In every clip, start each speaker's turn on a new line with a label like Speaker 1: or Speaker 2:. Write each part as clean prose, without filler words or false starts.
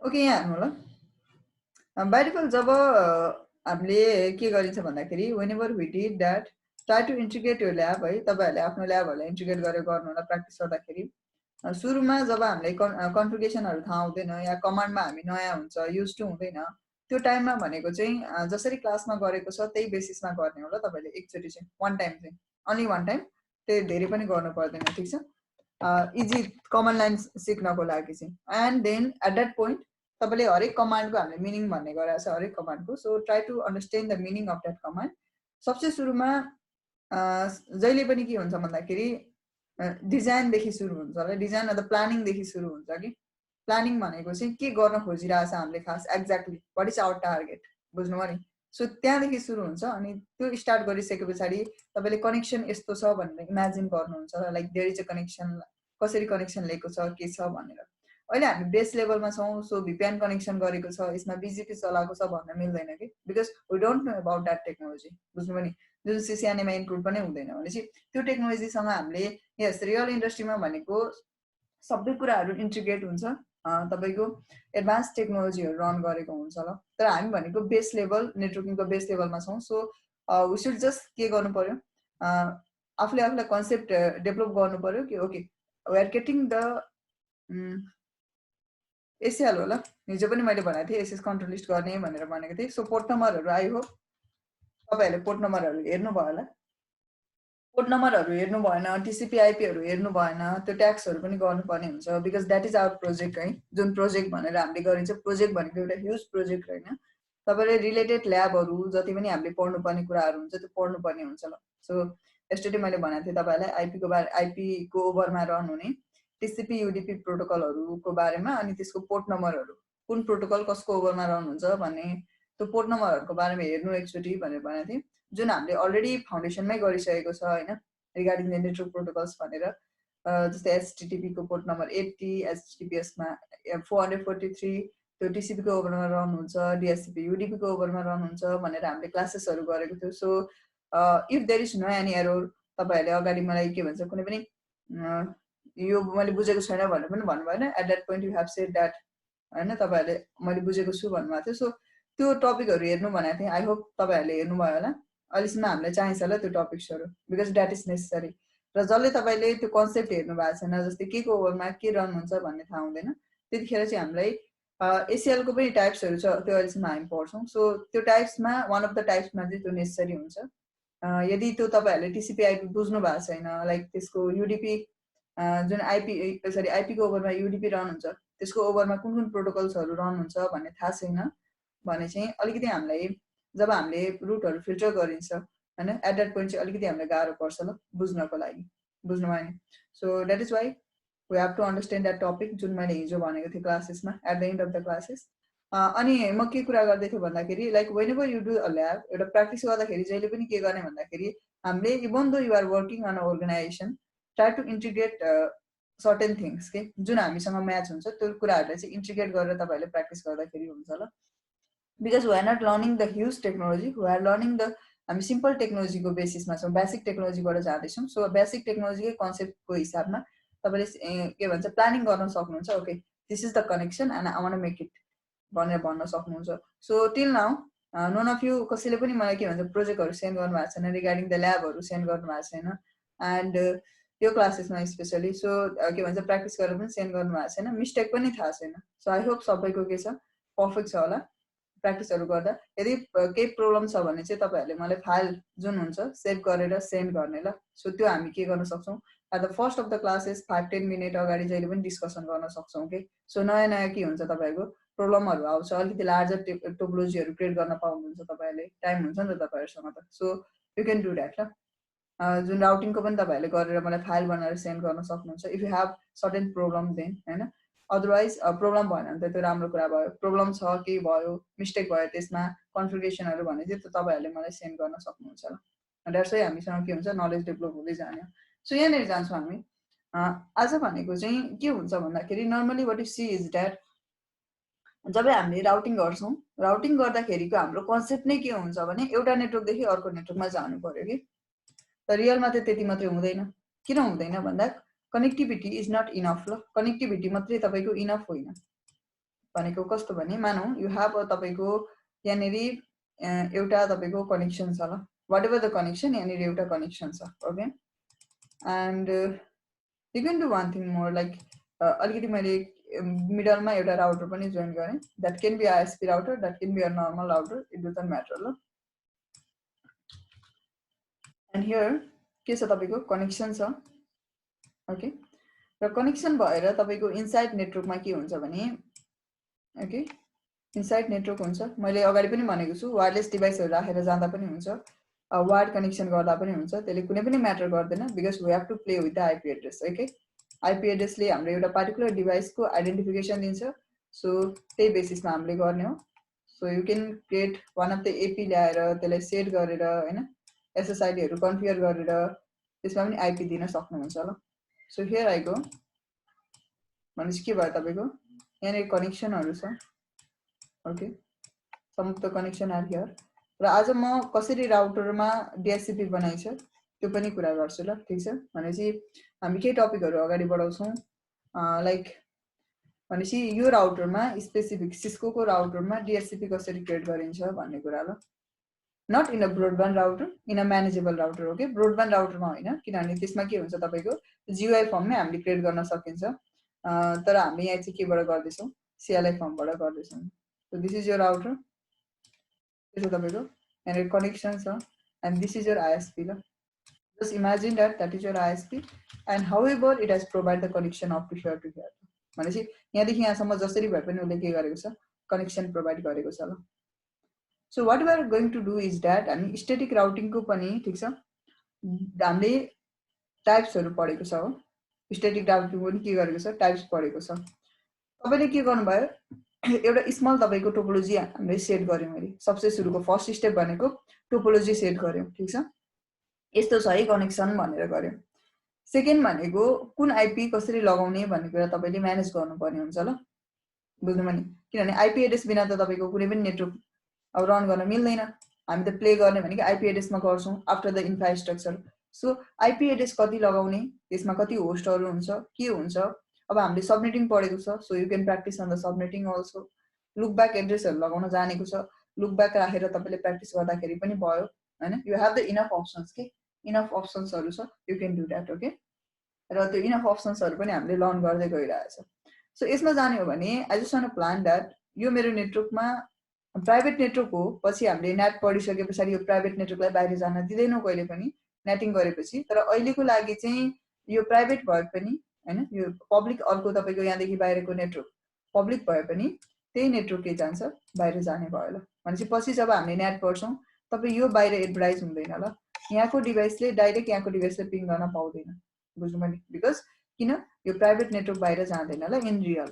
Speaker 1: Okay, यहाँ हेर्नु होला। बाइ डिफल्ट जब हामीले के गरिन्छ भन्दाखेरि whenever we did that, try to integrate your lab है, तपाईहरुले आफ्नो ल्याबहरुलाई इन्टिग्रेट गरेर गर्नु होला प्र्याक्टिस गर्दाखेरि। सुरुमा जब हामीले कन्फिगरेसनहरु थाहा हुँदैन या कमान्डमा हामी नयाँ हुन्छ, युज टु हुँदैन, त्यो टाइममा भनेको चाहिँ जसरी क्लासमा गरेको छ त्यही बेसिसमा गर्ने होला तपाईले एकचोटी चाहिँ, वान टाइम चाहिँ, ओन्ली वान टाइम, त्यो धेरै पनि गर्नु पर्दैन, ठीक छ। इजी कमान्ड लाइन सिक्नको लागि चाहिँ, and then at that point तपाईले हरेक कमान्डको हामीले मिनिङ भन्ने गराएको छ हरेक कमान्डको, so try to understand the meaning of that command. सबसे सुरुमा जहिले पनि के हुन्छ भन्दाखेरि डिजाइनदेखि सुरु हुन्छ होला, डिजाइन अथवा प्लानिङदेखि सुरु हुन्छ कि प्लानिङ भनेको चाहिँ के गर्न खोजिरहेछ हामीले खास exactly what is our target, बुझ्नुभयो नि। सो त्यहाँदेखि सुरु हुन्छ अनि त्यो स्टार्ट गरिसके पछाडि तपाईले कनेक्सन यस्तो छ भनेर इमेजिन गर्नुहुन्छ, like there is a connection, कसरी कनेक्सन लिएको छ के छ भनेर। अहिले हामी बेस लेभलमा छौँ, सो भिपिएन कनेक्सन गरेको छ, यसमा बिजिपी चलाएको छ भन्न मिल्दैन कि, because we don't know about that technology, बुझ्नुभयो नि। जुन सिसिएनएमा इन्क्लुड पनि हुँदैन भनेपछि त्यो टेक्नोलोजीसँग हामीले यस रियल इन्डस्ट्रीमा भनेको सबै कुराहरू इन्टिग्रेट हुन्छ, तपाईको एडभान्स टेक्नोलोजीहरू रन गरेको हुन्छ ल। तर हामी भनेको बेस लेभल नेटवर्किङको बेस लेभलमा छौँ, सो वी सुड जस्ट के गर्नु पर्यो, आफूले आफूलाई कन्सेप्ट डेभलप गर्नु पर्यो कि okay we are getting the SL होला, हिजो पनि मैले भनेको थिएँ एसएस कन्ट्रोल लिस्ट गर्ने भनेर भनेको थिएँ। सो पोर्ट नम्बरहरू आई होप तपाईहरुले पोर्ट नम्बरहरू हेर्नु भयो होला, पोर्ट नम्बरहरू हेर्नु भएन, टिसिपी आइपीहरू हेर्नु भएन, त्यो ट्याक्सहरू पनि गर्नुपर्ने हुन्छ, because that is our project है। जुन प्रोजेक्ट भनेर हामीले गरिन्छ, प्रोजेक्ट भनेको एउटा ह्युज प्रोजेक्ट होइन, तपाईले रिलेटेड ल्याबहरू जति पनि हामीले पढ्नुपर्ने कुराहरू हुन्छ त्यो पढ्नुपर्ने हुन्छ ल। सो यस्टरडे मैले भनेको थिएँ तपाईहरुलाई आइपीको ओभरमा रन हुने टिसिपी युडीपी प्रोटोकलहरूको बारेमा, अनि त्यसको पोर्ट नम्बरहरू कुन प्रोटोकल कसको ओभरमा रन हुन्छ भन्ने त्यो पोर्ट नम्बरहरूको बारेमा हेर्नु एकचोटि भनेर भनेको थिएँ, जुन हामीले अलरेडी फाउन्डेसनमै गरिसकेको छ होइन, रिगार्डिङ द नेटवर्क प्रोटोकल्स भनेर। जस्तै एचटिटिपीको पोर्ट नम्बर 80, एचटिटिपीएसमा 443, त्यो टिसिपीको ओभरमा रन हुन्छ, डिएससिपी युडीपीको ओभरमा रन हुन्छ भनेर हामीले क्लासेसहरू गरेको थियो। So if there is no any error, तपाईहरुले अगाडि मलाई के भन्छ कुनै पनि यो मैले बुझेको छैन भनेर पनि भन्नु भएन, at that point you have said that होइन, तपाईहरुले मैले बुझेको छु भन्नुभएको थियो। सो त्यो टपिकहरू हेर्नु भनेको थिएँ, आई होप तपाईहरुले हेर्नुभयो होला। अहिलेसम्म हामीलाई चाहिन्छ होला त्यो टपिक्सहरू, बिकज द्याट इज नेसेसरी। र जसले तपाईले त्यो कन्सेप्ट हेर्नु भएको छैन, जस्तै के को ओभरमा के रन हुन्छ भन्ने थाहा हुँदैन, त्यतिखेर चाहिँ हामीलाई एसिएलको पनि टाइप्सहरू छ, त्यो अहिलेसम्म हामी पढ्छौँ। सो त्यो टाइप्समा वान अफ द टाइप्समा चाहिँ त्यो नेसेसरी हुन्छ। यदि त्यो तपाईहरुले टिसिपी आइपी बुझ्नु भएको छैन, लाइक त्यसको युडीपी जुन आइपीको ओभरमा युडीपी रन हुन्छ, त्यसको ओभरमा कुन कुन प्रोटोकल्सहरू रन हुन्छ भन्ने थाहा छैन भने चाहिँ अलिकति हामीलाई जब हामीले रुटहरू फिल्टर गरिन्छ होइन, एट द्याट पोइन्ट चाहिँ अलिकति हामीलाई गाह्रो पर्छ ल बुझ्नको लागि, बुझ्नुभयो नि। So that is why we have to understand that topic, जुन मैले हिजो भनेको थिएँ क्लासेसमा at the end of the classes. अनि म के कुरा गर्दै थिएँ भन्दाखेरि like whenever you do a lab, एउटा प्र्याक्टिस गर्दाखेरि जहिले पनि के गर्ने भन्दाखेरि हामीले even though you are working on a organisation, try to integrate certain things के जुन हामीसँग म्याच हुन्छ त्यो कुराहरूलाई चाहिँ इन्टिग्रेट गरेर तपाईँहरूले प्र्याक्टिस गर्दाखेरि हुन्छ ल। Because we are not learning the huge technology, we are learning the, हामी सिम्पल टेक्नोलोजीको बेसिसमा छौँ, बेसिक टेक्नोलोजीबाट जाँदैछौँ। सो बेसिक टेक्नोलोजीकै कन्सेप्टको हिसाबमा तपाईँले के भन्छ प्लानिङ गर्न सक्नुहुन्छ, okay this is the connection and I want make it भनेर भन्न सक्नुहुन्छ। So till now none of you कसैले पनि मलाई के भन्छ प्रोजेक्टहरू सेन्ड गर्नुभएको छैन, रिगार्डिङ द ल्याबहरू सेन्ड गर्नुभएको छैन, एन्ड यो क्लासेसमा स्पेसली। सो के भन्छ प्र्याक्टिस गरेर पनि सेन्ड गर्नुभएको छैन, मिस्टेक पनि थाहा छैन। सो आई होप सबैको के छ पर्फेक्ट छ होला प्र्याक्टिसहरू गर्दा। यदि केही प्रब्लम छ भने चाहिँ तपाईँहरूले मलाई फाइल जुन हुन्छ सेभ गरेर सेन्ड गर्ने ल। सो त्यो हामी के गर्न सक्छौँ at the first of the classes 5-10 minute अगाडि जहिले पनि डिस्कसन गर्न सक्छौँ कि। सो नयाँ नयाँ के हुन्छ तपाईँहरूको प्रब्लमहरू आउँछ, अलिकति लार्जर टोपोलोजीहरू क्रिएट गर्न पाउनुहुन्छ तपाईँहरूले, टाइम हुन्छ नि त तपाईँहरूसँग त। So you can do that ल। जुन राउटिङको पनि तपाईँहरूले गरेर मलाई फाइल बनाएर सेन्ड गर्न सक्नुहुन्छ if you have certain problem then होइन। अदरवाइज प्रब्लम भएन भने त त्यो राम्रो कुरा भयो, प्रब्लम छ केही भयो मिस्टेक भयो त्यसमा कन्फिगरेसनहरू भने चाहिँ त्यो तपाईँहरूले मलाई सेन्ड गर्न सक्नुहुन्छ ल। द्याट्स वाइ हामीसँग के हुन्छ नलेज डेभलप हुँदै जाने। सो यहाँनिर जान्छौँ हामी। आज भनेको चाहिँ के हुन्छ भन्दाखेरि normally what you see is that जब हामीले राउटिङ गर्छौँ, राउटिङ गर्दाखेरिको हाम्रो कन्सेप्ट नै के हुन्छ भने एउटा नेटवर्कदेखि अर्को नेटवर्कमा जानु पर्यो कि। तर रियलमा त त्यति मात्रै हुँदैन। किन हुँदैन भन्दा कनेक्टिभिटी इज नट इनफ ल। कनेक्टिभिटी मात्रै तपाईँको इनफ होइन, भनेको कस्तो भने मानौ यु हेभ तपाईको यहाँनेरि एउटा तपाईको कनेक्सन छ ल वाट एभर द कनेक्सन यहाँनेरि एउटा कनेक्सन छ okay and you can do one thing more like अलिकति मैले मिडलमा एउटा राउटर पनि जोइन गरेँ that can be ISP router that can be a normal router it doesn't matter ल एन्ड हियर के छ तपाईको कनेक्सन छ ओके र कनेक्सन भएर तपाईको इनसाइड नेटवर्कमा के हुन्छ भने ओके इनसाइड नेटवर्क हुन्छ मैले अगाडि पनि भनेको छु वायरलेस डिभाइसहरु राखेर जाँदा पनि हुन्छ वायर्ड कनेक्सन गर्दा पनि हुन्छ त्यसले कुनै पनि म्याटर गर्दैन because we have to play with the IP address okay IP एड्रेसले हाम्रो एउटा पार्टिकुलर डिभाइसको आइडेन्टिफिकेसन दिन्छ सो त्यही बेसिसमा हामीले गर्ने हो so you can create one of the AP ल्याएर त्यसलाई सेट गरेर हैन एसएसआइडीहरु कन्फिगर गरेर त्यसमा पनि आइपी दिन सक्नुहुन्छ ल सो हियर आई गो भनेपछि के भयो तपाईको यहाँ कनेक्सनहरु छ okay some of the connection are here र आज म कसरी राउटरमा डीएचसीपी बनाइछ त्यो पनि कुरा गर्छु ल ठीक छ भनेपछि हामी के टपिकहरु अगाडि बढाउँछौं लाइक भनेपछि यो राउटरमा स्पेसिफिक सिस्को को राउटरमा डीएचसीपी कसरी क्रिएट गरिन्छ भन्ने कुरा ल not in a broadband router in a manageable router okay broadband राउटरमा हैन किनभने त्यसमा के हुन्छ तपाईको जीयूआई फर्ममै हामीले क्रिएट गर्न सकिन्छ तर हामी यहाँ चाहिँ केबाट गर्दै छौं सीएलआई फर्मबाट गर्दै छौं so this is your router this is the connection sir, and this is your ISP la. Just imagine that is your ISP and however it has provided the connection up to here to here भनेपछि यहाँ देखि यहाँसम्म जसरी भए पनि उले के गरेको छ कनेक्सन प्रोवाइड गरेको छ ल so what we are going to do is that हामी स्टैटिक राउटिङ को पनि ठीक छ हामीले टाइप्सहरु पढेको छ हो स्टैटिक राउटिङ पनि के गरेको छ टाइप्स पढेको छ तपाईले के गर्नु भयो एउटा स्मल तपाईको टोपोलोजी हामीले सेट गर्यौं मैले सबसे सुरुको फर्स्ट स्टेप भनेको टोपोलोजी सेट गर्यौं ठीक छ यस्तो छ है कनेक्सन भनेर गर्यौं सेकेन्ड भनेको कुन आईपी कसरी लगाउने भन्ने कुरा तपाईले म्यानेज गर्नुपर्ने हुन्छ ल बुझ्नुभयो नि किनभने आईपी एड्रेस बिना त तपाईको कुनै पनि नेटवर्क अब रन गर्न मिल्दैन हामी त प्ले गर्ने भनेको आईपी एड्रेसमा गर्छौं after the infrastructure so IP address कति लगाउने त्यसमा कति होस्टहरु हुन्छ के हुन्छ अब हामीले सबनेटिङ पढेको छ so you can practise on the subnetting also look back एड्रेसहरु लगाउन जानेको छ लुक ब्याक राखेर तपाईले प्र्याक्टिस गर्दाखेरि पनि भयो हैन you have the enough options के इनफ अप्सन्सहरु छ you can do that okay र त्यो इनफ अप्सन्सहरु पनि हामीले लर्न गर्दै गइरहेछ सो यसमा जाने हो भने I just want to plan that यो मेरो नेटवर्कमा प्राइभेट नेटवर्क हो पछि हामीले नेट पढिसकेपछि यो प्राइभेट नेटवर्कलाई बाहिर जान दिदैनौ कहिले पनि नेटिङ गरेपछि तर अहिलेको लागि चाहिँ यो प्राइभेट भए पनि हैन यो पब्लिक अर्को तपाईको यहाँ देखि बाहिरको नेटवर्क पब्लिक भए पनि त्यही नेटवर्क के जान्छ बाहिर जाने भयो ल भनेपछि पछि जब हामीले नेट पढ्छौं तपाई यो बाहिर एडभर्टाइज हुँदैन ल यहाँको डिभाइसले डाइरेक्ट यहाँको डिभाइसले पिङ गर्न पाउँदैन बुझ्नुभयो नि बिकज किन यो प्राइभेट नेटवर्क बाहिर जाँदैन ल इन रियल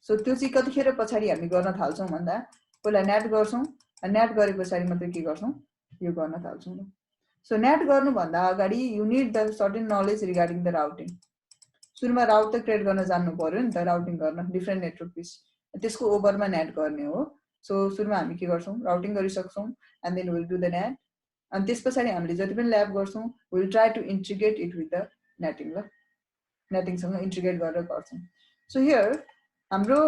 Speaker 1: सो त्यो चाहिँ कतिखेर पछाडी हामी गर्न थाल्छौं भन्दा पहिला नेट गर्छौं नेट गरेपछि मात्रै के गर्छौं यो गर्न थाल्छौं ल सो नेट गर्नु भन्दा अगाडि you need the certain knowledge regarding the routing सुरुमा राउट त क्रिएट गर्न जान्नु पर्यो नि त राउटिङ गर्न डिफरेन्ट नेटवर्क पिस त्यसको ओभरमा नेट गर्ने हो सो सुरुमा हामी के गर्छौं राउटिङ गरिसक्छौं and then will do the NAT अनि त्यसपछि हामीले जति पनि ल्याब गर्छौं will try to integrate it with the NATing ल नेटिङसँग इन्टिग्रेट गरेर गर्छौं सो हियर हाम्रो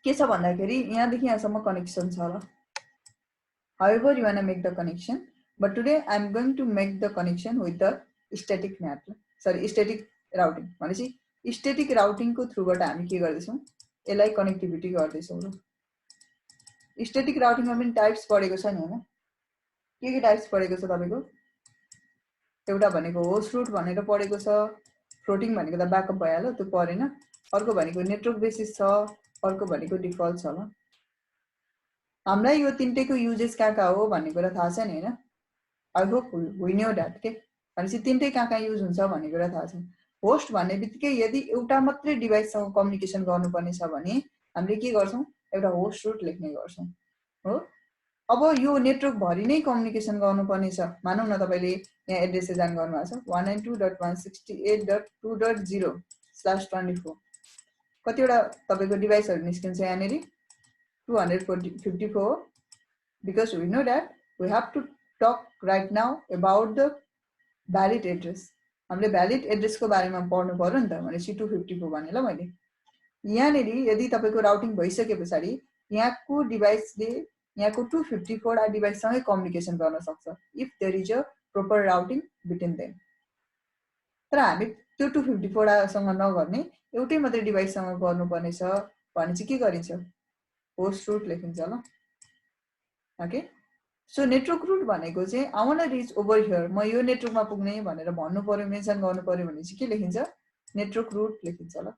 Speaker 1: के छ भन्दाखेरि यहाँ देखि यहाँसम्म कनेक्सन छ ल however you want to make the connection but today I am going to make the connection with the static net sorry static routing भनेपछि static routing को थ्रुबाट हामी के गर्दै छौं यसलाई कनेक्टिभिटी गर्दै छौं ल static routing मा पनि टाइप्स पढेको छ नि हैन के टाइप्स पढेको छ तपाईको एउटा भनेको होस्ट रूट भनेर पढेको छ फ्लोटिङ भनेको त ब्याकअप भइहाल्यो त्यो पढेन अर्को भनेको नेटवर्क बेसिस छ अर्को भनेको डिफल्ट छ ल हामीलाई यो तीनटैको युजेस कहाँ हो भन्ने कुरा थाहा छ नि हैन I hope we knew that के भनेपछि तीनटै कहाँ युज हुन्छ भन्ने कुरा थाहा छ होस्ट भन्ने बित्तिकै यदि एउटा मात्रै डिभाइससँग कम्युनिकेसन गर्नुपर्ने छ भने हामीले के गर्छौं एउटा होस्ट रूट लेख्ने गर्छौं हो अब यो नेटवर्क भरि नै कम्युनिकेसन गर्नुपर्ने छ मानौ न तपाईले यहाँ एड्रेस जान गर्नुभएको छ 192.168.2.0/24 कतिवटा तपाईको डिभाइसहरु निस्किन्छ यहाँ नेरी 254 because we know that we have to talk right now about the valid address हामीले भ्यालिड एड्रेस को बारेमा पढ्नु पर्यो नि त भनेपछि 254 भने ल मैले यहाँनेरि यदि तपाईको राउटिङ भइसकेपछि यहाँको डिभाइसले यहाँको 254 डिभाइससँगै कम्युनिकेसन गर्न सक्छ if there is a proper routing between them. तर हामी त्यो 254 सँग नगर्ने एउटै मात्रै डिभाइससँग गर्नुपर्ने छ भने चाहिँ के गरिन्छ, होस्ट रुट लेखिन्छ ल। ओके, सो नेटवर्क रुट भनेको चाहिँ I want to reach over here, म यो नेटवर्कमा पुग्ने भनेर भन्नु पर्यो, मेन्सन गर्नु पर्यो भने चाहिँ के लेखिन्छ, नेटवर्क रुट लेखिन्छ ल।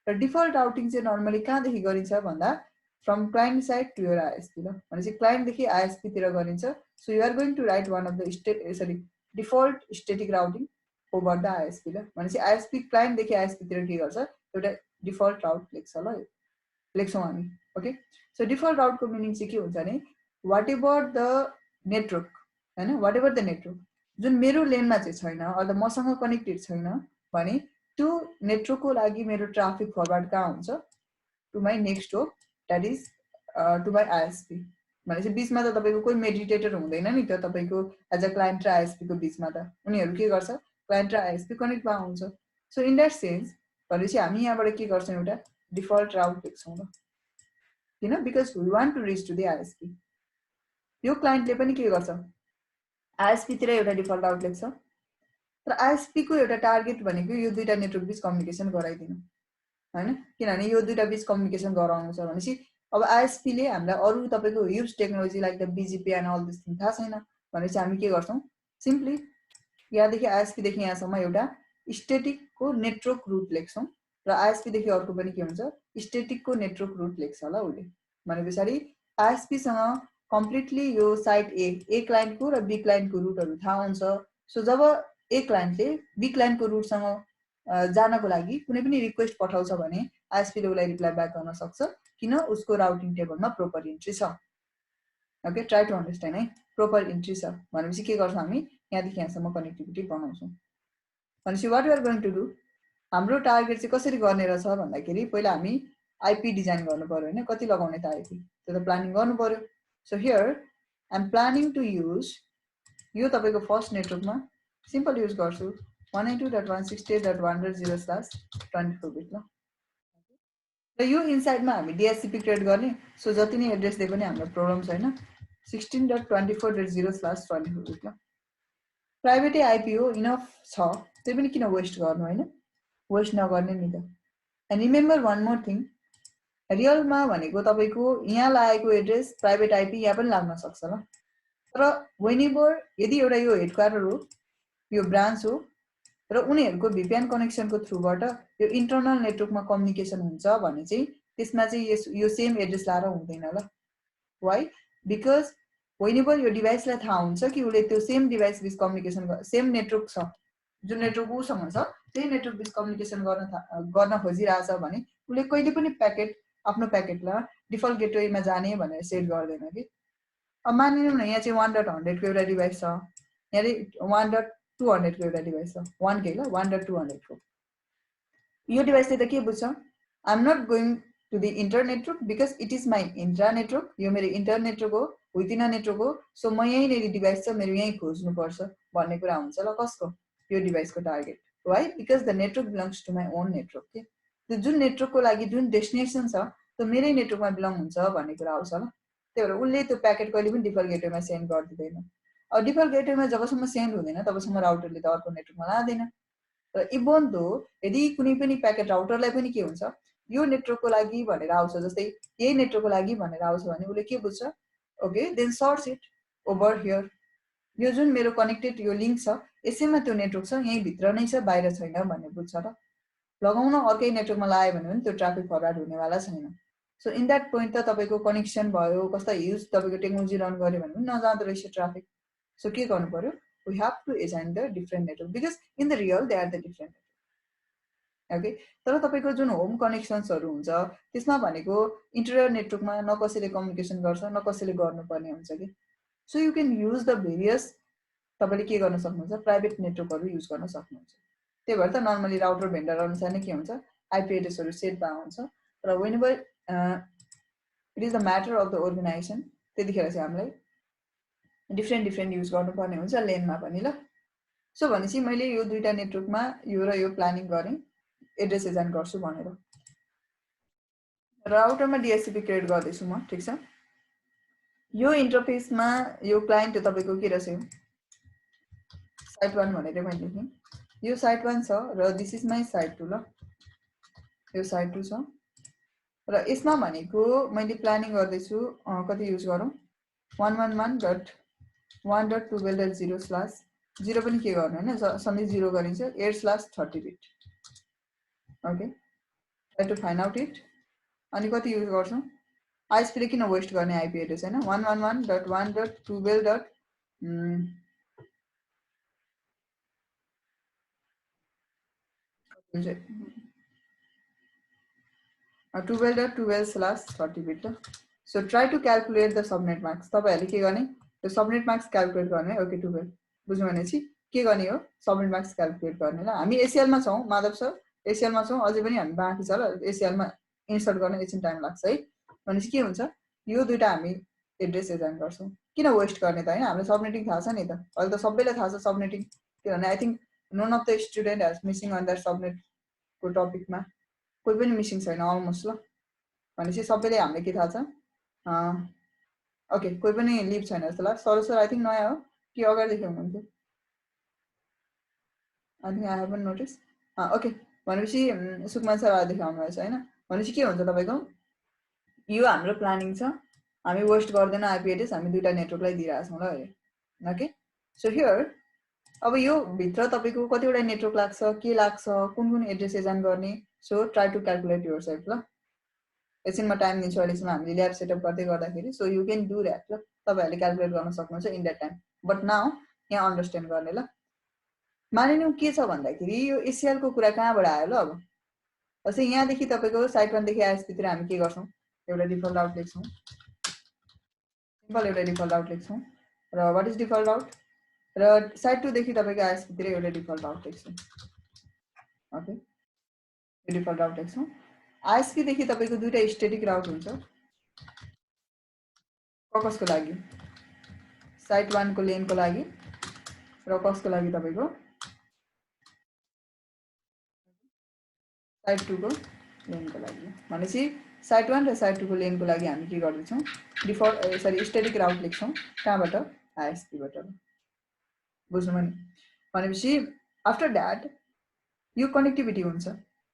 Speaker 1: र डिफल्ट राउटिङ चाहिँ नर्मली कहाँदेखि गरिन्छ भन्दा from client side to your ISP ल, भनेपछि क्लाइन्टदेखि आइएसपी तिर गरिन्छ। So you are going to write one of the default static routing over the ISP ल, भनेपछि आइएसपी क्लाइन्टदेखि आइएसपी तिर के गर्छ, एउटा डिफल्ट राउट लेख्छ ल, लेख्छौँ हामी। ओके, सो डिफल्ट राउटको मिनिङ चाहिँ के हुन्छ भने वाट एभर द नेटवर्क हैन, वाट एभर द नेटवर्क जुन मेरो लेनमा चाहिँ छैन अथवा मसँग कनेक्टेड छैन भने त्यो नेटवर्कको लागि मेरो ट्राफिक फरवर्ड कहाँ हुन्छ, to my next hop, that is to my ISP. भनेपछि बिचमा त तपाईँको कोही मेडिटेटर हुँदैन नि त तपाईँको एज अ क्लाइन्ट र आइएसपीको बिचमा त उनीहरू के गर्छ, क्लाइन्ट र आइएसपी कनेक्ट भएर हुन्छ। सो इन द्याट सेन्स भनेपछि हामी यहाँबाट के गर्छौँ, एउटा डिफल्ट राउट लेख्छौँ ल, किन, because we want to reach to the ISP. यो क्लाइन्टले पनि के गर्छ, आइएसपी तिर एउटा डिफल्ट राउट लेख्छ, तर आइएसपी को एउटा टार्गेट भनेको यो दुईटा नेटवर्क बीच कम्युनिकेसन गराइदिनु हैन, किनभने यो दुईटा बीच कम्युनिकेसन गराउनु छ भनेपछि अब आइएसपी ले हामीलाई अरु तपाईको huge technology like the BGP and all this thing थाहा छैन भनेपछि हामी के गर्छौं, सिम्पली यहाँदेखि आइएसपी देखि यहाँसम्म एउटा स्टेटिक को नेटवर्क रुट लेख्छौं र आइएसपी देखि अर्को पनि के हुन्छ, स्टेटिक को नेटवर्क रुट लेख्छ ल उले। भनेपछि आइएसपी सँग कम्प्लिटली यो साइट ए क्लाइन्ट को र बी क्लाइन्ट को रुटहरु थाहा हुन्छ। सो जब ए क्लाइन्टले बी क्लाइन्ट को रुटसँग जानको लागि कुनै पनि रिक्वेस्ट पठाउँछ भने आइएसपी ले उलाई रिप्लाई ब्याक गर्न सक्छ, किन उसको राउटिङ टेबलमा प्रोपर इन्ट्री छ। ओके, ट्राई टु अन्डरस्ट्यान्ड है, प्रोपर इन्ट्री छ भनेपछि के गर्छौं हामी, यहाँदेखि यहाँसम्म कनेक्टिभिटी बनाउँछौं। भनेपछि what we are going to do, हाम्रो टार्गेट चाहिँ कसरी गर्ने रहेछ भन्दाखेरि पहिला हामी आईपी डिजाइन गर्नु पर्यो हैन, कति लगाउने त आईपी त्यो त प्लानिङ गर्नु पर्यो। So here I am planning to use यो तपाईको फर्स्ट नेटवर्कमा सिम्पल युज गर्छु 192.168.1.0/24 बिट ल। र यो इनसाइडमा हामी डीएचसीपी क्रिएट गर्ने, सो जति नै एड्रेस दिए पनि हाम्रो प्रब्लम छैन, 16.24.0/24 बिट ल। प्राइभेट आईपी हो, इनफ छ, त्यो पनि किन वेस्ट गर्नु हैन, वेस्ट नगर्ने नि त। And remember one more thing, रियलमा भनेको तपाईको यहाँ लागेको एड्रेस प्राइभेट आईपी यहाँ पनि लाग्न सक्छ ल, तर वेनेभर यदि एउटा यो हेडक्वार्टर हो, यो ब्रान्च हो र उनीहरुको VPN कनेक्सनको थ्रुबाट यो इन्टरनल नेटवर्कमा कम्युनिकेसन हुन्छ भने चाहिँ त्यसमा चाहिँ यो सेम एड्रेस लाएर हुँदैन ल। व्हाई, बिकज वेनेभर यो डिभाइसलाई थाहा हुन्छ कि उले त्यो सेम डिभाइस बीच कम्युनिकेसन सेम नेटवर्क छ, जुन नेटवर्क उसँग छ त्यही नेटवर्क बीच कम्युनिकेसन गर्न खोजिरहेछ भने उले कहिले पनि प्याकेट आफ्नो प्याकेटलाई डिफल्ट गेटवेमा जाने भनेर सेट गर्दैन कि। अब मानिलिउँ न यहाँ चाहिँ 1.100 को एउटा डिभाइस छ, यहाँ 1.200 को एउटा डिभाइस छ, 1 के ल 1.200 को। यो डिभाइसले त के बुझ्छ, I am not going to the inter network because it is my intra network, यो मेरो इन्टर नेटवर्क हो, विदिन अ नेटवर्क हो, सो म यहीँनेरि डिभाइस छ मेरो यहीँ खोज्नु पर्छ भन्ने कुरा हुन्छ ल कसको, यो डिभाइसको target. Why, because the network belongs to my own network के, त्यो जुन नेटवर्कको लागि जुन डेस्टिनेसन छ त्यो मेरै नेटवर्कमा बिलोङ हुन्छ भन्ने कुरा आउँछ ल। त्यही भएर उले त्यो प्याकेट कहिले पनि डिफल्ट गेटवेमा सेन्ड गर्दिदैन। अब डिफल्ट गेटवेमा जबसम्म सेन्ड हुँदैन तबसम्म राउटरले त अर्को नेटवर्कमा लाँदैन। र इभन दो यदि कुनै पनि प्याकेट राउटरलाई पनि के हुन्छ, यो नेटवर्कको लागि भनेर आउँछ, जस्तै यही नेटवर्कको लागि भनेर आउँछ भने उले के बुझ्छ, okay then sorts it over here, यो जुन मेरो कनेक्टेड यो लिंक छ यसैमा त्यो नेटवर्क छ, यही भित्र नै छ बाहिर छैन भन्ने बुझ्छ र। लगाउन अर्कै नेटवर्कमा लाए भने पनि त्यो ट्राफिक फरवर्ड हुनेवाला छैन। सो इन दैट पोइन्ट त तपाईको कनेक्सन भयो, कस्ता ह्युज तपाईको टेक्नोलोजी रन गर्यो भने पनि नजाँदो रहेछ ट्राफिक। सो के गर्नु पर्यो, we have to assign the different network because in the real they are the different network. Okay, तर तपाईको जुन होम कनेक्सन्सहरु हुन्छ त्यसमा भनेको इन्टरनल नेटवर्कमा न कसैले कम्युनिकेसन गर्छ न कसैले गर्नुपर्ने हुन्छ के। So you can use the various, तपाईले के गर्न सक्नुहुन्छ, प्राइभेट नेटवर्कहरु युज गर्न सक्नुहुन्छ। त्यही भएर त नर्मली राउटर भेन्डर अनुसार नै के हुन्छ, आईपी एड्रेसहरु सेट भए हुन्छ र whenever it is the matter of the organization, त्यतिखेर चाहिँ हामीलाई डिफरेन्ट युज गर्नुपर्ने हुन्छ लेनमा पनि ल। सो भनेपछि मैले यो दुईटा नेटवर्कमा यो र यो प्लानिङ गरे एड्रेस एजाइन गर्छु भनेर। राउटरमा DHCP क्रिएट गर्दैछु म ठीक छ यो इन्टरफेसमा यो क्लाइन्ट तपाईको के रहेछ यो साइट 1 भनेर मैले लेखेँ यो साइट 1 छ र दिस इज माइ साइट 2 ल यो साइट 2 छ र यसमा भनेको मैले प्लानिङ गर्दै छु कति युज गरौँ 111.1.12.0/0 पनि के गर्नु हैन सधैँ 0 गरिन्छ 8/30 bit okay try to find out it अनि कति युज गर्छौं ISP ले किन वेस्ट गर्ने IP एड्रेस हैन 111.1.12. 12.12/30 beet So try to calculate the subnet max तपाईहरुले के गर्ने त्यो सबनेट मार्क्स क्याल्कुलेट गर्ने ओके 12 बुझ्नु भनेपछि के गर्ने हो सबनेट मार्क्स क्याल्कुलेट गर्ने ल हामी ACL मा छौं माधव सर ACL मा छौं अझै पनि हामी बाँकी छ ल ACL मा इन्सर्ट गर्न एकछिन टाइम लाग्छ है भनेपछि के हुन्छ यो दुईटा हामी एड्रेस एजाइन गर्छौं किन वेस्ट गर्ने त हैन हामीलाई सबनेटिङ थाहा छ नि त अहिले त सबैलाई थाहा छ सबनेटिङ किनभने I think none of the student has missing on that subnet को टपिकमा कोही पनि मिसिङ छैन अलमोस्ट ल भनेपछि सबैले हामीले के थाहा छ ओके कोही पनि लिभ छैन जस्तो लाग्छ सर सर आई थिंक नयाँ हो कि अगाडिदेखि हुनुहुन्थ्यो I think I haven't notice okay भनेपछि सुकमान सर आजदेखि आउनुभएछ हैन भनेपछि के हुन्छ तपाईको यो हाम्रो प्लानिङ छ हामी वेस्ट गर्दैन आईपी एड्रेस हामी दुईटा नेटवर्कलाई दिइराछौं ल ओके सो हियर अब यो भित्र तपाईको कतिवटा नेटवर्क लाग्छ के लाग्छ कुन कुन एड्रेस एजाइन गर्ने so try to calculate yourself ल एकछिनमा टाइम दिन्छु अहिलेसम्म हामीले ल्याब सेटअप गर्दै गर्दाखेरि so you can do that ल तपाईहरुले क्याल्कुलेट गर्न सक्नुहुन्छ in that time but now यहाँ अन्डरस्ट्यान्ड गर्ने ल मानिलिउँ के छ भन्दाखेरि यो एसीएल को कुरा कहाँबाट आयो ल अब अझै यहाँदेखि तपाईको साइट 1 देखि आइएसपी तिर हामी के गर्छौं एउटा डिफल्ट राउट लेख्छौं सिम्पल एउटा डिफल्ट राउट लेख्छौं र व्हाट इज डिफल्ट राउट र साइट 2 देखि तपाईको आइएसपी तिर एउटा डिफल्ट राउट लेख्छौं ओके यो डिफल्ट राउट लेख्छौं आइएसपी देखि तपाईको दुईटा स्ट्याटिक राउट हुन्छ कसको लागि साइट 1 को लेन को लागि र कसको लागि तपाईको साइट 2 को लेन को लागि भनेपछि साइट 1 र साइट 2 को लेन को लागि हामी के गर्दैछौं डिफल्ट सरी स्ट्याटिक राउट लेख्छौं कहाँबाट आइएसपी बाट बुझ्नु भने भनेपछि आफ्टर दैट यो कनेक्टिभिटी हुन्छ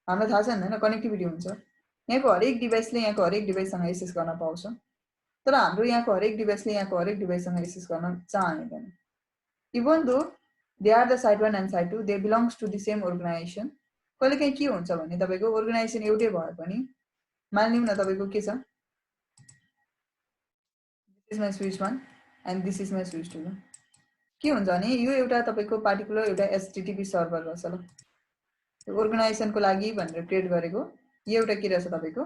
Speaker 1: हामीलाई थाहा छ नि हैन कनेक्टिभिटी हुन्छ यहाँको हरेक डिभाइसले यहाँको हरेक डिभाइससँग एक्सेस गर्न पाउँछ तर हाम्रो यहाँको हरेक डिभाइसले यहाँको हरेक डिभाइससँग एक्सेस गर्न चाहँदैन even though they are the site 1 and site 2 they belongs to the same organisation कहिलेकाहीँ के हुन्छ भने तपाईको अर्गनाइजेसन एउटै भए पनि मानिलिउँ न तपाईको के छ this is my switch 1 and this is my switch 2 के हुन्छ भने यो एउटा तपाईको पार्टिकुलर एउटा एचटीटीपी सर्भर रहेछ ल अर्गनाइजेसनको लागि भनेर क्रिएट गरेको यो एउटा के रहेछ तपाईको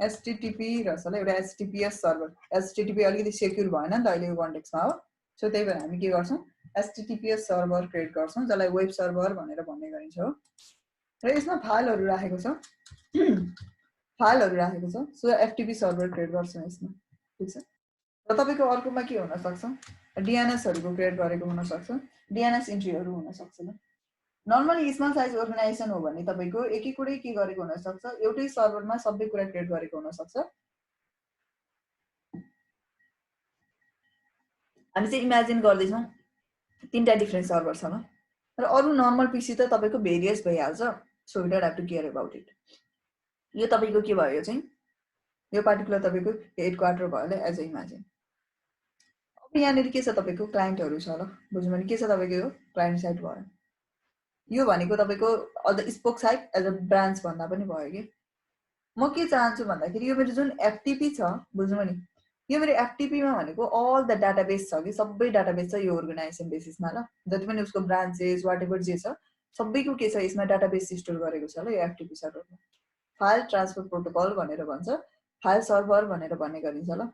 Speaker 1: एचटीटीपी रहेछ ल एउटा एचटीटीपीएस सर्भर एचटीटीपी अलिकति सेक्युर भएन नि त अहिले यो कन्टेक्स्टमा हो सो त्यही भएर हामी के गर्छौं एचटीटीपीएस सर्भर क्रिएट गर्छौं जसलाई वेब सर्भर भनेर भन्ने गरिन्छ हो र यसमा फाइलहरु राखेको छ सो एफटीपी सर्भर क्रिएट गर्छौं यसमा ठीक छ र तपाईको अर्कोमा के हुन सक्छ डीएनएस हरुको क्रिएट गरेको हुन सक्छ डीएनएस इन्ट्रीहरु हुन सक्छ ल नर्मली स्मल साइज अर्गनाइजेसन हो भने तपाईको एक एकवटै के गरेको हुन सक्छ एउटै सर्भरमा सबै कुरा क्रिएट गरेको हुन सक्छ हामी चाहिँ इमेजिन गर्दै छौं तीनटा डिफरेंट सर्भर छ ल र अरु नर्मल पीसी त तपाईको भेरियस भइहाल्छ so we don't have to care about it यो तपाईको के भयो चाहिँ यो पार्टिकुलर तपाईको हेडक्वार्टर भयो ल एज अ इमेजिन अब यहाँनेरि के छ तपाईको क्लाइन्टहरु छ ल बुझ्नु भने के छ तपाईको यो क्लाइन्ट साइड भयो यो भनेको तपाईको all the spoke side as a branch भन्दा पनि भयो के म के चाहन्छु भन्दाखेरि यो मेरो जुन एफटीपी छ बुझ्नु भने यो मेरो एफटीपी मा भनेको अल द डाटाबेस छ कि सबै डाटाबेस छ यो अर्गनाइजेसन बेसिसमा ल जति पनि उसको ब्रान्चेस व्हाटएभर जे छ सबैको के छ यसमा डाटाबेस स्टोर गरेको छ ल यो एफटीपी सर्भरमा फाइल ट्रान्सफर प्रोटोकल भनेर भन्छ फाइल सर्भर भनेर भन्ने गरिन्छ ल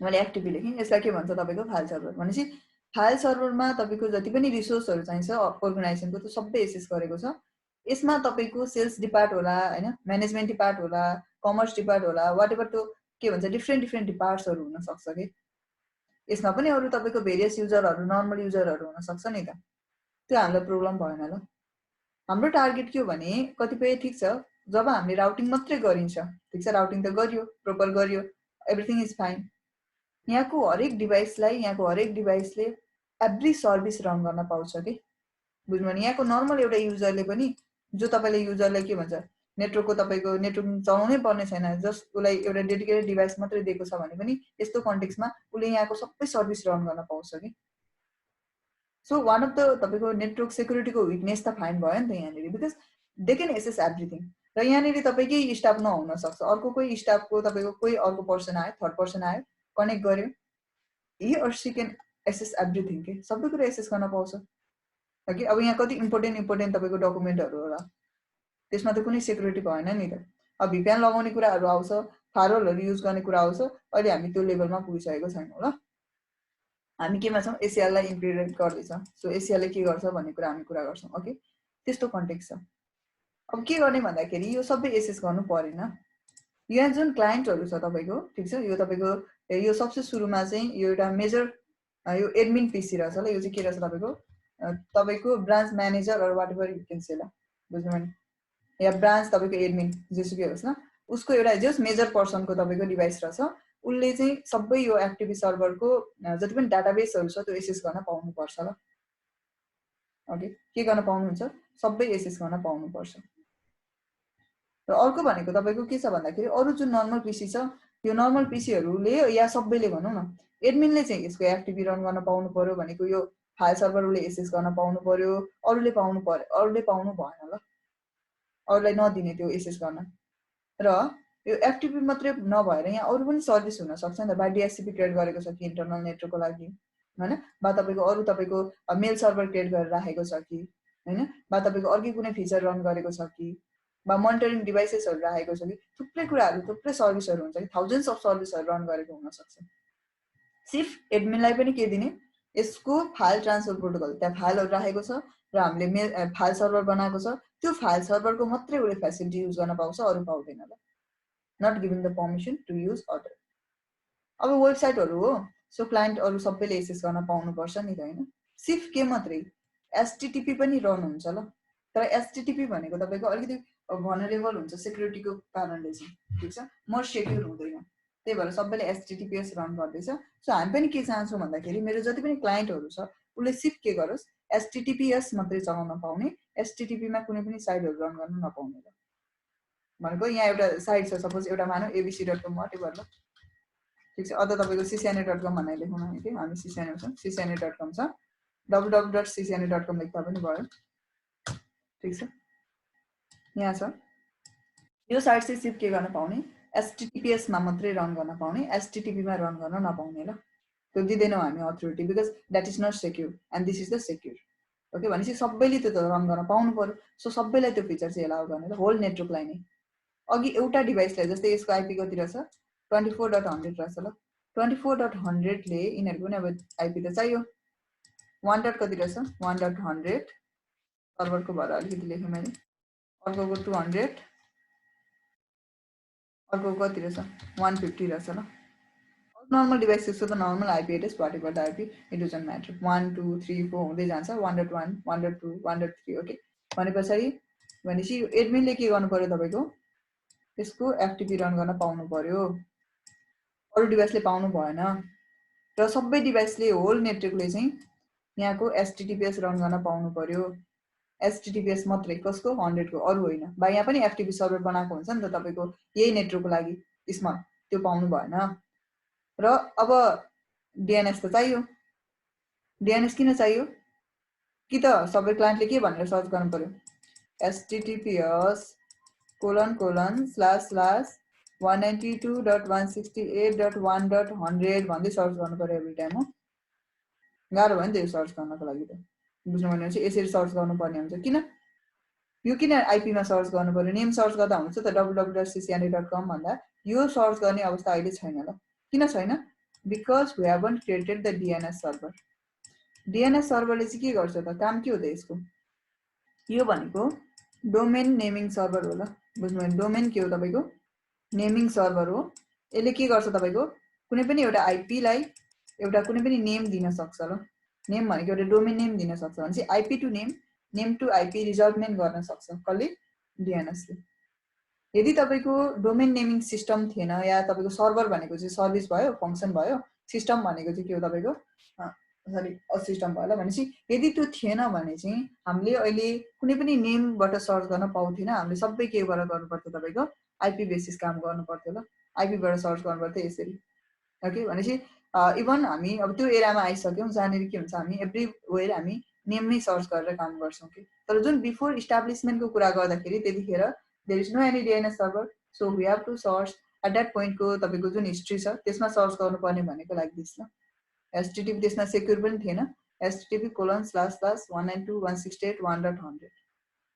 Speaker 1: मैले एफटीपी लेखेँ यसलाई के भन्छ तपाईको फाइल सर्भर भनेपछि फाइल सर्भरमा तपाईको जति पनि रिसोर्सहरु चाहिन्छ अर्गनाइजेसनको त्यो सबै एक्सेस गरेको छ यसमा तपाईको सेल्स डिपार्ट होला हैन म्यानेजमेन्ट डिपार्ट होला कमर्स डिपार्ट होला व्हाटएभर त्यो के भन्छ डिफरेंट डिपार्ट्सहरु हुन सक्छ के यसमा पनि अरु तपाईको भेरियस युजरहरु नर्मल युजरहरु हुन सक्छ नि त त्यो हामीलाई प्रब्लम भएन ल हाम्रो टार्गेट के हो भने कतिपय ठीक छ जब हामीले राउटिङ मात्रै गरिन्छ, ठीक छ, राउटिङ त गरियो, प्रोपर गरियो, एभ्रिथिङ इज फाइन। यहाँको हरेक डिभाइसले एभ्री सर्भिस रन गर्न पाउँछ कि, बुझ्नु भने यहाँको नर्मल एउटा युजरले पनि, जो तपाईँले युजरलाई के भन्छ, नेटवर्कको तपाईँको नेटवर्क चलाउनै पर्ने छैन, जस्ट उसलाई एउटा डेडिकेटेड डिभाइस मात्रै दिएको छ भने पनि यस्तो कन्टेक्समा उसले यहाँको सबै सर्भिस रन गर्न पाउँछ कि। सो वान अफ द तपाईँको नेटवर्क सेक्युरिटीको विकनेस त फाइन भयो नि त यहाँनिर, because they can access everything. र यहाँनिर तपाईँकै स्टाफ नहुन सक्छ, अर्को कोही स्टाफको तपाईँको कोही अर्को पर्सन आयो, थर्ड पर्सन आयो, कनेक्ट गर्यो, he or she can access everything के, सबै कुरा एसेस गर्न पाउँछ कि। अब यहाँ कति इम्पोर्टेन्ट तपाईँको डकुमेन्टहरू होला, त्यसमा त कुनै सेक्युरिटी भएन नि त। अब भिपिएन लगाउने कुराहरू आउँछ, फायरवलहरू युज गर्ने कुरा आउँछ, अहिले हामी त्यो लेभलमा पुगिसकेको छैनौँ ल। हामी केमा छौँ, एसिएललाई इम्प्लिमेन्ट गर्दैछौँ, सो एसिएलले के गर्छ भन्ने कुरा हामी कुरा गर्छौँ। ओके, त्यस्तो कन्टेक्स्ट छ। अब के गर्ने भन्दाखेरि यो सबै एसेस गर्नु परेन। यहाँ जुन क्लाइन्टहरू छ तपाईँको, ठिक छ, यो तपाईँको यो सबसे सुरुमा चाहिँ यो एउटा मेजर यो एडमिन पिसी रहेछ ल। यो चाहिँ के रहेछ तपाईँको branch manager or whatever you can say ल, बुझ्नु भने, या ब्रान्च तपाईँको एडमिन जेसुकै होस् न, उसको एउटा जस मेजर पर्सनको तपाईँको डिभाइस रहेछ, उसले चाहिँ सबै यो एक्टिभी सर्भरको जति पनि डाटाबेसहरू छ त्यो एसेस गर्न पाउनुपर्छ ल। ओके, के गर्न पाउनुहुन्छ, सबै एसेस गर्न पाउनुपर्छ। र अर्को भनेको तपाईँको के छ भन्दाखेरि अरू जुन नर्मल पिसी छ, यो नर्मल पिसीहरूले या सबैले भनौँ न, एडमिनले चाहिँ यसको एक्टिभी रन गर्न पाउनु पर्यो भनेको यो फाइल सर्भर उसले एसेस गर्न पाउनु पर्यो, अरूले पाउनु पर्यो, अरूले पाउनु भएन ल, अरूलाई नदिने त्यो एसेस गर्न। र यो एफटिपी मात्रै नभएर यहाँ अरू पनि सर्भिस हुनसक्छ नि त, बा डिएससिपी क्रिएट गरेको छ कि इन्टरनल नेटवर्कको लागि होइन, बा तपाईँको अरू तपाईँको मेल सर्भर क्रिएट गरेर राखेको छ कि होइन, बा तपाईँको अर्कै कुनै फिचर रन गरेको छ कि, बा मोनिटरिङ डिभाइसेसहरू राखेको छ कि, थुप्रै कुराहरू, थुप्रै सर्भिसहरू हुन्छ कि, थाउजन्ड्स अफ सर्भिसहरू रन गरेको हुनसक्छ। सिर्फ एडमिनलाई पनि के दिने, यसको फाइल ट्रान्सफर प्रोटोकल, त्यहाँ फाइलहरू राखेको छ र हामीले फाइल सर्भर बनाएको छ, त्यो फाइल सर्भरको मात्रै उसले फेसिलिटी युज गर्न पाउँछ, अरू पाउँदैन ल, not giving the permission to use other. अब वेबसाइटहरू हो, सो क्लाइन्टहरू सबैले एसेस गर्न पाउनुपर्छ नि त होइन, सिर्फ के मात्रै एचटिटिपी पनि रन हुन्छ ल, तर एचटिटिपी भनेको तपाईँको अलिकति भनरेबल हुन्छ सेक्युरिटीको कारणले चाहिँ, ठिक छ, मोर सेक्युर हुँदैन, त्यही भएर सबैले एचटिटिपिएस रन गर्दैछ। सो हामी पनि के चाहन्छौँ भन्दाखेरि मेरो जति पनि क्लाइन्टहरू छ उसले सिर्फ के गरोस्, एचटिटिपिएस मात्रै चलाउन पाउने, एचटिटिपीमा कुनै पनि साइटहरू रन गर्न नपाउने ल। भनेको यहाँ एउटा साइट छ, सपोज एउटा मानौँ abc.com वाटेभर ल, ठिक छ, अथवा तपाईँको ccna.com भनेर लेखौँ हामी, के हामी ccna छौँ, ccna.com छ, www.ccna.com लेख्दा पनि भयो, ठिक छ। यहाँ छ यो साइट चाहिँ सिर्फ के गर्न पाउने, एचटिटिपिएसमा मात्रै रन गर्न पाउने, एचटिटिपीमा रन गर्न नपाउने ल, त्यो दिँदैनौँ हामी authority, because that is not secure and this is the secure. Okay, भनेपछि सबैले त्यो त रन गर्न पाउनु पर्यो, सो सबैलाई त्यो फिचर चाहिँ एलाउ गर्ने ल, होल नेटवर्कलाई नै। अघि एउटा डिभाइसलाई, जस्तै यसको आइपी कति रहेछ, 24.100 रहेछ ल, 24.100ले यिनीहरूको पनि अब आइपी त चाहियो, 1. कति रहेछ, 1.100 सर्भरको भएर अलिकति लेखेँ मैले, अर्कोको 200, अर्को कति रहेछ 150 रहेछ ल। नर्मल डिभाइसेसको त normal IP address whatever the IP, it doesn't matter, 1 2 3 4 हुँदै जान्छ, 1.1 1.2 1.3। ओके, भने पछाडि भनेपछि एडमिनले के गर्नु पर्यो, तपाईँको यसको एफटिपी रन गर्न पाउनु पर्यो, अरू डिभाइसले पाउनु भएन, र सबै डिभाइसले होल नेटवर्कले चाहिँ यहाँको एचटिटिपिएस रन गर्न पाउनु पर्यो, एचटिटिपिएस मात्रै, कसको, 100 को, अरू होइन। बा यहाँ पनि एफटिपी सर्भर बनाएको हुन्छ नि त तपाईँको यही नेटवर्कको लागि स्मल, त्यो पाउनु भएन। र अब डिएनएस त चाहियो, डिएनएस किन चाहियो कि त सबै क्लाइन्टले के भनेर सर्च गर्नु पर्यो, https://192.168.1.100 भन्दै सर्च गर्नु पर्यो एभ्री टाइम हो, गाह्रो भयो नि त यो सर्च गर्नको लागि त, बुझ्नु भने चाहिँ यसरी सर्च गर्नुपर्ने हुन्छ। किन यो किन आइपीमा सर्च गर्नु पर्यो, नेम सर्च गर्दा हुन्छ त www.ccna.com भन्दा, यो सर्च गर्ने अवस्था अहिले छैन ल। किन छैन, because we haven't created the DNS server. DNS सर्भरले चाहिँ के गर्छ त, काम के हो त यसको, यो भनेको डोमेन नेमिङ सर्भर हो ल, बुझ्नु भने, डोमेन के हो तपाईँको, नेमिङ सर्भर हो। यसले के गर्छ तपाईँको कुनै पनि एउटा आइपीलाई एउटा कुनै पनि नेम दिन सक्छ ल, नेम भनेको एउटा डोमेन नेम दिन सक्छ भने चाहिँ IP to name, name to IP resolvement गर्न सक्छ, कसले, डिएनएसले। यदि तपाईको डोमेन नेमिङ सिस्टम थिएन या तपाईको सर्भर भनेको चाहिँ सर्भिस भयो, फंक्सन भयो, सिस्टम भनेको चाहिँ के हो तपाईको सरी सिस्टम भयो भनेपछि यदि त्यो थिएन भने चाहिँ हामीले अहिले कुनै पनि नेमबाट सर्च गर्न पाउँथिन। हामीले सबै केबाट गर्नु पर्थ्यो तपाईको आईपी बेसिस काम गर्नु पर्थ्यो ल। आईपी बाट सर्च गर्नु पर्थ्यो यसरी। ओके भनेपछि इभन हामी अब त्यो एरामा आइसक्यौं जहाँनेरि के हुन्छ हामी एभ्रीवेयर हामी नेम नै सर्च गरेर काम गर्छौं कि। तर जुन बिफोर इस्टाब्लिशमेन्टको कुरा गर्दाखेरि त्यतिखेर there is no any DNS server, so we have to search at that पोइन्टको तपाईको जुन हिस्ट्री छ त्यसमा सर्च गर्नुपर्ने भनेको लाइक दिस ल। एचटीटीपी त्यसमा सेक्युर पनि थिएन, http://192.168.1.100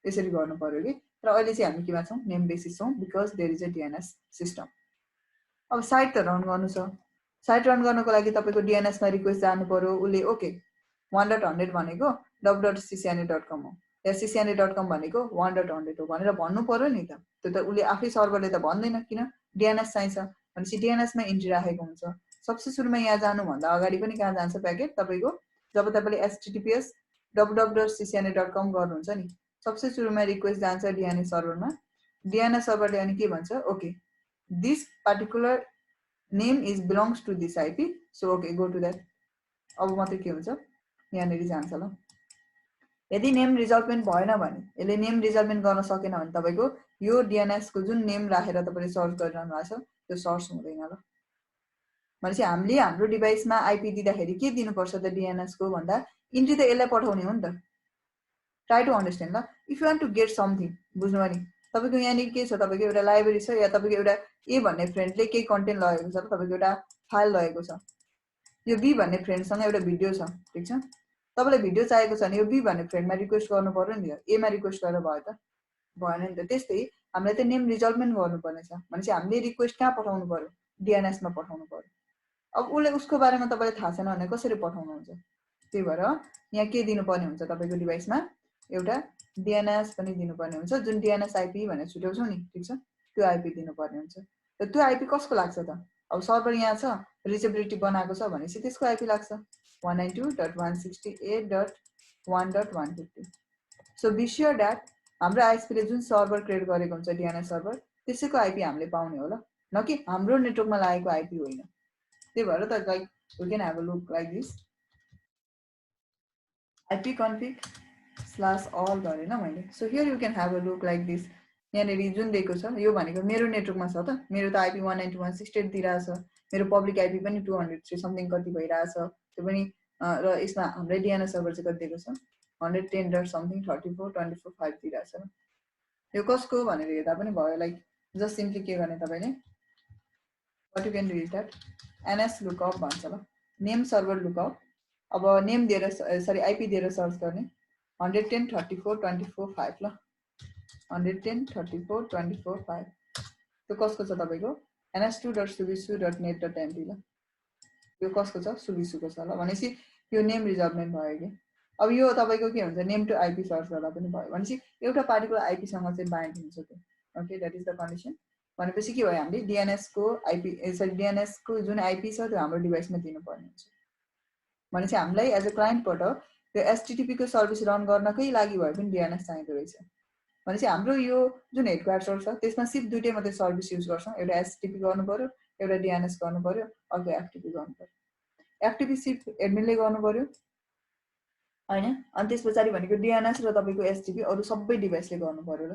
Speaker 1: यसरी गर्नु पर्यो कि। तर अहिले चाहिँ हामी केमा छौं नेम बेसिस छौं because there is a DNS system. अब साइट त रन गर्नु छ, साइट रन गर्नको लागि तपाईको डीएनएस मा रिक्वेस्ट जानु पर्यो। उले ओके 1.100 भनेको www.ccna.com हो या ccna.com भनेको 1.100 हो भनेर भन्नु पर्यो नि त। त्यो त उले आफै सर्भरले त भन्दैन, किन डीएनएस चाहिन्छ भनेपछि डीएनएस मा इन्ट्री राखेको हुन्छ। सबसे सुरुमा यहाँ जानु भन्दा अगाडि पनि कहाँ जान्छ प्याकेट तपाईको, जब तपाईले https www.ccna.com गर्नुहुन्छ नि सबसे सुरुमा रिक्वेस्ट जान्छ डीएनएस सर्भरमा। डीएनएस सर्भरले अनि के भन्छ, okay this particular name is belongs to this IP, so okay go to that। अब मात्रै के हुन्छ यहाँनेरि जान्छ ल। यदि नेम रिजल्भमेन्ट भएन भने यसले नेम रिजल्भमेन्ट गर्न सकेन भने तपाईको यो डीएनएस को जुन नेम राखेर तपाईले सर्च गरिरहनु भएको छ त्यो सर्च हुँदैन ल। भनेपछि हामीले हाम्रो डिभाइसमा आईपी दिँदाखेरि के दिनुपर्छ त डीएनएस को भन्दा इन्ट्री त यसलाई पठाउने हो नि त। ट्राई टु अन्डरस्ट्यान्ड ल। If you want to get something बुझ्नु नि तपाईको यहाँनिर के छ तपाईको एउटा लाइब्रेरी छ या तपाईको एउटा ए भन्ने फ्रेन्डले केही कन्टेन्ट लगेको छ, तपाईको एउटा फाइल लगेको छ, यो बी भन्ने फ्रेन्डसँग एउटा भिडियो छ, ठीक छ। तपाईलाई भिडियो चाहिएको छ भने यो बी भन्ने फ्रेन्डमा रिक्वेस्ट गर्नु पर्यो नि त, ए मा रिक्वेस्ट गरेर भयो त भएन नि त। त्यस्तै हामीले त नेम रिजल्भमेन्ट गर्नुपर्ने छ भनेपछि हामीले रिक्वेस्ट कहाँ पठाउनु पर्यो डीएनएस मा पठाउनु पर्यो। अब उले उसको बारेमा तपाईलाई थाहा छैन भने कसरी पठाउनुहुन्छ। त्यही भएर यहाँ के दिनुपर्ने हुन्छ तपाईको डिभाइसमा एउटा डीएनएस पनि दिनुपर्ने हुन्छ, जुन डीएनएस आईपी भनेर छुट्याउँछौ नि, ठीक छ, त्यो आईपी दिनुपर्ने हुन्छ। र त्यो आईपी कसको लाग्छ त, अब सर्भर यहाँ छ रिचेबिलिटी बनाएको छ भनेपछि त्यसको आईपी लाग्छ 192.168.1.150। सो बी श्योर दैट हाम्रो आईएसपी ले जुन सर्भर क्रिएट गरेको हुन्छ डीएनएस सर्भर त्यसैको आईपी हामीले पाउने होला, न कि हाम्रो नेटवर्कमा लागेको आईपी होइन। त्यही भएर त like we can have a look like this ipconfig/all गरेन मैले। So here you can have a look like this. यहाँनेरि जुन दिएको छ यो भनेको मेरो नेटवर्कमा छ त, मेरो त आईपी 192.168 दिइरहेछ, मेरो पब्लिक आईपी पनि 203 समथिङ कति भइरहेछ त्यो पनि। र यसमा हाम्रो डीएनएस सर्भर चाहिँ कति दिएको छ 110.34.24.5 दिइरहेछ। यो कसको भनेर हेर्दा पनि भयो, लाइक जस्ट सिम्पली के गर्ने तपाईले what you can do is that ns lookup भन्छ ल, नेम सर्भर लुकअप। अब नेम दिएर सरी आईपी दिएर सर्च गर्ने 110.34.24.5 ल, 110.34.24.5 त्यो कसको छ तपाईको ns2.subisu.net.mp ल। यो कसको छ सुबिसुको छ ल। भनेपछि यो नेम रिजल्भमेन्ट भयो कि। अब यो तपाईको के हुन्छ नेम टु आईपी सर्च गर्दा पनि भयो भनेपछि एउटा पार्टिकुलर आईपी सँग चाहिँ बाइन्ड हुन्छ त्यो। Okay that is the condition. भनेपछि के भयो हामीले डीएनएस को आईपी सरी डीएनएस को जुन आईपी छ त्यो हाम्रो डिभाइसमा दिनुपर्ने हुन्छ। भनेपछि हामीलाई एज अ क्लाइन्टबाट त्यो एचटीटीपी को सर्भिस रन गर्नकै लागि भए पनि डीएनएस चाहिँदो रहेछ। भनेपछि हाम्रो यो जुन हेडक्वार्टर छ त्यसमा सिर्फ दुईटै मात्रै सर्भिस युज गर्छौं, एउटा एचटीटीपी गर्नु पर्यो, एउटा डीएनएस गर्नु पर्यो, अर्को एफटीपी गर्नु पर्यो। एफटीपी सिर्फ एडमिनले गर्नु पर्यो हैन, अनि त्यसपछि भनेको डीएनएस र तपाईको एचटीटीपी अरु सबै डिभाइसले गर्नु पर्यो ल।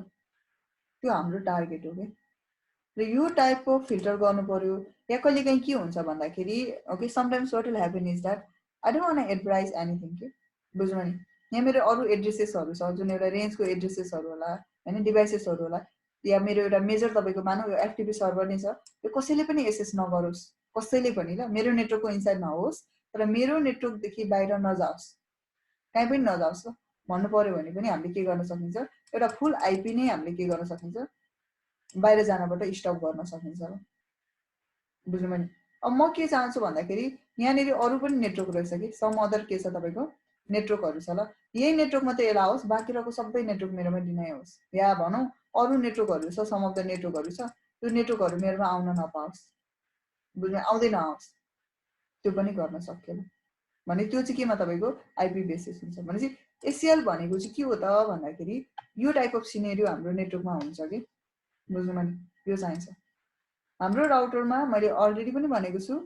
Speaker 1: त्यो हाम्रो टार्गेट हो के। र यो टाइपको फिल्टर गर्नु पर्यो। या कहिलेकाहीँ के हुन्छ भन्दाखेरि okay sometimes what will happen is that I don't want to advertise anything के बुझ्नु नि। यहाँ मेरो अरु एड्रेसेसहरु छ जुन एउटा रेन्जको एड्रेसेसहरु होला हैन, डिभाइसेसहरु होला, या मेरो एउटा मेजर तपाईको मानौ यो एफटीपी सर्भर नै छ, यो कसैले पनि एक्सेस नगरोस्, कसैले पनि ल, मेरो नेटवर्कको इनसाइड नहोस् तर मेरो नेटवर्क देखि बाहिर नजाओस्, कहीँ पनि नजाओस् ल भन्नु पर्यो भने पनि हामीले के गर्न सकिन्छ, एउटा फुल आईपी नै हामीले के गर्न सकिन्छ बाहिर जानबाट स्टप गर्न सकिन्छ ल। बुझ्नु नि। अब म के चाहन्छु भन्दाखेरि यहाँनेरि अरु पनि नेटवर्क रहेछ कि, सम अदर के छ तपाईको नेटवर्कहरु छ ल, यही नेटवर्क मात्रै एलाउ होस्, बाँकी रहेको सबै नेटवर्क मेरोमा डिनाइ होस्। या भनौं अरु नेटवर्कहरु छ, सम अफ द नेटवर्कहरु छ, त्यो नेटवर्कहरु मेरोमा आउन नपाओस्, बुझ्नु आउँदै नआओस्, त्यो पनि गर्न सकिएला। भने त्यो चाहिँ केमा तपाईको आईपी बेसिस हुन्छ। भनेपछि एसीएल भनेको चाहिँ के हो त भन्दाखेरि यो टाइप अफ सिनेरियो हाम्रो नेटवर्कमा हुन्छ कि। बुझ्नु मैले यो चाहिन्छ हाम्रो राउटरमा मैले अलरेडी पनि भनेको छु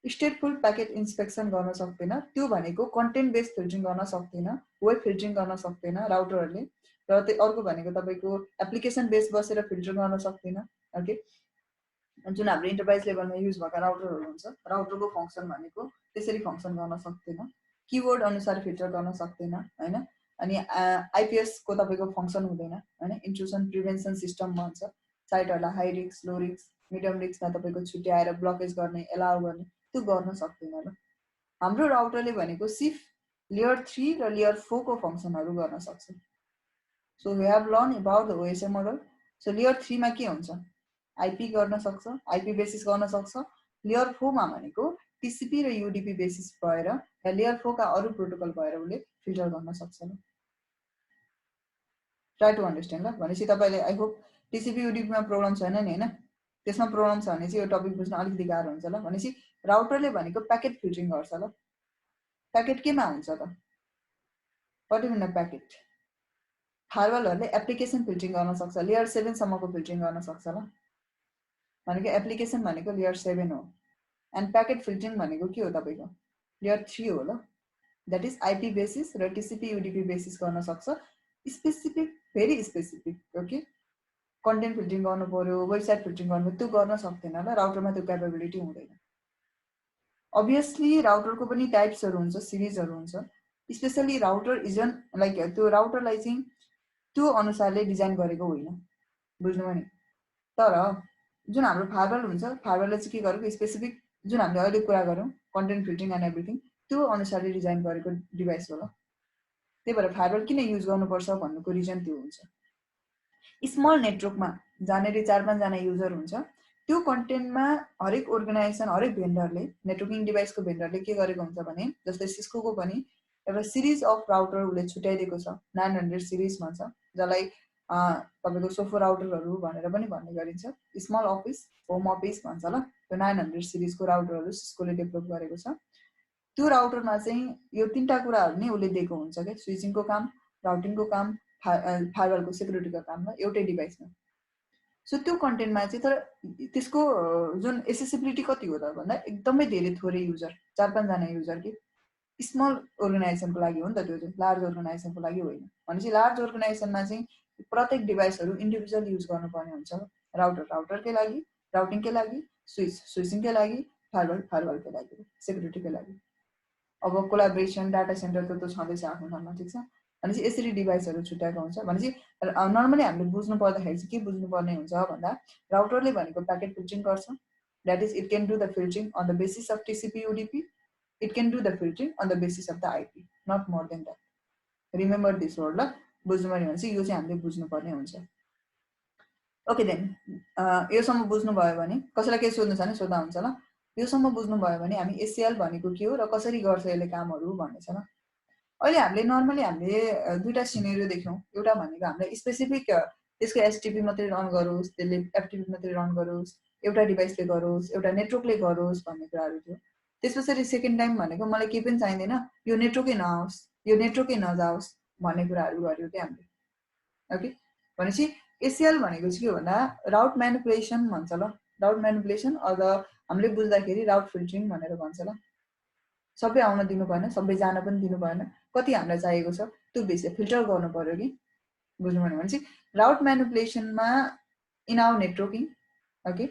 Speaker 1: स्टेटफुल प्याकेट इन्स्पेक्सन गर्न सक्दैन त्यो भनेको कन्टेन्ट बेस्ड फिल्टरिङ गर्न सक्दैन वेब फिल्टरिङ गर्न सक्दैन राउटरहरूले र त्यो अर्को भनेको तपाईको एप्लिकेसन बेस्ड बसेर फिल्टर गर्न सक्दैन ओके जुन हाम्रो इन्टरप्राइज लेभलमा युज भएका राउटरहरू हुन्छ राउटरको फंक्सन भनेको त्यसरी फंक्सन गर्न सक्दैन कीवर्ड अनुसार फिल्टर गर्न सक्दैन हैन अनि आईपीएस को तपाईको फंक्सन हुँदैन हैन इन्ट्रुसन प्रिभेन्सन सिस्टम भन्छ साइटहरुलाई high risk low risk medium रिस्कमा तपाईको छुट्याएर ब्लकेज गर्ने एलाउ गर्ने त्यो गर्न सक्दैन ल हाम्रो राउटरले भनेको सिर्फ लेयर 3 र लेयर 4 को फंक्सनहरु गर्न सक्छ so we have learn about the OSA model so layer 3 मा के हुन्छ आईपी गर्न सक्छ आईपी बेसिस गर्न सक्छ लेयर 4 मा भनेको टीसीपी र यूडीपी बेसिस भएर या लेयर 4 का अरु प्रोटोकल भएर उले फिल्टर गर्न सक्छ ल ट्राई टु अन्डरस्ट्यान्ड ल भनेपछि तपाईले आई होप टीसीपी यूडीपी मा प्रब्लम छैन नि हैन त्यसमा प्रब्लम छ भने चाहिँ यो टपिक बुझ्न अलिकति गाह्रो हुन्छ ल भनेपछि राउटरले भनेको प्याकेट फिल्टरिङ गर्छ ल प्याकेट केमा हुन्छ त व्हाट इज इन प्याकेट फायरवलहरुले एप्लिकेसन फिल्टरिङ गर्न सक्छ लेयर 7 सम्मको फिल्टरिङ गर्न सक्छ ल भनेको एप्लिकेसन भनेको लेयर 7 हो एन्ड प्याकेट फिल्टरिङ भनेको के हो तपाईको लेयर 3 हो ल दैट इज आईपी बेसिस र टीसीपी यूडीपी बेसिस गर्न सक्छ specific very specific okay content filtering गर्नु पर्यो वेबसाइट फिल्टरिङ गर्नु त्यो गर्न सक्दैन ल राउटरमा त्यो क्यापेबिलिटी हुँदैन obviously राउटरको पनि टाइप्सहरु हुन्छ सिरिजहरु हुन्छ स्पेशली राउटर इजन लाइक त्यो राउटरलाई चाहिँ त्यो अनुसारले डिजाइन गरेको होइन बुझ्नुभयो नि तर जुन हाम्रो फायरवल हुन्छ फायरवलले चाहिँ के गरेको स्पेसिफिक जुन हामीले अहिले कुरा गर्यौं कन्टेन्ट फिल्टरिङ एन्ड एभ्रीथिङ त्यो अनुसारले डिजाइन गरेको डिभाइस हो ल त्यही भएर फायरवल किन युज गर्नुपर्छ भन्नुको रिजन त्यो हुन्छ स्मल नेटवर्कमा जानेरी 4-5 जना युजर हुन्छ त्यो कन्टेन्टमा हरेक अर्गनाइजेसन हरेक भेन्डरले नेटवर्किङ डिभाइसको भेन्डरले के गरेको हुन्छ भने जस्तै सिस्कोको पनि एउटा सिरिज अफ राउटर उले छुट्याइदिएको छ 900 सिरिज भन्छ जसलाई तपाईको सोफो राउटरहरु भनेर पनि भन्ने गरिन्छ स्मल अफिस होम अफिस भन्छ ल त्यो 900 सिरिजको राउटरहरु सिस्कोले डेभलप गरेको छ त्यो राउटरमा चाहिँ यो तीनटा कुराहरु नै उले दिएको हुन्छ के स्विचिङको काम राउटिङको काम फायरवलको सिक्युरिटीको काम ल एउटै डिभाइसमा सो त्यो कन्टेन्टमा चाहिँ तर त्यसको जुन एसेसिबिलिटी कति हो त भन्दा एकदमै धेरै थोरै युजर 4-5 जना युजर के स्मल अर्गनाइजेसनको लागि हो नि त त्यो चाहिँ लार्ज अर्गनाइजेसनको लागि होइन भनेपछि लार्ज अर्गनाइजेसनमा चाहिँ प्रत्येक डिभाइसहरु इन्डिभिजुअल युज गर्नुपर्ने हुन्छ राउटरकै लागि राउटिङकै लागि स्विचिङकै लागि फायरवलकै लागि सिक्युरिटीकै लागि अब कोलाबोरेसन डाटा सेन्टर त छँदैछ आफ्नो ठाउँमा ठीक छ भनेपछि यसरी डिभाइसहरु छुट्याएको हुन्छ भनेपछि नर्मली हामीले बुझ्नु पर्दाखेरि चाहिँ के बुझ्नु पर्ने हुन्छ भन्दा राउटरले भनेको प्याकेट फिल्टरिङ गर्छ that is it can do the filtering on the basis of TCP UDP it can do the filtering on the basis of the IP not more than that remember this word ल बुझ्नु पर्ने भने चाहिँ यो चाहिँ हामीले बुझ्नु पर्ने हुन्छ ओके देन यो सम्म बुझ्नु भयो भने कसैलाई के सोध्नु छ भने सोध्दा हुन्छ ल यो सम्म बुझ्नु भयो भने हामी एससीएल भनेको के हो र कसरी गर्छ यसले कामहरु भन्ने छ ल अहिले हामीले नर्मली हामीले दुईटा सिनेरियो देख्यौं एउटा भनेको हामीले स्पेसिफिक त्यसको एचटीपी मात्रै रन गरोस् त्यसले एफटीपी मात्रै रन गरोस् एउटा डिभाइसले गरोस् एउटा नेटवर्कले गरोस् भन्ने कुराहरु थियो त्यसपछि सेकेन्ड टाइम भनेको मलाई के पनि चाहिदैन यो नेटवर्कै नआओस् यो नेटवर्कै नजाओस् भन्ने कुराहरु गर्यो के हामीले ओके भनेपछि एससीएल भनेको चाहिँ के भन्दा राउट म्यानिपुलेसन भन्छ ल राउट म्यानिपुलेसन अथवा हामीले बुझ्दाखेरि राउट फिल्टरिङ भनेर भन्छ ल सबै आउन दिनु भएन सबै जान पनि दिनु भएन कति हामीलाई चाहिएको छ त्यो बेसिस फिल्टर गर्नु पर्यो कि बुझ्नु भने चाहिँ राउट म्यानिपुलेसनमा in our networking okay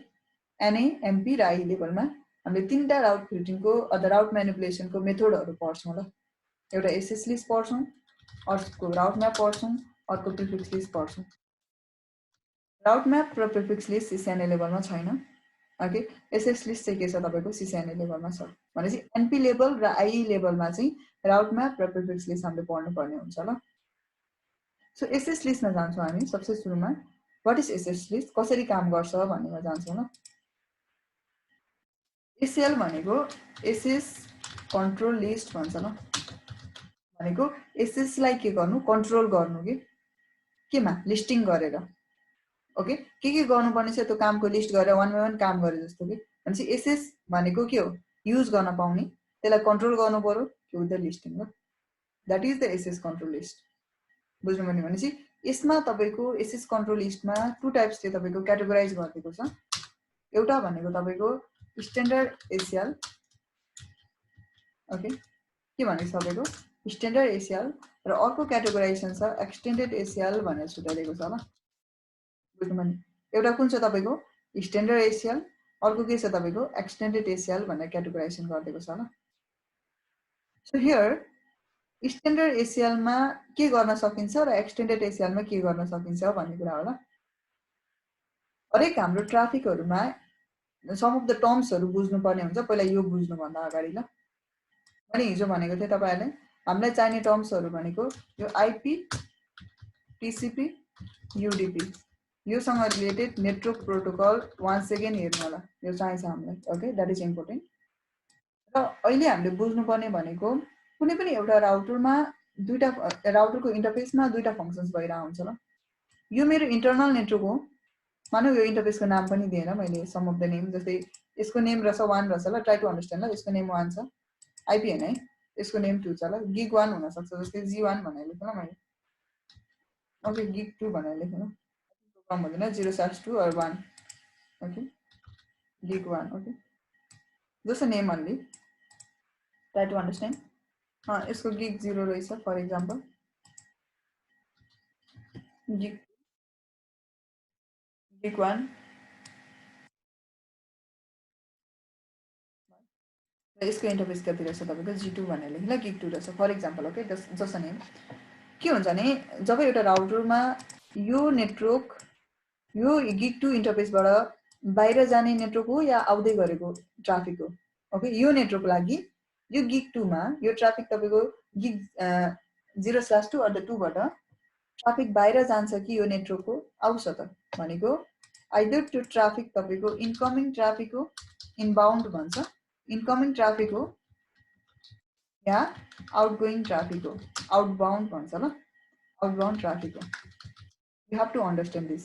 Speaker 1: NA MP र आई लेभलमा हामीले तीनटा राउट फिल्टरिङको अथवा राउट म्यानिपुलेसनको मेथडहरु पढ्छौं ल एउटा एसएस लिस्ट पढ्छौं अर्को राउट म्याप पढ्छौं अर्को प्रिफिक्स लिस्ट पढ्छौं राउट म्याप र प्रिफिक्स लिस्ट सिसिएनए लेभलमा छैन ओके एसएस लिस्ट चाहिँ के छ तपाईको सिसिएनए लेभलमा छ भनेपछि एनपी लेभल र आईई लेभलमा चाहिँ राउट म्याप र प्रिफिक्स लिस्ट हामीले पढ्नु पर्ने हुन्छ ल सो एसएस लिस्टमा जान्छौं हामी सबसे सुरुमा व्हाट इज एसएस लिस्ट कसरी काम गर्छ भन्नेमा जान्छौं ल एसएल भनेको एसएस कन्ट्रोल लिस्ट भन्छ ल भनेको एसएस लाई के गर्नु कन्ट्रोल गर्नु केमा लिस्टिङ गरेर ओके के गर्नुपर्ने छ त्यो कामको लिस्ट गरेर वन बाइ वन काम गरे जस्तो के भनेपछि एसएस भनेको के हो युज गर्न पाउने त्यसलाई कन्ट्रोल गर्नु पर्यो के हो द लिस्टिङ हो that is the SS control list बुझ्नु भने भनेपछि यसमा तपाईको एसएस कन्ट्रोल लिस्टमा टु टाइप्सले तपाईको क्याटेगोराइज गरिदिएको छ। एउटा भनेको तपाईको स्ट्यान्डर्ड एसिएल, ओके, के भनेको छ तपाईको स्ट्यान्डर्ड एसिएल, र अर्को क्याटेगोराइजेसन छ एक्सटेन्डेड एसिएल भनेर छुट्याइदिएको छ ल। बुझ्नुभयो नि? एउटा कुन छ तपाईको स्ट्यान्डर्ड एसिएल, अर्को के छ तपाईको एक्सटेन्डेड एसिएल भनेर क्याटेगोराइजेसन गरिदिएको छ ल। सो हियर स्ट्यान्डर्ड एसिएलमा के गर्न सकिन्छ र एक्सटेन्डेड एसिएलमा के गर्न सकिन्छ भन्ने कुरा होला। हरेक हाम्रो ट्राफिकहरुमा सम अफ द टर्म्सहरु बुझ्नुपर्ने हुन्छ। पहिला यो बुझ्नुभन्दा अगाडि ल, अनि हिजो भनेको थिए तपाईहरुले हामीलाई चाहिने टर्म्सहरु भनेको यो आईपी, टीसीपी, यूडीपी, यो सँग related network protocol once again हेर्नु होला, यो चाहिन्छ हामीलाई। Okay, that is important. र अहिले हामीले बुझ्नुपर्ने भनेको कुनै पनि एउटा राउटरमा दुईटा राउटरको इन्टरफेसमा दुईटा फंक्शन्स भइरा हुन्छ ल। यो मेरो इन्टरनल नेटवर्क हो, मानौ यो इन्टरफेसको नाम पनि दिएन मैले, सम अफ द नेम, जस्तै यसको नेम रहेछ 1 रहेछ ल, ट्राई टु अन्डरस्ट्यान्ड ल। यसको नेम 1 छ, आईपी हैन है, यसको नेम 2 छ ल, गिग 1 हुन सक्छ, जस्तै G1 भनेर लेख्नु ल मैले। ओके, गिग 2 भनेर लेख्नु ल, प्रोग्राम हुँदैन 0/2 or 1, okay, gig 1, okay, just a name only, try to understand. यसको गिग 0 रहेछ फर एक्जाम्पल, गिग 1, यसको इन्टरफेस कति रहेछ तपाईको G2 भनेर लेख्नु ल, गिग 2 रहेछ for example. Okay, just a name. के हुन्छ भने जब एउटा राउटरमा यो नेटवर्क यो गिग 2 इन्टरफेसबाट बाहिर जाने नेटवर्क हो या आउँदै गरेको ट्राफिक हो, ओके, यो नेटवर्कको लागि यो गिग 2 मा यो ट्राफिक तपाईको गिग 0/2 or 2 बाट ट्राफिक बाहिर जान्छ कि यो नेटवर्कको आउँछ त भनेको आइदर त्यो ट्राफिक तपाईको इनकमिङ ट्राफिक हो, इनबाउन्ड भन्छ, इनकमिङ ट्राफिक हो या आउटगोइङ ट्राफिक हो, आउटबाउन्ड भन्छ ल, आउटबाउन्ड ट्राफिक हो। You have to understand this.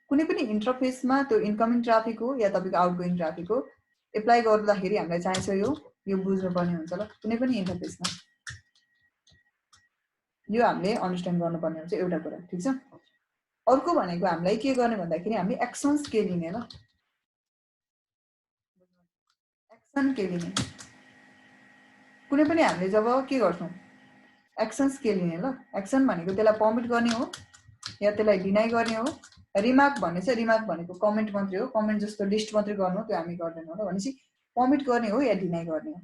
Speaker 1: कुनै पनि इन्टरफेसमा त्यो इनकमिङ ट्राफिक हो या तपाईको आउटगोइङ ट्राफिक हो, एप्लाई गर्दाखेरि हामीलाई चाहिन्छ यो बुझ्नुपर्ने हुन्छ ल। कुनै पनि इन्टरफेसमा यो हामीले अन्डरस्ट्यान्ड गर्नुपर्ने हुन्छ, एउटा कुरा, ठीक छ। अर्को भनेको हामीलाई के गर्ने भन्दाखेरि हामी एक्सन्स के लिने ल, एक्सन के लिने। कुनै पनि हामीले जब के गर्छौं एक्सन्स के लिने ल, एक्सन भनेको त्यसलाई पर्मिट गर्ने हो या त्यसलाई डिनाइ गर्ने हो। रिमार्क भन्ने चाहिँ रिमार्क भनेको कमेन्ट मात्रै हो, कमेन्ट जस्तो लिस्ट मात्रै गर्नु त्यो हामी गर्दैनौँ ल, भनेपछि पर्मिट गर्ने हो या डिनाइ गर्ने हो।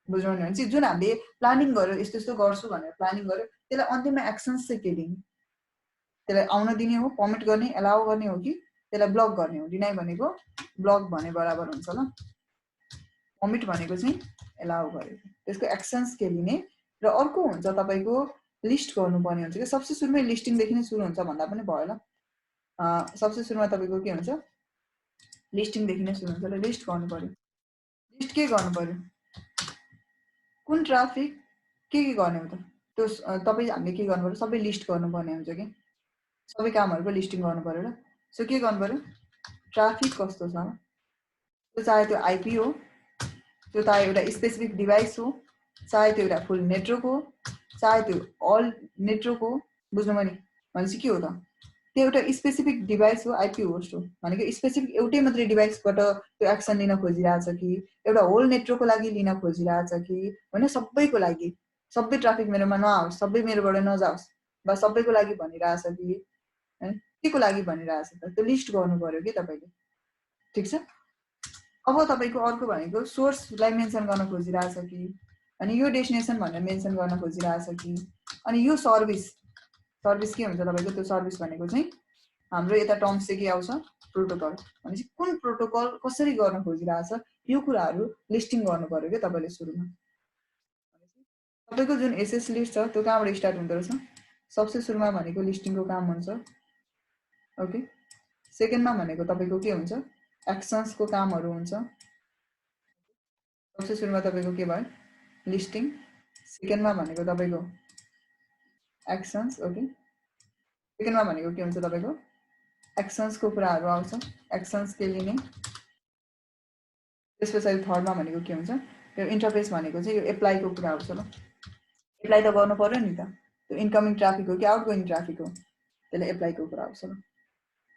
Speaker 1: बुझ्नु भने चाहिँ जुन हामीले प्लानिङ गर्यो यस्तो यस्तो गर्छु भनेर प्लानिङ गर्यो त्यसलाई अन्तिममा एक्सन्स चाहिँ के दिने, त्यसलाई आउन दिने हो, पर्मिट गर्ने, एलाउ गर्ने हो कि त्यसलाई ब्लक गर्ने हो। डिनाइ भनेको ब्लक भने बराबर हुन्छ ल, पर्मिट भनेको चाहिँ एलाउ गरेको, त्यसको एक्सन्स के लिने। र अर्को हुन्छ तपाईको लिस्ट गर्नुपर्ने हुन्छ कि सबसे सुरुमै लिस्टिङदेखि नै सुरु हुन्छ भन्दा पनि भयो ल। सबसे सुरुमा तपाईको के हुन्छ लिस्टिङदेखि नै सुरु हुन्छ ल, लिस्ट गर्नु पर्यो। लिस्ट के गर्नु पर्यो, कुन ट्राफिक के गर्ने हो त, त्यो तपाई हामीले के गर्नु पर्यो, सबै लिस्ट गर्नुपर्ने हुन्छ कि सबै कामहरुको लिस्टिङ गर्नु पर्यो ल। सो के गर्नु पर्यो, ट्राफिक कस्तो छ, त्यो चाहे त्यो आईपी हो, त्यो चाहे एउटा स्पेसिफिक डिभाइस हो, चाहे त्यो एउटा फुल नेटवर्क हो, चाहे त्यो अल नेटवर्क हो। बुझ्नुभयो नि? भनेपछि के हो त, त्यो एउटा स्पेसिफिक डिभाइस हो, आईपी होस्ट हो भनेको स्पेसिफिक एउटै मात्रै डिभाइसबाट त्यो एक्सन लिन खोजिरहेछ कि एउटा होल नेटवर्कको लागि लिन खोजिरहेछ कि हैन, सबैको लागि, सबै ट्राफिक मेरोमा नआओस्, सबै मेरोबाट नजाओस्, बा सबैको लागि भनिरहेछ कि हैन, केको लागि भनिरहेछ त, त्यो लिस्ट गर्नु पर्यो कि तपाईले, ठीक छ। अब तपाईको अर्को भनेको सोर्सलाई मेन्सन गर्न खोजिरहेछ कि, अनि यो डेस्टिनेसन भनेर मेन्सन गर्न खोजिरहेछ कि, अनि यो सर्भिस के हुन्छ तपाईको, त्यो सर्भिस भनेको चाहिँ हाम्रो यता टर्म्स चाहिँ के आउँछ, प्रोटोकल, भनेपछि कुन प्रोटोकल कसरी गर्न खोजिरहेछ यो कुराहरु लिस्टिङ गर्नु पर्यो के तपाईले सुरुमा। तपाईको जुन एसएस लिस्ट छ त्यो कहाँबाट स्टार्ट हुँदो रहेछ, सबसे सुरुमा भनेको लिस्टिङको काम हुन्छ, ओके। सेकेन्डमा भनेको तपाईको के हुन्छ, एक्सन्सको कामहरु हुन्छ। सबसे सुरुमा तपाईको के भयो, लिस्टिङ, सेकेन्डमा भनेको तपाईको एक्सन्स, ओके। सेकेन्डमा भनेको के हुन्छ तपाईको एक्सन्सको कुराहरु आउँछ, एक्सन्स के लिने। त्यसपछि थर्डमा भनेको के हुन्छ, यो इन्टरफेस भनेको चाहिँ यो एप्लाईको कुरा आउँछ ल। एप्लाई त गर्नु पर्यो नि त, त्यो इनकमिङ ट्राफिक हो कि आउटगोइङ ट्राफिक हो, त्यसले एप्लाईको कुरा आउँछ ल।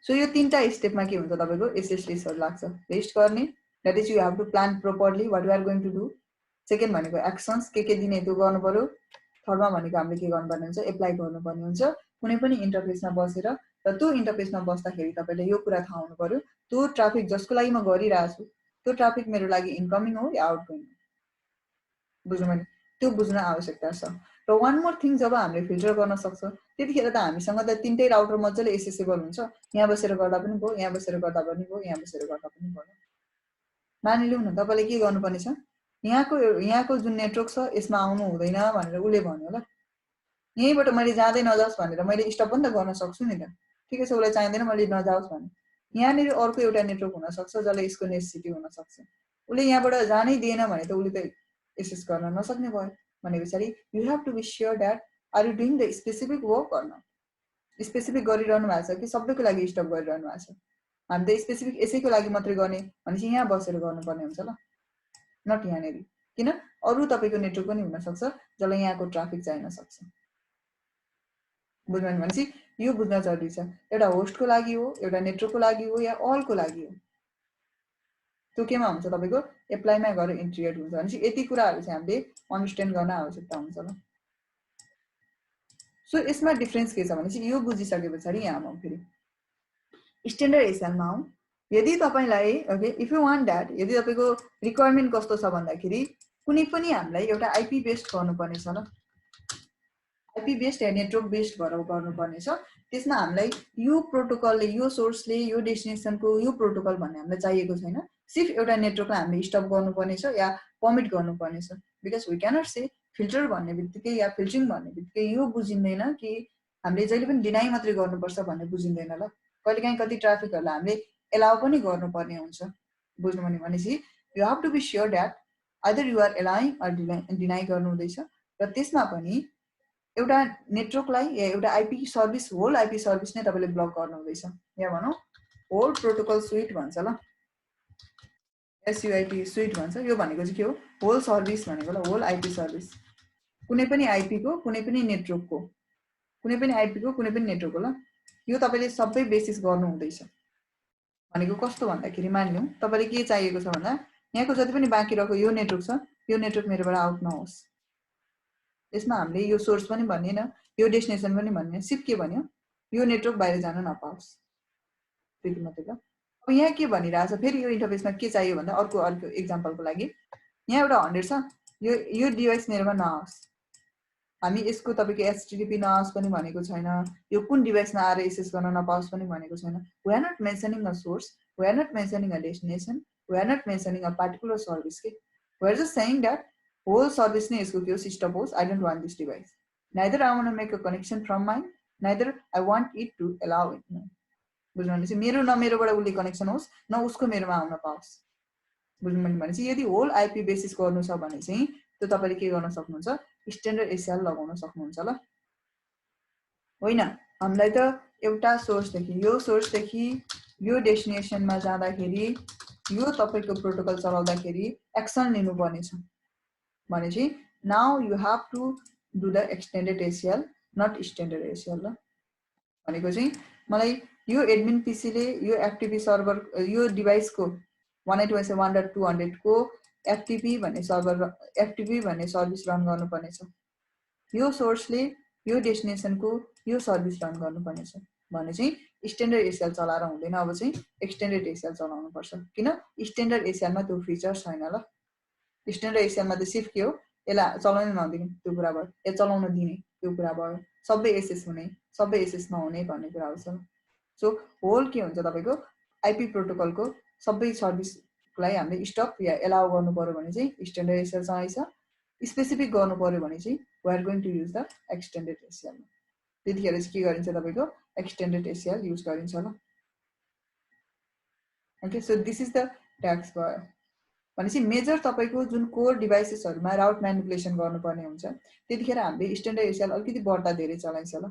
Speaker 1: सो यो 3टा स्टेपमा के हुन्छ तपाईको एसएस लिस्टहरु लाग्छ। लिस्ट गर्ने, that is you have to plan properly what you are going to do. Second भनेको एक्सन्स के दिने त्यो गर्नु पर्यो। थर्डमा भनेको हामीले के गर्नुपर्ने हुन्छ एप्लाई गर्नुपर्ने हुन्छ कुनै पनि इन्टरफेसमा बसेर। र त्यो इन्टरफेसमा बस्दाखेरि तपाईले यो कुरा थाहा हुनु पर्यो त्यो ट्राफिक जसको लागि म गरिरहेछु त्यो ट्राफिक मेरो लागि इन्कमिङ हो या आउटगोइङ हो। बुझ्नु मैले त्यो बुझ्न आवश्यकता छ। र वान मोर थिङ जब हामीले फिल्टर गर्न सक्छ त्यतिखेर त हामीसँग त 3टै राउटर मजाले एसेसेबल हुन्छ। यहाँ बसेर गर्दा पनि भयो, यहाँ बसेर गर्दा पनि भयो, यहाँ बसेर गर्दा पनि भयो। मानिलिउँ न तपाईले के गर्नुपर्ने छ यहाँको जुन नेटवर्क छ यसमा आउनु हुँदैन भनेर उले भन्यो ल। यहीँबाट मैले जाँदै नजाओस् भनेर मैले स्टप पनि त गर्न सक्छु नि त। ठिकै छ उलाई चाहिँदैन मैले नजाओस् भने यहाँनिर अर्को एउटा नेटवर्क हुन सक्छ जसले यसको नेसेसिटी हुन सक्छ। उले यहाँबाट जानै दिएन भने त उले त एसेस गर्न नसक्ने भयो। भनेपछि you have to be sure that are you doing the specific work or not. Specific गरिरहनु भएको छ कि सबैको लागि स्टप गरिरहनु भएको छ। हामी त स्पेसिफिक यसैको लागि मात्रै गर्ने भनेपछि यहाँ बसेर गर्नुपर्ने हुन्छ ल, नट यहाँनिर। किन अरू तपाईको नेटवर्क पनि हुन सक्छ जसलाई यहाँको ट्राफिक चाहिन सक्छ। बुझ्नु भनेपछि यो बुझ्न जरुरी छ एउटा होस्टको लागि हो, एउटा नेटवर्कको लागि हो या अलको लागि हो। त्यो केमा हुन्छ तपाईको एप्लाईमा गएर इन्टिग्रेट हुन्छ भनेपछि यति कुराहरु चाहिँ हामीले अन्डरस्ट्यान्ड गर्न आवश्यकता हुन्छ ल। सो यसमा डिफरेन्स के छ भनेपछि यो बुझिसकेपछि यहाँ आउँ फेरि स्ट्यान्डर्ड एसएलमा आउँ। यदि तपाईलाई okay if you want that यदि तपाईको रिक्वायरमेन्ट कस्तो छ भन्दाखेरि कुनै पनि हामीलाई एउटा आईपी बेस्ड गर्नुपर्ने छ ल। आईपी बेस्ड या नेटवर्क बेस्ड भएर गर्नुपर्ने छ। त्यसमा हामीलाई यो प्रोटोकलले यो सोर्सले यो डेस्टिनेसनको यो प्रोटोकल भन्ने हामीलाई चाहिएको छैन। सिर्फ एउटा नेटवर्कलाई हामीले स्टप गर्नुपर्ने छ या पर्मिट गर्नुपर्ने छ। Because we cannot say filter भन्ने बित्तिकै या फिल्टरिङ भन्ने बित्तिकै यो बुझिँदैन कि हामीले जहिले पनि डिनाइ मात्रै गर्नुपर्छ भन्ने बुझिँदैन ल। कहिलेकाहीँ कति ट्राफिकहरुलाई हामीले एलाउ पनि गर्नुपर्ने हुन्छ। बुझ्नु भनेपछि you have to be sure that either you are allowing or deny गर्नु हुँदैछ। र त्यसमा पनि एउटा नेटवर्कलाई या एउटा IP service whole IP service नै तपाईले ब्लक गर्नु हुँदैछ। या भनौं होल प्रोटोकल स्विट भन्छ ल, एसयूआईपी स्विट भन्छ। यो भनेको चाहिँ के हो होल सर्भिस भनेको ल, होल आईपी सर्भिस कुनै पनि आईपी को कुनै पनि नेटवर्कको कुनै पनि आईपी को कुनै पनि नेटवर्कको ल। यो तपाईले सबै बेसिस गर्नु हुँदैछ भनेको कस्तो भन्दाखेरि मानिलिउँ तपाईले के चाहिएको छ भन्दा यहाँको जति पनि बाँकी रहेको यो नेटवर्क छ यो नेटवर्क मेरोबाट आउट नहोस्। यसमा हामीले यो सोर्स पनि भन्नेन यो डेस्टिनेसन पनि भन्ने सिर्फ के भन्यो यो नेटवर्क बाहिर जान नपाओस् त्यति मात्रै ल। अब यहाँ के भनिरहेछ फेरि यो इन्टरफेसमा के चाहियो भन्दा अर्को एक्जाम्पलको लागि यहाँ एउटा 100 छ यो डिभाइस मेरोमा नआओस्। हामी यसको तपाईको एचटीटीपी नआओस् पनि भनेको छैन, यो कुन डिभाइसमा आएर एक्सेस गर्न नपाओस् पनि भनेको छैन। We are not mentioning a source, we are not mentioning a destination, we are not mentioning a particular service के we are just saying that whole service नै यसको के हो स्टप होस्। I don't want this device, neither I want to make a connection from mine, neither I want it to allow it. बुझ्नु भनेपछि मेरो न मेरोबाट उले कनेक्सन होस् न उसको मेरोमा आउन पाओस्। बुझ्नु भनेपछि यदि होल आईपी बेसिस गर्नु छ भने चाहिँ त्यो तपाईले के गर्न सक्नुहुन्छ स्ट्यान्डर्ड एसएल लगाउन सक्नुहुन्छ ल। होइन हामीलाई त एउटा सोर्सदेखि यो डेस्टिनेसनमा जाँदाखेरि यो तपाईको प्रोटोकल चलाउँदाखेरि एक्सन लिनुपर्ने छ भने चाहिँ now you have to do the extended ACL not standard ACL ल। भनेको चाहिँ मलाई यो एडमिन पीसीले यो एफटीपी सर्भर यो डिभाइसको 192.1.200 को एफटीपी भन्ने सर्भिस रन गर्नुपर्ने छ। यो सोर्सले यो डेस्टिनेसनको यो सर्भिस रन गर्नुपर्ने छ भने चाहिँ स्ट्यान्डर्ड एसएल चलाएर हुँदैन। अब चाहिँ एक्सटेन्डेड एसएल चलाउनु पर्छ। किन स्ट्यान्डर्ड एसएलमा त्यो फिचर छैन ल। स्ट्यान्डर्ड एसएलमा त सिर्फ के हो यसलाई चलाउन नदिने त्यो कुरा भयो, या चलाउन दिने त्यो कुरा भयो, सबै एसएस हुने सबै एसएस नहुने भन्ने कुरा आउँछ। सो होल के हुन्छ तपाईको आईपी प्रोटोकलको सबै सर्भिसलाई हामीले स्टप या एलाउ गर्नु पर्यो भने चाहिँ स्ट्यान्डर्ड एसएल चाहिन्छ। स्पेसिफिक गर्नु पर्यो भने चाहिँ we are going to use the extended ACL. त्यतिखेर चाहिँ के गरिन्छ तपाईको एक्सटेन्डेड एसएल युज गरिन्छ ल। Okay so this is the tax भयो भनेपछि मेजर तपाईको जुन कोर डिभाइसेसहरुमा राउट म्यानिपुलेसन गर्नुपर्ने हुन्छ त्यतिखेर हामीले स्ट्यान्डर्ड एसएल अलिकति बढ्दा धेरै चलाइन्छ ल।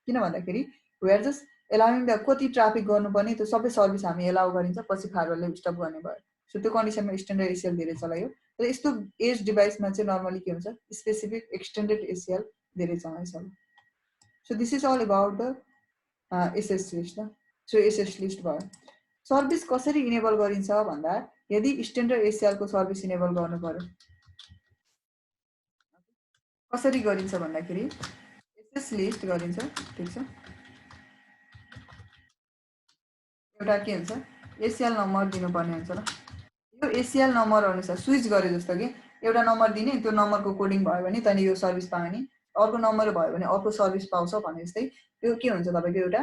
Speaker 1: किन भन्दाखेरि वी आर जस्ट एलाउइङ द कति ट्राफिक गर्नुपर्ने त्यो सबै सर्भिस हामी एलाउ गरिन्छ पछि फायरवलले स्टप गर्ने भयो। सो त्यो कन्डिसनमा स्ट्यान्डर्ड एसएल धेरै चलायो। तर यस्तो एज डिभाइसमा चाहिँ नर्मली के हुन्छ स्पेसिफिक एक्सटेन्डेड एसएल धेरै चलाइन्छ। So this is all about the access list ल सो एसएस लिस्ट भयो सर्भिस कसरी इनेबल गरिन्छ भन्दा यदि स्ट्यान्डर्ड एससीएल को सर्भिस इनेबल गर्नु पर्यो कसरी गरिन्छ भन्दाखेरि एसएस लिस्ट गरिन्छ ठीक छ एउटा के हुन्छ एससीएल नम्बर दिनुपर्ने हुन्छ ल यो एससीएल नम्बर अनुसार स्विच गरे जस्तो कि एउटा नम्बर दिने त्यो नम्बरको कोडिङ भयो भने त्यहाँदेखि यो सर्भिस पाउने अर्को नम्बर भयो भने अर्को सर्भिस पाउँछ भने जस्तै त्यो के हुन्छ तपाईँको एउटा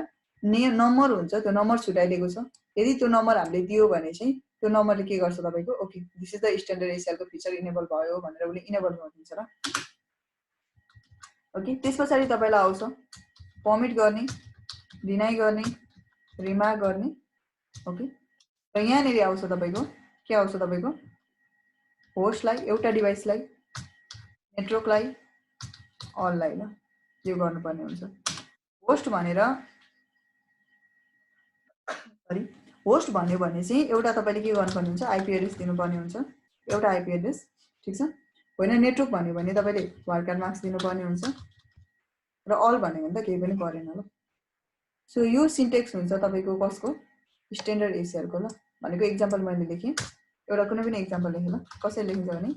Speaker 1: नम्बर हुन्छ त्यो नम्बर छुट्याइदिएको छ यदि त्यो नम्बर हामीले दियो भने चाहिँ त्यो नम्बरले के गर्छ तपाईँको okay this is the standard ACL को फिचर इनेबल भयो भनेर उसले इनेबल गरिदिन्छ र ओके त्यस पछाडि तपाईँलाई आउँछ पर्मिट गर्ने डिनाइ गर्ने रिमार्क गर्ने ओके र यहाँनिर आउँछ तपाईँको के आउँछ तपाईँको होस्टलाई एउटा डिभाइसलाई नेटवर्कलाई अनलाई ल यो गर्नुपर्ने हुन्छ होस्ट भनेर सरी होस्ट भन्यो भने चाहिँ एउटा तपाईँले के गर्नुपर्ने हुन्छ आइपी एड्रेस दिनुपर्ने हुन्छ एउटा आइपी एड्रेस ठीक छ होइन नेटवर्क भन्यो भने तपाईँले वाइल्डकार्ड मार्क्स दिनुपर्ने हुन्छ र अल भन्यो भने त केही पनि परेन ल सो यो सिन्टेक्स हुन्छ तपाईँको कसको स्ट्यान्डर्ड एससीएल को ल भनेको एक्जाम्पल मैले लेखेँ एउटा कुनै पनि एक्जाम्पल लेखेँ ल कसरी लेखिन्छ भने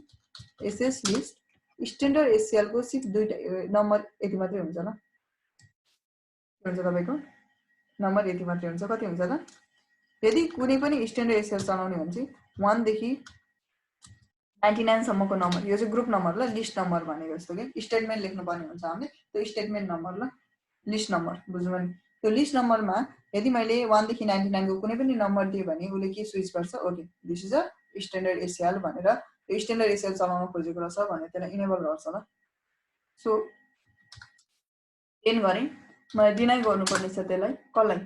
Speaker 1: एसएस लिस्ट स्ट्यान्डर्ड एससीएल को सिर्फ दुईटा नम्बर यति मात्रै हुन्छ ल के हुन्छ तपाईँको नम्बर यति मात्रै हुन्छ कति हुन्छ त यदि कुनै पनि स्ट्यान्डर्ड एससीएल चलाउने हो भने चाहिँ 1 देखि 99 सम्मको नम्बर यो चाहिँ ग्रुप नम्बर ल लिस्ट नम्बर भनेको जस्तो कि स्टेटमेन्ट लेख्नुपर्ने हुन्छ हामीले त्यो स्टेटमेन्ट नम्बर ल लिस्ट नम्बर बुझ्नुभयो नि त्यो लिस्ट नम्बरमा यदि मैले 1 देखि 99 को कुनै पनि नम्बर दिए भने उसले के स्विच गर्छ okay this is a standard SCL भनेर यो स्ट्यान्डर्ड एससीएल चलाउन खोजेको रहेछ भनेर त्यसलाई इनेबल गर्छ ल सो 10 गरे मलाई डिनाइ गर्नुपर्ने छ त्यसलाई कसलाई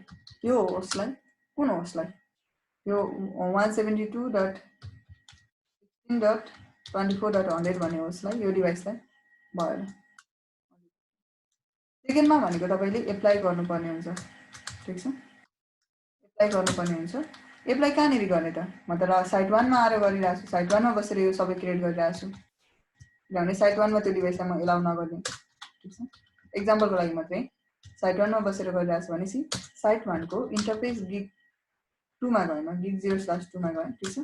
Speaker 1: यो होस्टलाई कुन होस्टलाई यो 172.16.24.100 भन्ने होस्टलाई यो डिभाइसलाई भयो सेकेन्डमा भनेको तपाईँले एप्लाई गर्नुपर्ने हुन्छ ठीक छ एप्लाई गर्नुपर्ने हुन्छ एप्लाई कहाँनिर गर्ने त म त साइट 1 मा आएर गरिरहेको छु साइट 1 मा बसेर यो सबै क्रिएट गरिरहेको छु किनभने साइट 1 मा त्यो डिभाइसलाई म एलाउ नगर्ने ठीक छ एक्जाम्पलको लागि मात्रै साइट 1 मा बसेर गरिरहेको छु भनेपछि साइट 1 को इन्टरफेस गिग 2 मा गएँ म गिग 0/2 मा गएँ ठीक छ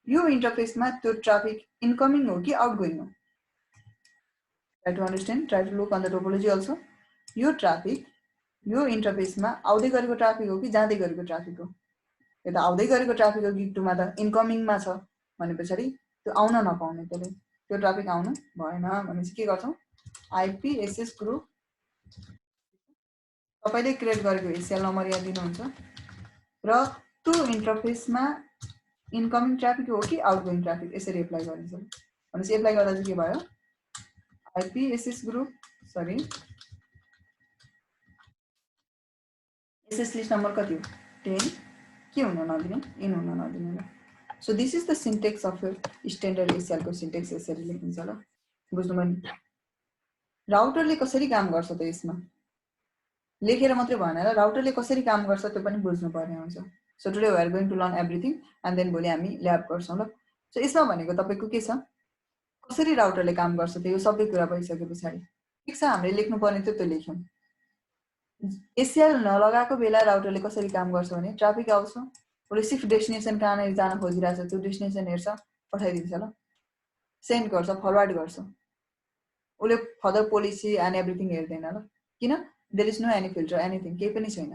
Speaker 1: यो इन्टरफेसमा त्यो ट्राफिक इन्कमिङ हो कि आउटगोइङ हो try to understand try to look on the topology also यो ट्राफिक यो इन्टरफेसमा आउँदै गरेको ट्राफिक हो कि जाँदै गरेको ट्राफिक हो यो त आउँदै गरेको ट्राफिक हो गिग 2 मा त इन्कमिङमा छ भने पछाडि त्यो आउन नपाउने त्यसले त्यो ट्राफिक आउनु भएन भनेपछि के गर्छौं आईपी एसएस ग्रुप तपाईले क्रिएट गरेको एससीएल नम्बर यहाँ दिनुहुन्छ र त्यो इन्टरफेसमा इन्कमिङ ट्राफिक हो कि आउटगोइङ ट्राफिक यसरी एप्लाई गरिन्छ भनेपछि एप्लाई गर्दा चाहिँ के भयो IP SS group sorry SS list number कति हो 10 के हुन नदिने इन हुन नदिने ल so this is the Sintex of standard ACL को सिन्टेक्स यसरी लेखिन्छ ल बुझ्नुभयो नि राउटरले कसरी काम गर्छ त यसमा लेखेर मात्रै भएन र राउटरले कसरी काम गर्छ त्यो पनि बुझ्नु पर्ने हुन्छ so today we are going to learn everything and then भोलि हामी ल्याब गर्छौं ल सो यसमा भनेको तपाईको के छ कसरी राउटरले काम गर्छ त यो सबै कुरा भइसकेपछि ठीक छ हामीले लेख्नु पर्ने त्यो लेख्यौं एससीएल नलगाएको बेला राउटरले कसरी काम गर्छ भने ट्राफिक आउँछ उसले सिर्फ डेस्टिनेसन कहाँनिर जान खोजिरहेछ त्यो डेस्टिनेसन हेर्छ पठाइदिन्छ ल सेन्ड गर्छ फरवर्ड गर्छ उसले फर्दर पोलिसी एन्ड एभ्रीथिङ हेर्दैन ल किन there is no any filter anything केही पनि छैन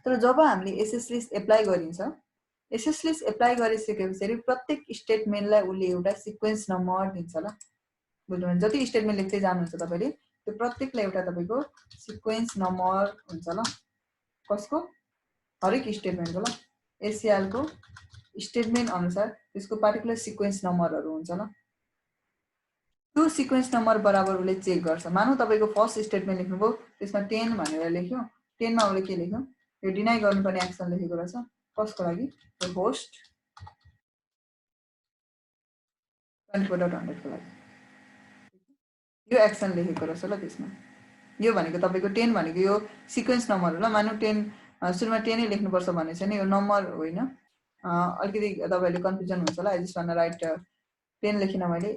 Speaker 1: तर जब हामीले एसएस लिस्ट एप्लाई गरिन्छ एसएस लिस्ट एप्लाई गरिसकेपछि प्रत्येक स्टेटमेन्टलाई उसले एउटा सिक्वेन्स नम्बर दिन्छ ल बुझ्नुहुन्छ जति स्टेटमेन्ट लेख्दै जानुहुन्छ तपाईले त्यो प्रत्येकलाई एउटा तपाईको सिक्वेन्स नम्बर हुन्छ ल कसको हरेक स्टेटमेन्टको ल एससीएल को स्टेटमेन्ट अनुसार त्यसको पार्टिकुलर सिक्वेन्स नम्बरहरु हुन्छ ल त्यो सिक्वेन्स नम्बर बराबर उसले चेक गर्छ मानौ तपाईको फर्स्ट स्टेटमेन्ट लेख्नुभयो त्यसमा 10 भनेर लेख्यो 10 मा उसले के लेख्यो यो डिनाइ गर्नुपर्ने एक्सन लेखेको रहेछ कसको लागि त्यो होस्ट 24.100 को लागि यो एक्सन लेखेको रहेछ ल त्यसमा यो भनेको तपाईको 10 भनेको यो सिक्वेन्स नम्बर हो ल मानौ 10 सुरुमा 10 नै लेख्नु पर्छ भने चाहिँ यो नम्बर होइन अलिकति तपाईहरुले कन्फ्युजन हुन्छ ल आई जस्ट वान राइट 10 लेखिन मैले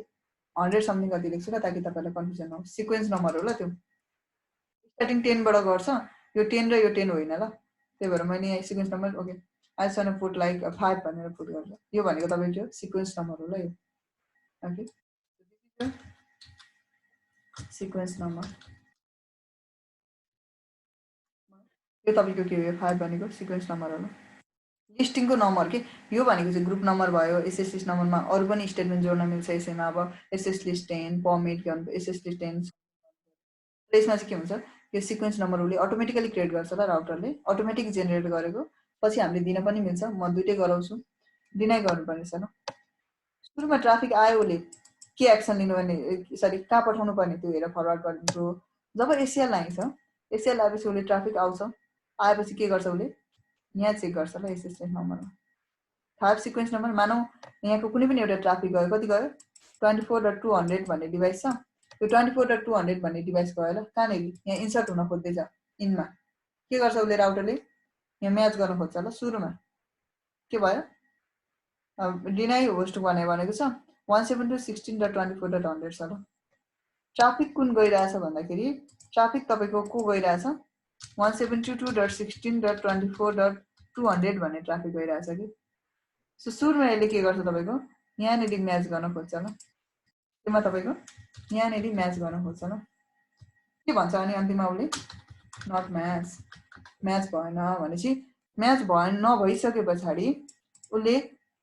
Speaker 1: 100 समथिङ कति लेख्छु ल ताकि तपाईहरुलाई कन्फ्युजन नहोस् सिक्वेन्स नम्बर हो ल त्यो स्टार्टिङ 10 बाट गर्छ यो 10 र यो 10 होइन ल, त्यही भएर मैले यहाँ sequence number okay I just want put like 5 भनेर पुट गर्छ। यो भनेको तपाईँको सिक्वेन्स नम्बर हो ल यो, ओके सिक्वेन्स नम्बर। यो तपाईँको के हो, यो 5 भनेको सिक्वेन्स नम्बर हो ल, लिस्टिङको नम्बर के यो भनेको चाहिँ ग्रुप नम्बर भयो। एसएस लिस्ट नम्बरमा अरू पनि स्टेटमेन्ट जोड्न मिल्छ यसैमा। अब एसएस लिस्ट 10 पर्मिट के भन्नु एसएस लिस्ट 10 यसमा चाहिँ के हुन्छ, यो सिक्वेन्स नम्बर उसले अटोमेटिकली क्रिएट गर्छ ल, राउटरले अटोमेटिक जेनेरेट गरेको। पछि हामीले दिन पनि मिल्छ, म दुइटै गराउँछु, डिनाइ गर्नुपर्ने छ ल। सुरुमा ट्राफिक आयो उसले के एक्सन लिनुपर्ने, सरी कहाँ पठाउनु पर्ने त्यो हेरेर फरवर्ड गरिदिन्छु। जब एसिएल आइन्छ, एसिएल आएपछि उसले ट्राफिक आउँछ, आएपछि के गर्छ उसले यहाँ चेक गर्छ ल एसएस लिस्ट नम्बरमा 5 सिक्वेन्स नम्बर। मानौ यहाँको कुनै पनि एउटा ट्राफिक गयो, कति गयो 24.200 भन्ने डिभाइस छ, यो 24.200 भन्ने डिभाइस गयो ल, कहाँनिर यहाँ इन्सर्ट हुन खोज्दैछ इनमा, के गर्छ उसले राउटरले यहाँ म्याच गर्न खोज्छ ल। सुरुमा के भयो डिनाइ होस्ट भनेको छ 172.16.24.100 छ ल। ट्राफिक कुन गइरहेछ भन्दाखेरि ट्राफिक तपाईँको को गइरहेछ 172.16.24.200 भन्ने ट्राफिक गइरहेछ कि। सो सुरुमा यसले के गर्छ तपाईँको यहाँनिर म्याच गर्न खोज्छ ल, त्यसमा तपाईँको यहाँनिर म्याच गर्न खोज्छ ल। के भन्छ अनि अन्तिममा उसले नट म्याच, म्याच भएन भनेपछि म्याच भएन नभइसके पछाडि उसले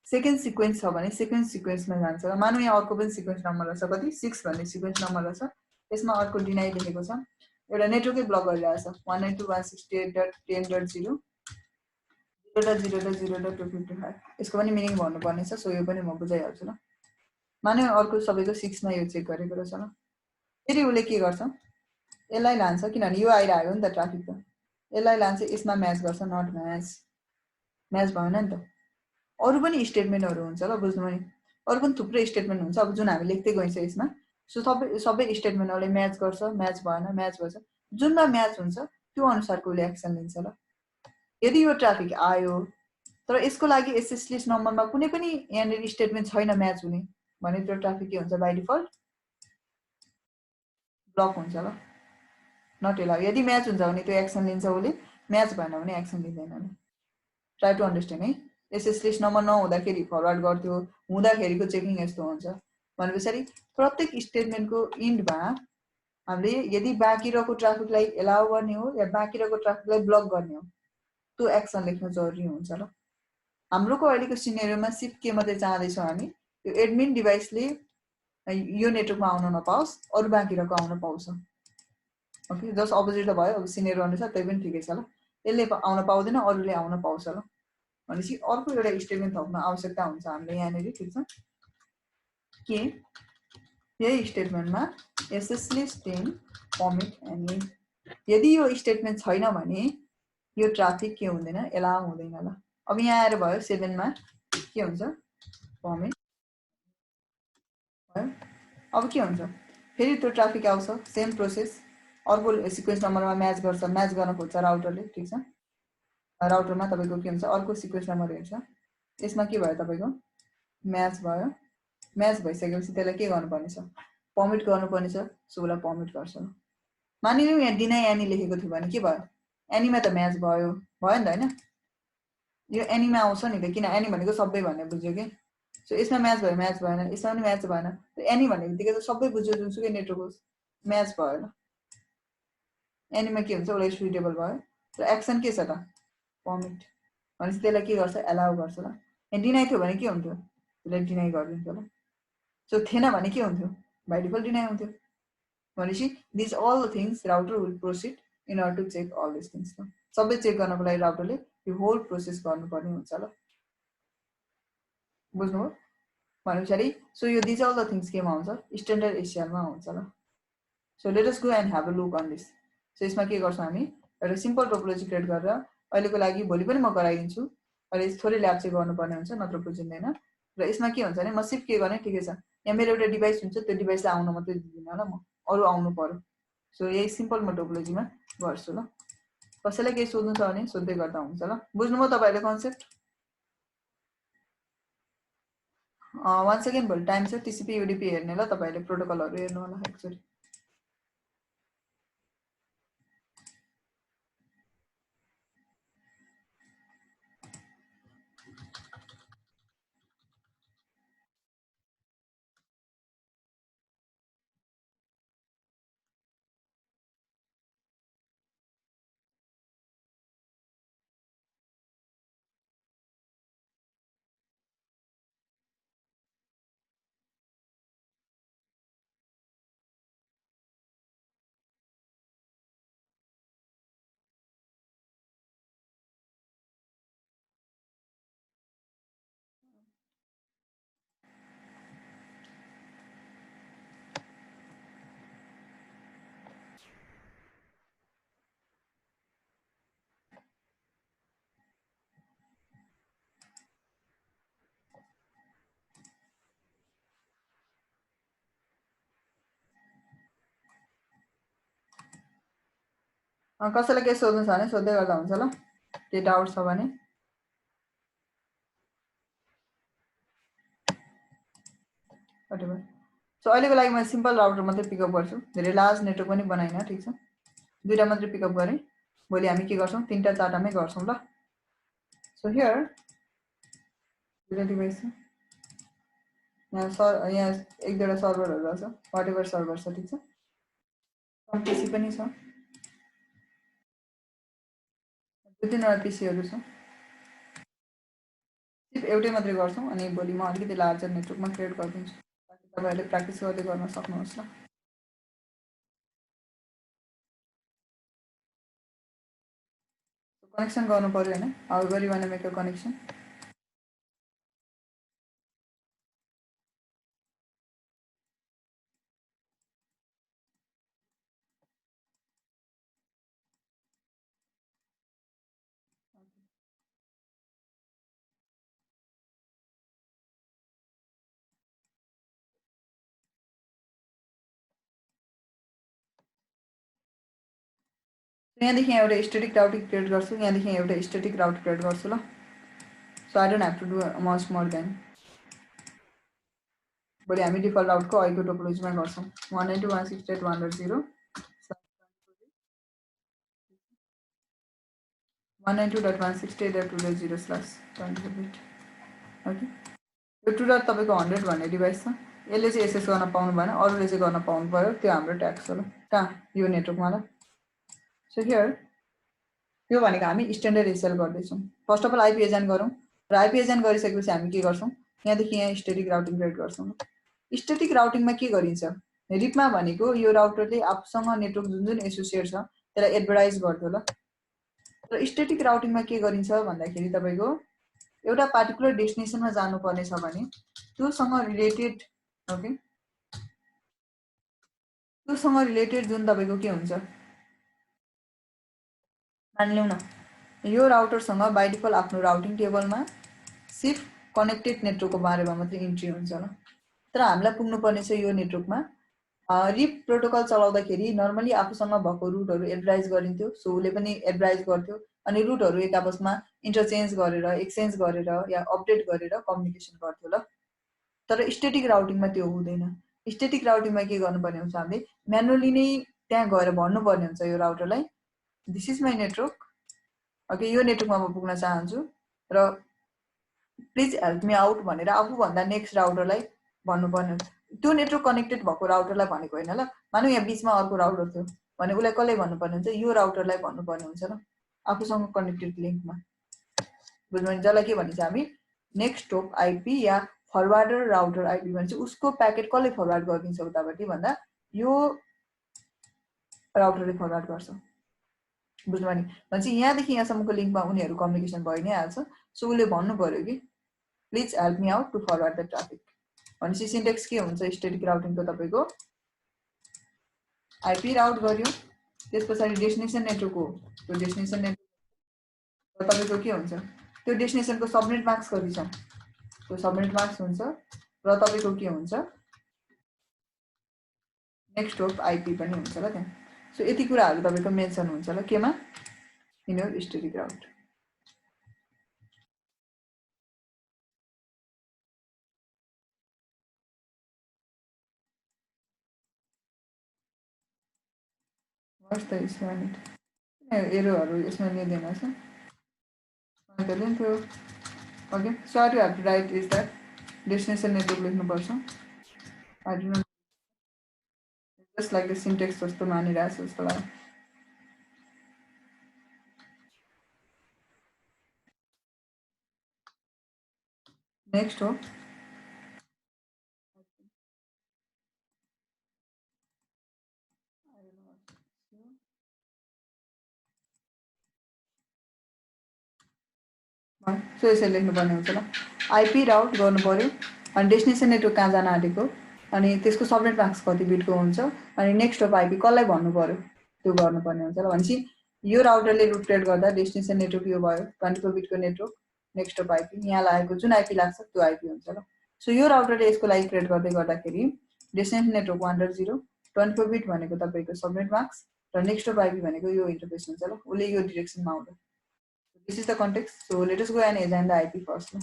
Speaker 1: सेकेन्ड सिक्वेन्स छ भने सेकेन्ड सिक्वेन्समा जान्छ। मानौ यहाँ अर्को पनि सिक्वेन्स नम्बर रहेछ, कति 6 भन्ने सिक्वेन्स नम्बर रहेछ, यसमा अर्को डिनाइ लेखेको छ, एउटा नेटवर्कै ब्लक गरिरहेछ 192.168.10.0 0.0.0.255 यसको पनि मिनिङ भन्नुपर्ने छ। सो यो पनि म बुझाइहाल्छु ल। माने अर्को सबैको 6 मा यो चेक गरेको रहेछ ल। फेरि उसले के गर्छ यसलाई लान्छ, किनभने यो आइरहेको नि त ट्राफिक त, यसलाई लान्छ यसमा म्याच गर्छ, नट म्याच, म्याच भएन नि त। अरू पनि स्टेटमेन्टहरू हुन्छ ल, बुझ्नुभयो नि, अरू पनि थुप्रै स्टेटमेन्ट हुन्छ अब जुन हामी लेख्दै गइन्छ यसमा। सो सबै स्टेटमेन्टहरूले म्याच गर्छ, म्याच भएन, म्याच भएछ, जुनमा म्याच हुन्छ त्यो अनुसारको उसले एक्सन लिन्छ ल। यदि यो ट्राफिक आयो तर यसको लागि एसएस लिस्ट नम्बरमा कुनै पनि यहाँनिर स्टेटमेन्ट छैन म्याच हुने भने त्यो ट्राफिक के हुन्छ बाइ डिफल्ट ब्लक हुन्छ ल, नट एलाउ। यदि म्याच हुन्छ भने त्यो एक्सन लिन्छ उसले, म्याच भएन भने एक्सन लिँदैन। ट्राई टु अन्डरस्ट्यान्ड है, एसएस लिस्ट नम्बर नहुँदाखेरि फरवर्ड गर्थ्यो, हुँदाखेरिको चेकिङ यस्तो हुन्छ भने पछाडि प्रत्येक स्टेटमेन्टको इन्डमा हामीले यदि बाँकी रहेको ट्राफिकलाई एलाउ गर्ने हो या बाँकी रहेको ट्राफिकलाई ब्लक गर्ने हो त्यो एक्सन लेख्न जरुरी हुन्छ ल। हाम्रोको अहिलेको सिनेरियोमा सिर्फ के मात्रै चाहँदैछौँ हामी, यो एडमिन डिभाइसले यो नेटवर्कमा आउन नपाओस्, अरू बाँकी रहेको आउन पाउँछ। ओके जस्ट अपोजिट त भयो, अब सिनेरियो अनुसार त्यही पनि ठिकै छ ल। यसले आउन पाउँदैन, अरूले आउन पाउँछ ल भनेपछि अर्को एउटा स्टेटमेन्ट थप्न आवश्यकता हुन्छ हामीले यहाँनिर, ठिक छ के यही स्टेटमेन्टमा एसएस लिस्ट 10 पर्मिट एनी, यदि यो स्टेटमेन्ट छैन भने यो ट्राफिक के हुँदैन एलाउ हुँदैन ल। अब यहाँ आएर भयो 7 मा के हुन्छ पर्मिट भयो। अब के हुन्छ फेरि त्यो ट्राफिक आउँछ, सेम प्रोसेस, अर्को सिक्वेन्स नम्बरमा म्याच गर्छ, म्याच गर्न खोज्छ राउटरले, ठिक छ। राउटरमा तपाईँको के हुन्छ अर्को सिक्वेन्स नम्बर हेर्छ, यसमा के भयो तपाईँको म्याच भयो, म्याच भइसकेपछि त्यसलाई के गर्नुपर्ने छ पर्मिट गर्नुपर्ने छ। सो उसलाई पर्मिट गर्छ। मानिलिउँ यहाँ डिनाइ एनी लेखेको थियो भने के भयो एनीमा त म्याच भयो भयो नि त होइन, यो एनीमा आउँछ नि त, किन एनी भनेको सबै भन्ने बुझ्यो कि। सो यसमा म्याच भयो, म्याच भएन, यसमा पनि म्याच भएन, एनी भन्ने बित्तिकै त सबै बुझ्यो जुनसुकै नेटवर्क होस् म्याच भयो ल। एनीमा के हुन्छ उसलाई सुइटेबल भयो र एक्सन के छ त पर्मिट भनेपछि त्यसलाई के गर्छ एलाउ गर्छ ल। यहाँ डिनाइ थियो भने के हुन्थ्यो त्यसलाई डिनाइ गरिदिन्थ्यो ल। सो थिएन भने के हुन्थ्यो बाइ डिफल्ट डिनाइ हुन्थ्यो भनेपछि this all the things router will proceed in order to check all this things ल। सबै चेक गर्नको लागि राउटरले यो होल प्रोसेस गर्नुपर्ने हुन्छ ल, बुझ्नुभयो भने पछाडि। सो यो दिस अल द थिङ्स केमा हुन्छ स्ट्यान्डर्ड एसिएलमा हुन्छ ल। So let us go and have a look on this. So यसमा के गर्छौँ हामी एउटा सिम्पल टोपोलोजी क्रिएट गरेर अहिलेको लागि भोलि पनि म गराइदिन्छु, अहिले थोरै ल्याब चाहिँ गर्नुपर्ने हुन्छ नत्र बुझिँदैन। र यसमा के हुन्छ भने म सिर्फ के गर्ने ठिकै छ यहाँ मेरो एउटा डिभाइस हुन्छ त्यो डिभाइसलाई आउन मात्रै दिँदिनँ ल, म अरू आउनु पर्यो। सो यही सिम्पल म टोपोलोजीमा गर्छु ल। कसैलाई केही सोध्नु छ भने सोध्दै गर्दा हुन्छ ल, बुझ्नुभयो तपाईँहरूले कन्सेप्ट। वान सेकेन्ड भोलि टाइम छ टिसिपी युडिपी हेर्ने ल, तपाईँहरूले प्रोटोकलहरू हेर्नु होला एकचोटि। कसैलाई के सोध्नु छ भने सोध्दै गर्दा हुन्छ ल के डाउट छ भने whatever सो अहिलेको लागि म सिम्पल राउटर मात्रै पिकअप गर्छु धेरै लार्ज नेटवर्क पनि बनाइन ठीक छ दुईटा मात्रै पिकअप गरेँ भोलि हामी के गर्छौं तीनटा चारटामै गर्छौं ल सो हियर दुईटा डिभाइस छ यहाँ एक दुईटा सर्भरहरु रहेछ व्हाटएभर सर्भर छ ठीक छ पीसी पनि छ दुई तीनवटा पीसीहरु छ सिर्फ एउटै मात्रै गर्छौं अनि भोलि म अलिकति लार्जर नेटवर्कमा क्रिएट गरिदिन्छु ताकि तपाईहरुले प्र्याक्टिस गर्दै गर्न सक्नुहोस् ल कनेक्सन गर्नु पर्यो हैन how ever you one make a connection यहाँदेखि एउटा स्ट्याटिक राउटिङ क्रिएट गर्छु यहाँदेखि एउटा स्ट्याटिक राउट क्रिएट गर्छु ल so I don't have to do much more than भोलि हामी डिफल्ट राउटको आइपी टोपोलोजीमा गर्छौं 192.168.1.0 192.168.2.0/24 ओके यो टुडर तपाईको 100 भन्ने डिभाइस छ यसले चाहिँ एसएस गर्न पाउनु भएन अरूले चाहिँ गर्न पाउनु पर्यो त्यो हाम्रो ट्याक्स हो ल कहाँ यो नेटवर्कमा ल सो हियर यो भनेको हामी स्ट्यान्डर्ड एसएल गर्दैछौं फर्स्ट अफ अल आइपी एजाइन गरौँ र आइपी एजाइन गरिसकेपछि हामी के गर्छौं यहाँदेखि यहाँ स्ट्याटिक राउटिङ क्रिएट गर्छौं स्ट्याटिक राउटिङमा के गरिन्छ रिपमा भनेको यो राउटरले आफूसँग नेटवर्क जुन जुन एसोसिएट छ त्यसलाई एडभर्टाइज गर्दियो ल र स्ट्याटिक राउटिङमा के गरिन्छ भन्दाखेरि तपाईको एउटा पार्टिकुलर डेस्टिनेसनमा जानु पर्ने छ भने त्योसँग रिलेटेड ओके त्योसँग रिलेटेड जुन तपाईको के हुन्छ मानिलिउँ न यो राउटरसँग बाइ डिफल्ट आफ्नो राउटिङ टेबलमा सिर्फ कनेक्टेड नेटवर्कको बारेमा मात्रै इन्ट्री हुन्छ ल तर हामीलाई पुग्नु पर्ने छ यो नेटवर्कमा रिप प्रोटोकल चलाउँदाखेरि नर्मली आफूसँग भएको रुटहरु एडभर्टाइज गरिन्थ्यो सो उले पनि एडभर्टाइज गर्थ्यो अनि रुटहरु एक आपसमा इन्टरचेन्ज गरेर एक्सचेन्ज गरेर या अपडेट गरेर कम्युनिकेसन गर्थ्यो ल तर स्ट्याटिक राउटिङमा त्यो हुँदैन स्ट्याटिक राउटिङमा के गर्नुपर्ने हुन्छ हामीले म्यानुअली नै त्यहाँ गएर भन्नुपर्ने हुन्छ यो राउटरलाई this is my network okay यो नेटवर्कमा म पुग्न चाहन्छु र प्लिज हेल्प मी आउट भनेर आफू भन्दा नेक्स्ट राउटरलाई भन्नुपर्ने हुन्छ त्यो नेटवर्क कनेक्टेड भएको राउटरलाई भनेको हैन ल मानौ यहाँ बीचमा अर्को राउटर थियो भने उलाई कसले भन्नुपर्ने हुन्छ यो राउटरलाई भन्नुपर्ने हुन्छ ल आफूसँग कनेक्टेड लिंकमा बुझ्नु भने जसलाई के भनिन्छ हामी नेक्स्ट होप आईपी या फरवर्डर राउटर आईपी भन्छ उसको प्याकेट कसले फरवर्ड गरिदिन्छ उतापट्टि भन्दा यो राउटरले फरवर्ड गर्छ बुझ्नु भने भन्छ यहाँदेखि यहाँसम्मको लिंकमा उनीहरु कम्युनिकेसन भइ नै हाल्छ सो उले भन्नु पर्यो कि please help me out to forward the traffic भनेपछि सिन्टेक्स के हुन्छ स्ट्याटिक राउटिङको तपाईको आईपी राउट गर्यो त्यसपछि डेस्टिनेसन नेटवर्क हो त्यो डेस्टिनेसन नेटवर्क तपाईको के हुन्छ त्यो डेस्टिनेसनको सबनेट मार्क्स कति छ त्यो सबनेट मार्क्स हुन्छ र तपाईको के हुन्छ नेक्स्ट होप आईपी पनि हुन्छ ल त्यहाँ सो यति कुराहरु तपाईको मेन्सन हुन्छ ल केमा in your static route What's the issue on it? एरोहरु यसमा लिँदैन छ मैले लिन्थ्यो okay so what you have to write is that destination network लेख्नु पर्छ I don't know just like the syntax जस्तो मानिरहेछ जस्तो लाग्यो नेक्स्ट हो सो यसरी लेख्नुपर्ने हुन्छ ल आईपी राउट गर्नु पर्यो अनि डेस्टिनेसन नेटवर्क कहाँ जान आँटेको अनि त्यसको सबनेट मार्क्स कति बिटको हुन्छ अनि नेक्स्ट अफ आईपी कसलाई भन्नु पर्यो त्यो गर्नुपर्ने हुन्छ ल भनेपछि यो राउटरले रुट क्रिएट गर्दा डेस्टिनेसन नेटवर्क यो भयो 24 बिटको नेटवर्क नेक्स्ट अफ आईपी यहाँ लागेको जुन आईपी लाग्छ त्यो आईपी हुन्छ ल सो यो राउटरले यसको लागि क्रिएट गर्दै गर्दाखेरि डेस्टिनेसन नेटवर्क 1.0 24 बिट भनेको तपाईको सबनेट मार्क्स र नेक्स्ट अफ आइपी भनेको यो इन्टरफेस हुन्छ ल, उसले यो डिरेक्सनमा आउँदा। This is the context. So let us go and again the IP first.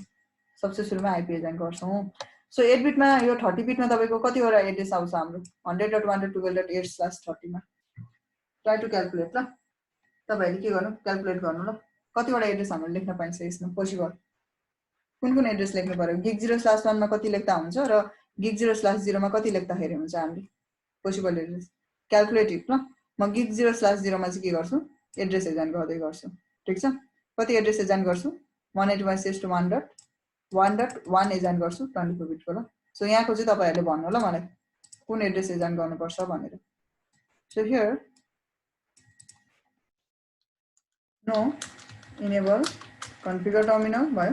Speaker 1: सबसे सुरुमा आइपी एजाइन गर्छौँ। सो 8 बिटमा यो 30 बिटमा तपाईँको कतिवटा एड्रेस आउँछ हाम्रो 100.112.8/30 मा। ट्राई टु क्यालकुलेट ल, तपाईँहरूले के गर्नु क्यालकुलेट गर्नु ल, कतिवटा एड्रेस हामीले लेख्न पाइन्छ यसमा पोसिबल, कुन कुन एड्रेस लेख्नु पर्यो। गिग 0/1 मा कति लेख्दा हुन्छ र गिग 0/0 मा कति लेख्दाखेरि हुन्छ हामीले पोसिबल एड्रेस क्यालकुलेटिभ ल। म गिग 0/0 मा चाहिँ के गर्छु एड्रेस एजाइन गर्दै गर्छु, ठिक छ। कति एड्रेस एजाइन गर्छु 181.1.1.1 एजाइन गर्छु 24 बिटको ल। सो यहाँको चाहिँ तपाईँहरूले भन्नु ल मलाई कुन एड्रेस एजाइन गर्नुपर्छ भनेर। So here no enable configure terminal भयो।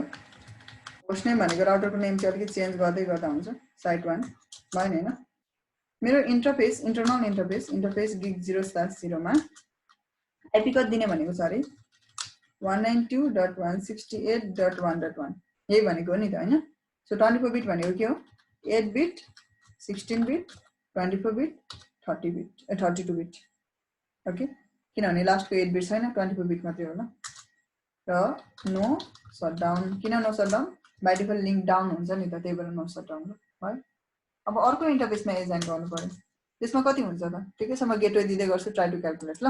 Speaker 1: होस्ट नेम भनेको राउटरको नेम चाहिँ अलिकति चेन्ज गर्दै गर्दा हुन्छ, साइट 1 भयो नि होइन। मेरो इन्टरफेस इन्टरनल इन्टरफेस गिग 0/0 मा आइपी कति दिने भनेको छ अरे 192.168.1.1 यही भनेको हो नि त होइन। सो 24 बिट भनेको के हो 8 beet 16 beet 24 beet 30 beet 32 beet okay, किनभने लास्टको 8 बिट छैन 24 बिट मात्रै हो ल। र नो सटडाउन, किन no shutdown by default link down हुन्छ नि त, त्यही भएर नो सटडाउन भयो। अब अर्को इन्टरफेसमा एजाइन गर्नु पर्यो, त्यसमा कति हुन्छ त, ठिकै छ म गेटवे दिँदै गर्छु, ट्राई टु क्यालकुलेट ल।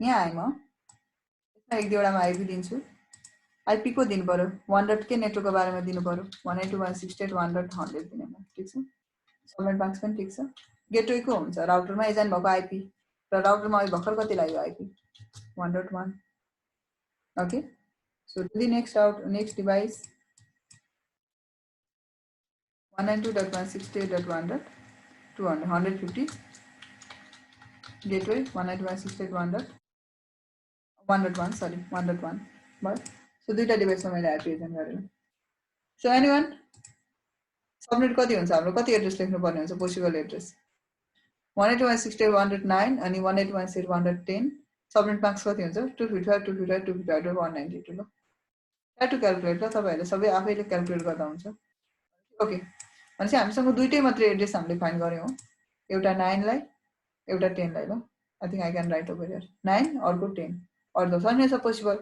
Speaker 1: यहाँ आएँ म यसमा एक दुईवटामा आइपी दिन्छु, आइपी को दिनु पर्यो 1 के नेटवर्कको बारेमा दिनु पर्यो 192.168.1.100 दिने म, ठिक छ। सबनेट मार्क्स पनि ठिक छ। गेटवेको हुन्छ राउटरमा एजाइन भएको आइपी र राउटरमा अहिले भर्खर कति लाग्यो IP 1.1 okay. So to the next device 192.168.1.250 gateway 192.168.1.1 sorry 1.1 भयो। सो दुईटा डिभाइसमा मैले आइपी एजाइन गरेँ। सो एनीवन सबनेट कति हुन्छ हाम्रो, कति एड्रेस लेख्नु पर्ने हुन्छ पोसिबल एड्रेस 192.168.1.9 अनि 192.168.1.10। सबनेट मार्क्स कति हुन्छ 255 255 255 192 ल। ट्राई टु क्यालकुलेट ल, तपाईँहरूले सबै आफैले क्यालकुलेट गर्दा हुन्छ ओके। भनेपछि हामीसँग दुईटै मात्रै एड्रेस हामीले फाइन्ड गऱ्यौँ, एउटा 9 लाई एउटा 10 लाई ल। I think I can write over here 9 अर्को 10 अर्को छैन छ पोसिबल।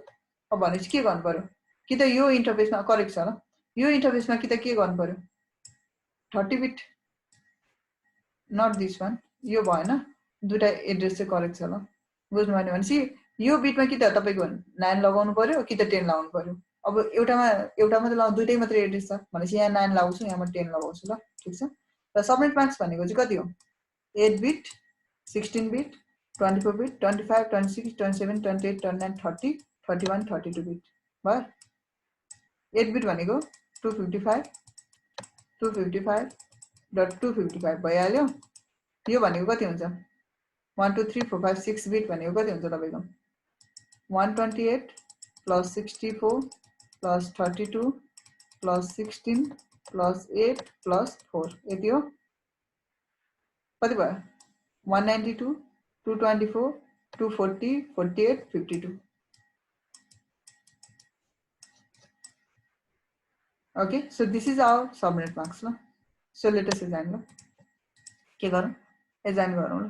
Speaker 1: अब भनेपछि के गर्नु पर्यो, कि त यो इन्टरफेसमा करेक्ट छ ल, यो इन्टरफेसमा कि त के गर्नु पर्यो 30 बिट नट दिस वान, यो भएन, दुईटा एड्रेस चाहिँ करेक्ट छ ल, बुझ्नु भएन। भनेपछि यो बिटमा कि त तपाईँको 9 लगाउनु पर्यो कि त 10 लगाउनु पर्यो। अब एउटा मात्रै लगाउनु, दुईटै मात्रै एड्रेस छ भनेपछि यहाँ 9 लगाउँछु, यहाँ म 10 लगाउँछु ल, ठिक छ। र सबनेट मार्क्स भनेको चाहिँ कति हो 8 बिट 16 बिट 24 बिट 25 26 27 28 29 30 31 32 बिट भयो। 8 बिट भनेको 255.255 भइहाल्यो। यो भनेको कति हुन्छ 1 2 3 4 5 6 बिट भनेको कति हुन्छ तपाईँको 128 + 64 + 32 + 16 + 8 + 4 यति हो, कति भयो 192 224 240 48 52 okay. So this is our subnet marks ल। सो लेट अस एजाइन ल, के गरौँ एजाइन गरौँ ल।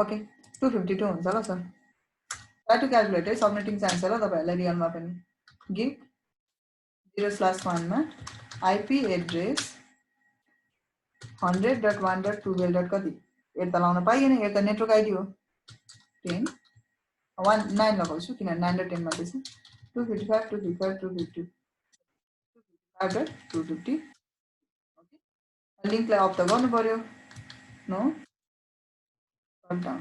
Speaker 1: ओके 252 हुन्छ ल सर। ट्राई टु क्यालकुलेट है, सबनेटिङ चाहिन्छ ल तपाईँहरूलाई रियलमा पनि। गिग 0/1 मा आइपी एड्रेस 100.1.12 कति 8 त लाउन पाइएन, 8 त नेटवर्क आइडी हो 10 1 9 लगाउँछु किनभने 9 र 10 मात्रै छ 255 255 250 250 ओके। लिङ्कलाई अफ त गर्नु पर्यो, नो डाउन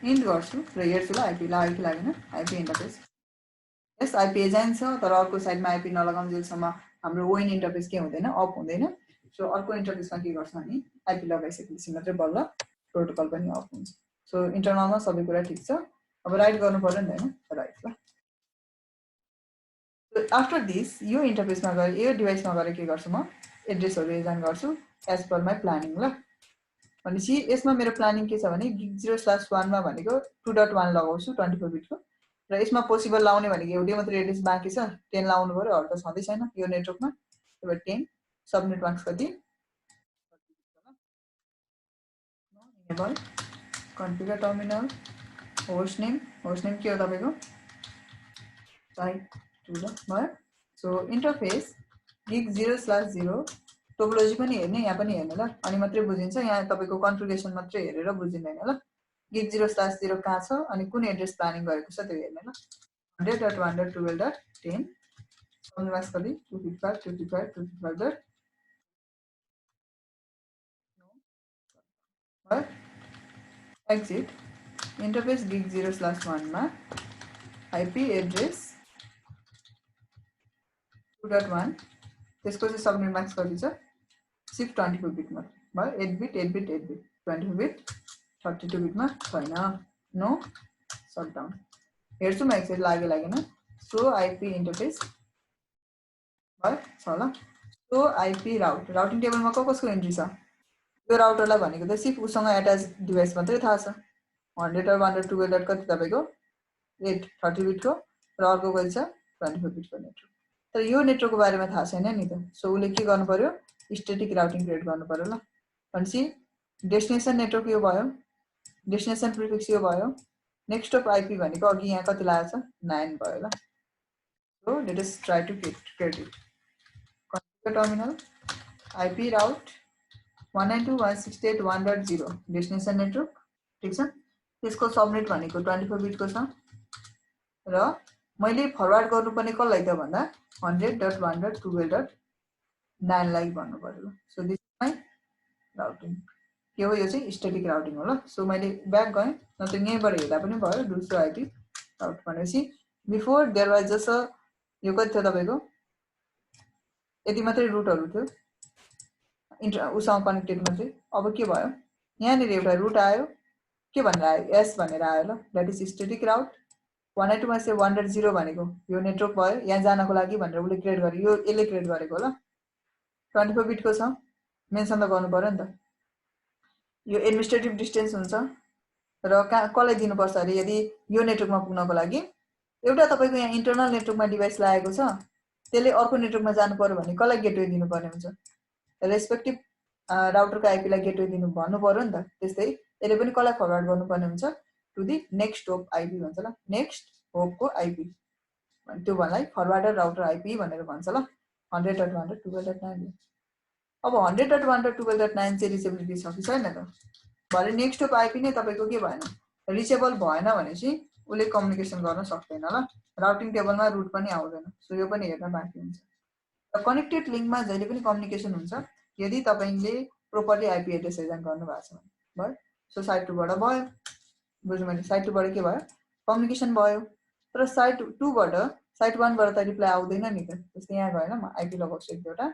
Speaker 1: इन्ट गर्छु र हेर्छु ल आइपी लाग्यो कि लागेन। आइपी इन्टरफेस यस आइपी एजाइन छ, तर अर्को साइडमा आइपी नलगाउन्जेलसम्म हाम्रो ओइन इन्टरफेस के हुँदैन अफ हुँदैन। सो अर्को इन्टरफेसमा के गर्छ भने आइपी लगाइसकेपछि मात्रै बल्ल प्रोटोकल पनि अफ हुन्छ। सो इन्टरनलमा सबै कुरा ठिक छ, अब राइट गर्नु पर्यो नि त होइन, राइट ल। आफ्टर दिस यो इन्टरफेसमा गएर यो डिभाइसमा गएर के गर्छु म एड्रेसहरू एजाइन गर्छु एज पर माई प्लानिङ ल। भनेपछि यसमा मेरो प्लानिङ के छ भने गिग 0/1 मा भनेको 2.1 लगाउँछु 24 बिटको, र यसमा पोसिबल लाउने भनेको एउटै मात्रै एड्रेस बाँकी छ 10 लाउनु पर्यो, अरू त छँदै छैन यो नेटवर्कमा, त्यही भएर 10 सबनेट मार्क्स कति enable configure terminal host name के हो तपाईको site to the भयो so interface gig 0/0 टोपोलोजी पनि हेर्ने यहाँ पनि हेर्ने ल अनि मात्रै बुझिन्छ यहाँ तपाईको कन्फिगरेसन मात्रै हेरेर बुझिदैन ल gig 0/0 कहाँ छ अनि कुन एड्रेस प्लानिङ गरेको छ त्यो हेर्ने ल 100.1.12.10 सबनेटमास्क कति 255.255.255. Exit interface gig 0/1 मा IP address 2.1 त्यसको चाहिँ सबनेटमास्क कति छ shift 24 बिट मा भयो 8 beet 8 beet 8 beet 24 beet 32 beet मा छैन नो शटडाउन हेर्छु म एकचोटी लागेन सो IP इन्टरफेस भयो छ ल सो IP राउटिङ टेबलमा कसको एन्ट्री छ यो राउटरलाई भनेको त सिर्फ उसँग एट्याच डिभाइस मात्रै थाहा छ 100.1.12. कति तपाईको 8 30 बिटको र अर्को कति छ 24 बिटको नेटवर्क तर यो नेटवर्कको बारेमा थाहा छैन नि त सो उले के गर्नु पर्यो स्ट्याटिक राउटिङ क्रिएट गर्नु पर्यो ल भनेपछि डेस्टिनेसन नेटवर्क यो भयो डेस्टिनेसन प्रिफिक्स यो भयो नेक्स्ट अफ IP भनेको अघि यहाँ कति लागेको छ 9 भयो ल so let us try to create it configure terminal IP route 192.168.1.0 destination network ठीक छ त्यसको सबनेट भनेको 24 बिटको छ र मैले फरवार्ड गर्नुपर्ने कसलाई त भन्दा 100.1.12.9 लाई भन्नु पर्यो सो दिस माइ राउटिङ के हो यो चाहिँ स्ट्याटिक राउटिङ हो ल सो मैले ब्याक गएँ नत्र यहीँबाट हेर्दा पनि भयो डुसो IP राउट भनेपछि बिफोर देयर वाज जस्ट यो कति थियो तपाईको यति मात्रै रुटहरु थियो उसँग कनेक्टेड मात्रै अब के भयो यहाँनिर एउटा रुट आयो के भनेर आयो एस भनेर आयो ल दैट इज स्ट्याटिक राउट 192.1.0 भनेको यो नेटवर्क भयो यहाँ जानको लागि भनेर उले क्रिएट गर्यो यो यसले क्रिएट गरेको ल 24 बिटको छ मेन्सन त गर्नु पर्यो नि त यो एडमिनिस्ट्रेटिभ डिस्टेन्स हुन्छ र कसलाई दिनुपर्छ अरे यदि यो नेटवर्कमा पुग्नको लागि एउटा तपाईको यहाँ इन्टरनल नेटवर्कमा डिभाइस लागेको छ त्यसले अर्को नेटवर्कमा जानु पर्यो भने कसलाई गेटवे दिनुपर्ने हुन्छ रेस्पेक्टिभ राउटरको IP लाई गेटवे दिनु भन्नु पर्यो नि त त्यस्तै यसले पनि कसलाई फरवार्ड गर्नुपर्ने हुन्छ to the next hop IP भन्छ ल नेक्स्ट होपको IP त्यो भन्लाई फरवार्डर राउटर IP भनेर भन्छ ल 100.1.12.9 अब 100.1.12.9 चाहिँ रिचेबिलिटी छ कि छैन त भरे नेक्स्ट होप IP नै तपाईको के भएन रिचेबल भएन भनेपछि उले कम्युनिकेसन गर्न सक्दैन ल राउटिङ टेबलमा रुट पनि आउँदैन सो यो पनि हेर्न बाँकी हुन्छ र कनेक्टेड लिंकमा जहिले पनि कम्युनिकेसन हुन्छ यदि तपाईले प्रोपरली IP एड्रेस डिजाइन गर्नु भएको छ भने भयो सो साइड 2 बाट भयो बुझ्नु मैले साइड 2 बाट के भयो कम्युनिकेसन भयो तर साइड 2 बाट साइड 1 बाट त रिप्लाई आउँदैन नि त त्यस्तै यहाँ गएन म IP लगाउँछु एउटा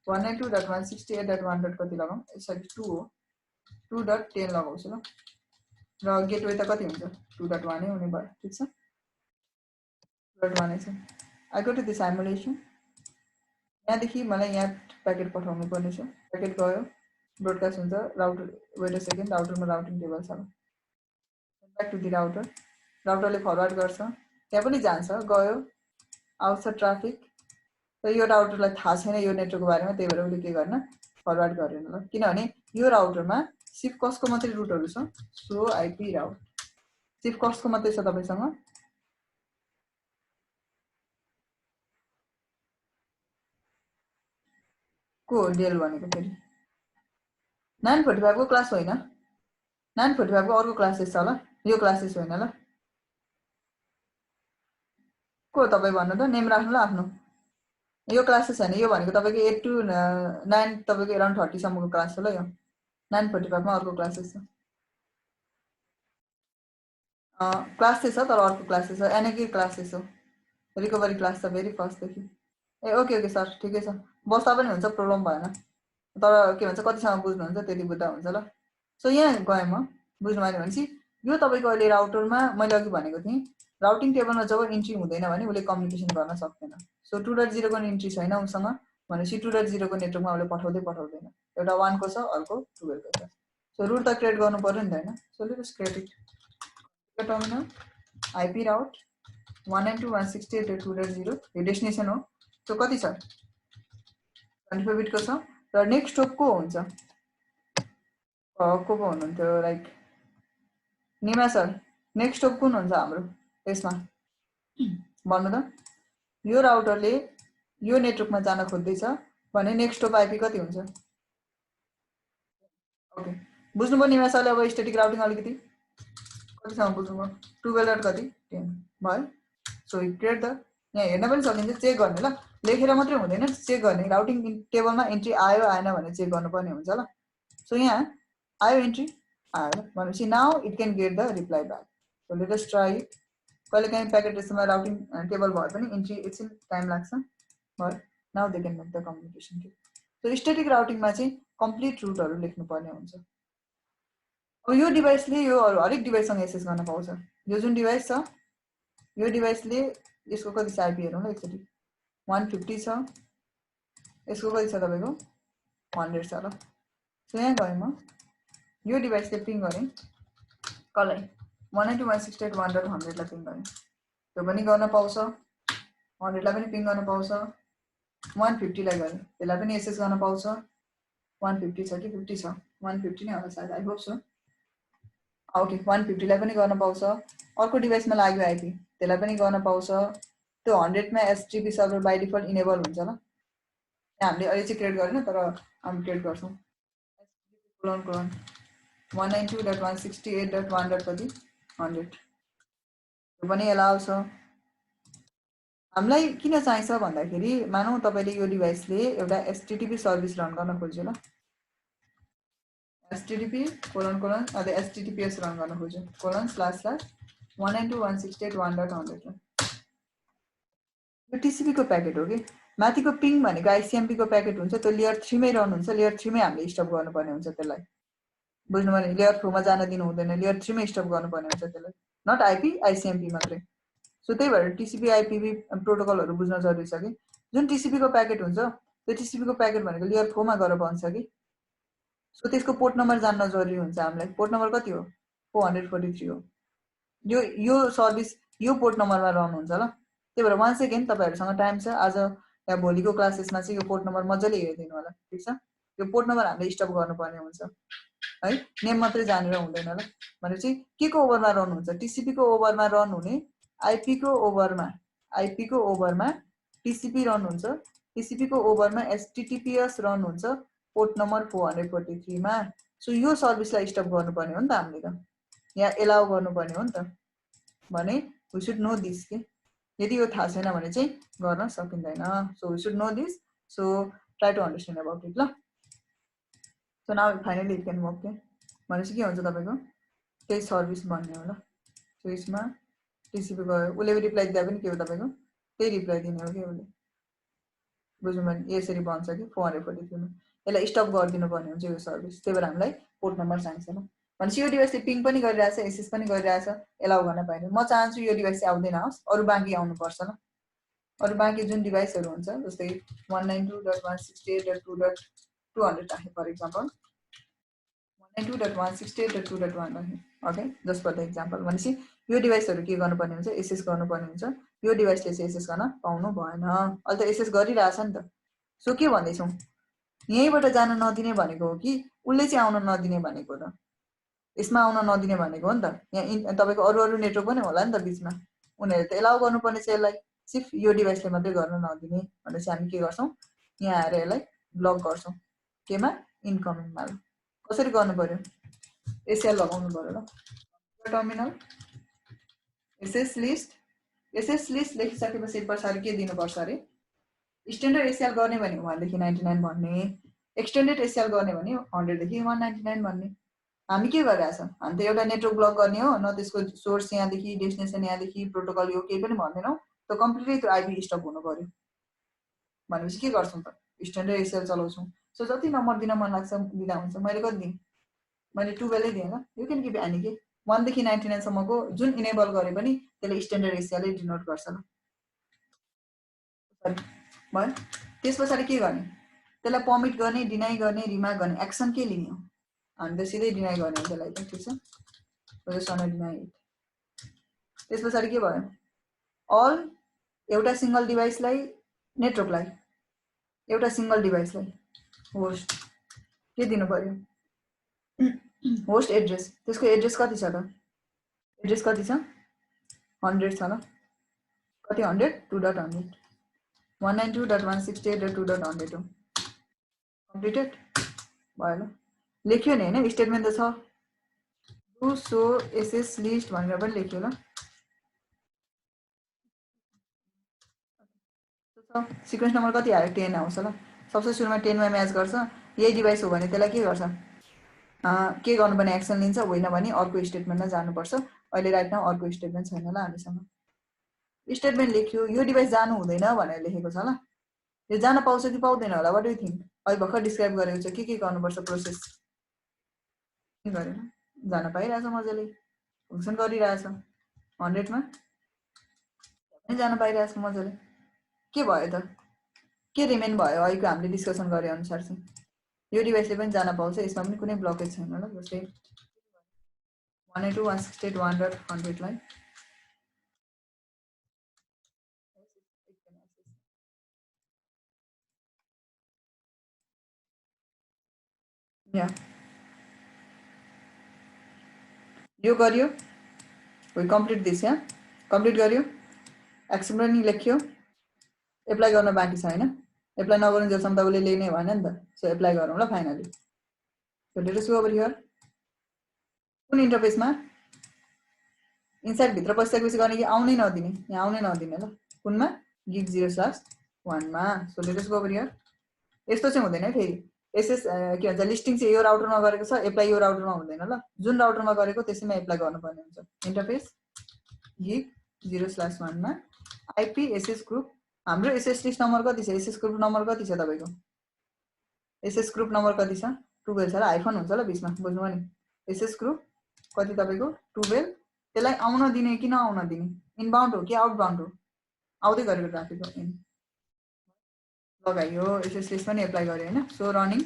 Speaker 1: 192.168.1. कति लगाउँ सरी 2 हो 2.10 लगाउँछु ल र गेटवे त कति हुन्छ 2.1 नै हुने भयो ठीक छ 2.1 छ I go to the simulation यहाँदेखि मलाई यहाँ प्याकेट पठाउनु पर्ने छ प्याकेट गयो ब्रोडकास्ट हुन्छ राउटर वेट अ सेकेन्ड राउटरमा राउटिङ टेबल छ ब्याक टु दी राउटरले फरवार्ड गर्छ त्यहाँ पनि जान्छ गयो आउँछ ट्राफिक र यो राउटरलाई थाहा छैन यो नेटवर्कको बारेमा त्यही भएर उले के गर्न फरवार्ड गरेन ल किनभने यो राउटरमा सिर्फ कसको मात्रै रुटहरु छ सो IP राउट सिर्फ कसको मात्रै छ तपाईसँग को डेल भनेको फेरि 945 को क्लास होइन 945 को अर्को क्लासेस छ ल यो क्लासेस होइन ल को तपाई भन्नु त नेम राख्नु ल आफ्नो यो क्लासेस हैन यो भनेको तपाईको 8 to 9 तपाईको अराउन्ड 30 सम्मको क्लास हो ल यो 945 मा अर्को क्लासेस छ क्लास चाहिँ छ तर अर्को क्लासेस छ एनएकी क्लासेस हो रिकभरी क्लास छ भेरी फर्स्ट देखि ए ओके ओके सर ठिकै छ बस्दा पनि हुन्छ प्रब्लम भएन तर के भन्छ कतिसम्म बुझ्नुहुन्छ त्यति बुझ्दा हुन्छ ल सो यहाँ गए म बुझ्नु भएन भनेपछि यो तपाईको अहिले राउटरमा मैले अघि भनेको थिएँ राउटिङ टेबलमा जब इन्ट्री हुँदैन भने उले कम्युनिकेसन गर्न सक्दैन सो 2.0 को इन्ट्री छैन उसँग भनेपछि 2.0 को नेटवर्कमा उले पठाउँदैन एउटा 1 को छ अर्को 12 को छ सो रुट त क्रिएट गर्नु पर्यो नि त हैन so let's create it terminal IP राउट 192.168.2.0 यो डेस्टिनेसन हो सो कति छ 24 बिटको छ र नेक्स्ट होप को हुन्छ को हुनुहुन्थ्यो like Nima sir next stop कुन हुन्छ हाम्रो त्यसमा भन्नु त यो राउटरले यो नेटवर्कमा जान खोज्दैछ भने नेक्स्ट स्टप आइपी कति हुन्छ ओके बुझ्नुभयो निमा सरले अब स्ट्याटिक राउटिङ अलिकति कतिसम्म बुझ्नुभयो 12 कति 10 भयो सो क्रिएट द यहाँ हेर्न पनि सकिन्छ चेक गर्ने ल लेखेर मात्रै हुँदैन चेक गर्ने राउटिङ टेबलमा एन्ट्री आयो आएन भनेर चेक गर्नुपर्ने हुन्छ ल सो यहाँ आयो एन्ट्री आयो भनेपछि now it can get the reply back so let us try कहिलेकाहीँ प्याकेट रेसमा राउटिङ टेबल भए पनि एन्ट्री एकछिन टाइम लाग्छ भयो now they can make the communication so static राउटिङमा चाहिँ कम्प्लिट रुटहरू लेख्नुपर्ने हुन्छ अब यो डिभाइसले यो हरेक डिभाइससँग एक्सेस गर्न पाउँछ यो जुन डिभाइस छ यो डिभाइसले यसको कति छ आइपी हेरौँ ल एकचोटि 150 छ यसको कति छ तपाईँको 100 छ ल सो यहाँ गएँ म यो डिभाइसले पिङ गरेँ कसलाई 192.168.1.100 लाई पिङ गरेँ त्यो पनि गर्न पाउँछ 100 लाई पनि पिङ गर्न पाउँछ 150 लाई गरेँ त्यसलाई पनि एक्सेस गर्न पाउँछ 150 छ कि 50 छ 150 नै होला सायद आई होप सो ओके 150 लाई पनि गर्न पाउँछ अर्को डिभाइसमा लाग्यो आइपी त्यसलाई पनि गर्न पाउँछ त्यो 100 मा HTTP server by default enable हुन्छ ल हामीले अहिले चाहिँ क्रिएट गरेन तर हामी क्रिएट गर्छौं http:// 192.168.1. कति 100 यो पनि एलाउ छ हामीलाई किन चाहिन्छ भन्दाखेरि मानौ तपाईले यो डिभाइसले एउटा एचटीटीपी सर्भिस रन गर्न खोज्यो ल http:// अझ https रन गर्न खोज्यो ://192.168.1.100 यो टीसीपी को प्याकेट हो कि माथिको पिङ भनेको आईसीएमपी को प्याकेट हुन्छ त्यो लेयर 3 मै रन हुन्छ लेयर 3 मै हामीले स्टप गर्नुपर्ने हुन्छ त्यसलाई बुझ्नु भने लेयर 4 मा जान दिनु हुँदैन लेयर 3 मै स्टप गर्नुपर्ने हुन्छ त्यसलाई नट आईपी आईसीएमपी मात्रै सो त्यही भएर टीसीपी आईपीवी प्रोटोकलहरु बुझ्न जरुरी छ कि जुन टीसीपी को प्याकेट हुन्छ त्यो टीसीपी को प्याकेट भनेको लेयर 4 मा गएर बन्छ कि सो त्यसको पोर्ट नम्बर जान्न जरुरी हुन्छ हामीलाई पोर्ट नम्बर कति हो 443 हो यो सर्भिस यो पोर्ट नम्बरमा रन हुन्छ ल त्यही भएर वान सेकेन्ड तपाईहरुसँग टाइम छ आज या भोलिको क्लासेसमा चाहिँ यो पोर्ट नम्बर मज्जाले हेर्दिनु होला ठीक छ यो पोर्ट नम्बर हामीले स्टप गर्नुपर्ने हुन्छ है नेम मात्रै जानेर हुँदैन ल भनेपछि के को ओभरमा रन हुन्छ टीसीपी को ओभरमा रन हुने आईपी को ओभरमा टीसीपी रन हुन्छ टीसीपी को ओभरमा एचटीटीपीएस रन हुन्छ पोर्ट नम्बर 443 मा सो यो सर्भिसलाई स्टप गर्नुपर्ने हो नि त हामीले त यहाँ एलाउ गर्नुपर्ने हो नि त भने वी शुड नो दिस के यदि यो थाहा छैन भने चाहिँ गर्न सकिँदैन so we should know this so try to understand about it ल so now finally it can work के भनेपछि के हुन्छ तपाईको त्यही सर्भिस भन्ने हो ल सो यसमा टीसीपी गयो उले रिप्लाई दिदा पनि के हो तपाईको त्यही रिप्लाई दिने हो के उले बुझ्नु भने यसरी बन्छ कि 443 मा यसलाई स्टप गरिदिनु पर्ने हुन्छ यो सर्भिस त्यही भएर हामीलाई पोर्ट नम्बर चाहिन्छ ल भनेपछि यो डिभाइसले पिङ पनि गरिरहेछ एसएस पनि गरिरहेछ एलाउ गर्न पाइने म चाहन्छु यो डिभाइस चाहिँ आउँदैन होस् अरु बाँकी आउनु पर्छ ल अरु बाँकी जुन डिभाइसहरु हुन्छ जस्तै 192.168.2.200 राखे फर एक्जाम्पल 192.168.2.1 राखे okay just for the example भनेपछि यो डिभाइसहरु के गर्नुपर्ने हुन्छ एसएस गर्नुपर्ने हुन्छ यो डिभाइसले चाहिँ एसएस गर्न पाउनु भएन अहिले त एसएस गरिरहेछ नि त सो के भन्दै छौ यहीबाट जान नदिने भनेको हो कि उले चाहिँ आउन नदिने भनेको त यसमा आउन नदिने भनेको हो नि त यहाँ तपाईको अरु नेटवर्क पनि होला नि त बीचमा उनीहरुले त एलाउ गर्नुपर्ने छ यसलाई सिर्फ यो डिभाइसले मात्रै गर्न नदिने भनेपछि हामी के गर्छौं यहाँ आएर यसलाई ब्लक गर्छौं केमा इन्कमिङमा कसरी गर्नु पर्यो एसएल लगाउनु पर्यो ल टर्मिनल एसएस लिस्ट लेखिसकेपछि पछाडी के दिनु पर्छ रे स्ट्यान्डर्ड एसएल गर्ने भने 1 देखि 99 भन्ने एक्सटेन्डेड एसएल गर्ने भने 100 देखि 199 भन्ने हामी के गरिरहेछ हामी त एउटा नेटवर्क ब्लक गर्ने हो न त्यसको सोर्स यहाँ देखि डेस्टिनेसन यहाँ देखि प्रोटोकल यो केही पनि भन्दैनौ त कम्प्लिटली त्यो आईपी स्टप हुनु पर्यो भनेपछि के गर्छौं त स्ट्यान्डर्ड एसएल चलाउँछौं सो जति नम्बर दिन मन लाग्छ दिदा हुन्छ मैले कति दिए मैले 12 नै दिए ल यु क्यान गिभ एनी के 1 देखि 99 सम्मको जुन इनेबल गरे पनि त्यसले स्ट्यान्डर्ड एसएल ले डिनोट गर्छ ल भयो त्यसपछि के गर्ने त्यसलाई पर्मिट गर्ने डिनाइ गर्ने रिमार्क गर्ने एक्सन के लिने हो हामी त सिधै डिनाइ गर्ने हो त्यसलाई त ठीक छ जस्ट अन डिनाइ त्यसपछि के भयो अल एउटा सिंगल डिभाइसलाई नेटवर्कलाई एउटा सिंगल डिभाइसलाई होस्ट के दिनु पर्यो होस्ट एड्रेस त्यसको एड्रेस कति छ त एड्रेस कति छ 100 छ ल कति 100 2.100 192.168.2.100 हो कम्प्लिटेड भयो ल लेख्यो नि हैन स्टेटमेन्ट त छ डु सो एसएस लिस्ट भनेर पनि लेख्यो ल सिक्वेन्स नम्बर कति आयो 10 आउँछ ल सबसे सुरुमा 10 मा म्याच गर्छ यही डिभाइस हो भने त्यसलाई के गर्छ के गर्नुपर्ने एक्सन लिन्छ होइन भने अर्को स्टेटमेन्टमा जानुपर्छ अहिले राइट नाउ अर्को स्टेटमेन्ट छैन ल हामीसँग स्टेटमेन्ट लेख्यो यो डिभाइस जानु हुँदैन भनेर लेखेको छ ल यो जान पाउँछ कि पाउँदैन होला व्हाट डु यु थिंक अहिले भर्खर डिस्क्राइब गरेको छ के गर्नुपर्छ प्रोसेस के गरेन जान पाइरहेछ मजाले फंक्सन गरिरहेछ 100 मा पनि जान पाइरहेछ मजाले के भयो त के रिमेन भयो अहिलेको हामीले डिस्कसन गरे अनुसार चाहिँ यो डिभाइसले पनि जान पाउँछ यसमा पनि कुनै ब्लकेज छैन ल जस्तै 192.168.100 लाई या यो गरियो वी कम्प्लिट दिस या कम्प्लिट गरियो एक्सन पनि लेख्यो एप्लाई गर्न बाँकी छ हैन एप्लाई नगर्नु जसम्म तपाईले लिने भएन नि त सो एप्लाई गरौँ ल finally so let us go over here कुन इन्टरफेसमा इन्साइड भित्र पसिसकेपछि गर्ने कि आउनै नदिने यहाँ आउनै नदिने ल कुनमा गिग 0/1 मा so let us go over here यस्तो चाहिँ हुँदैन है फेरि एसएस के भन्छ लिस्टिङ चाहिँ यो राउटरमा गरेको छ एप्लाई यो राउटरमा हुँदैन ल जुन राउटरमा गरेको त्यसैमा एप्लाई गर्नुपर्ने हुन्छ इन्टरफेस गिग 0/1 मा आईपी एसएस ग्रुप हाम्रो एसएस लिस्ट नम्बर कति छ एसएस ग्रुप नम्बर कति छ तपाईको एसएस ग्रुप नम्बर कति छ 12 छ ल हाइफन हुन्छ ल बीचमा बुझ्नु भने एसएस ग्रुप कति तपाईको 12 त्यसलाई आउन दिने कि नआउन दिने इनबाउन्ड हो कि आउटबाउन्ड हो आउँदै गरेको ट्राफिक हो लगायो एसएस लिस्ट पनि एप्लाई गर्यो हैन so running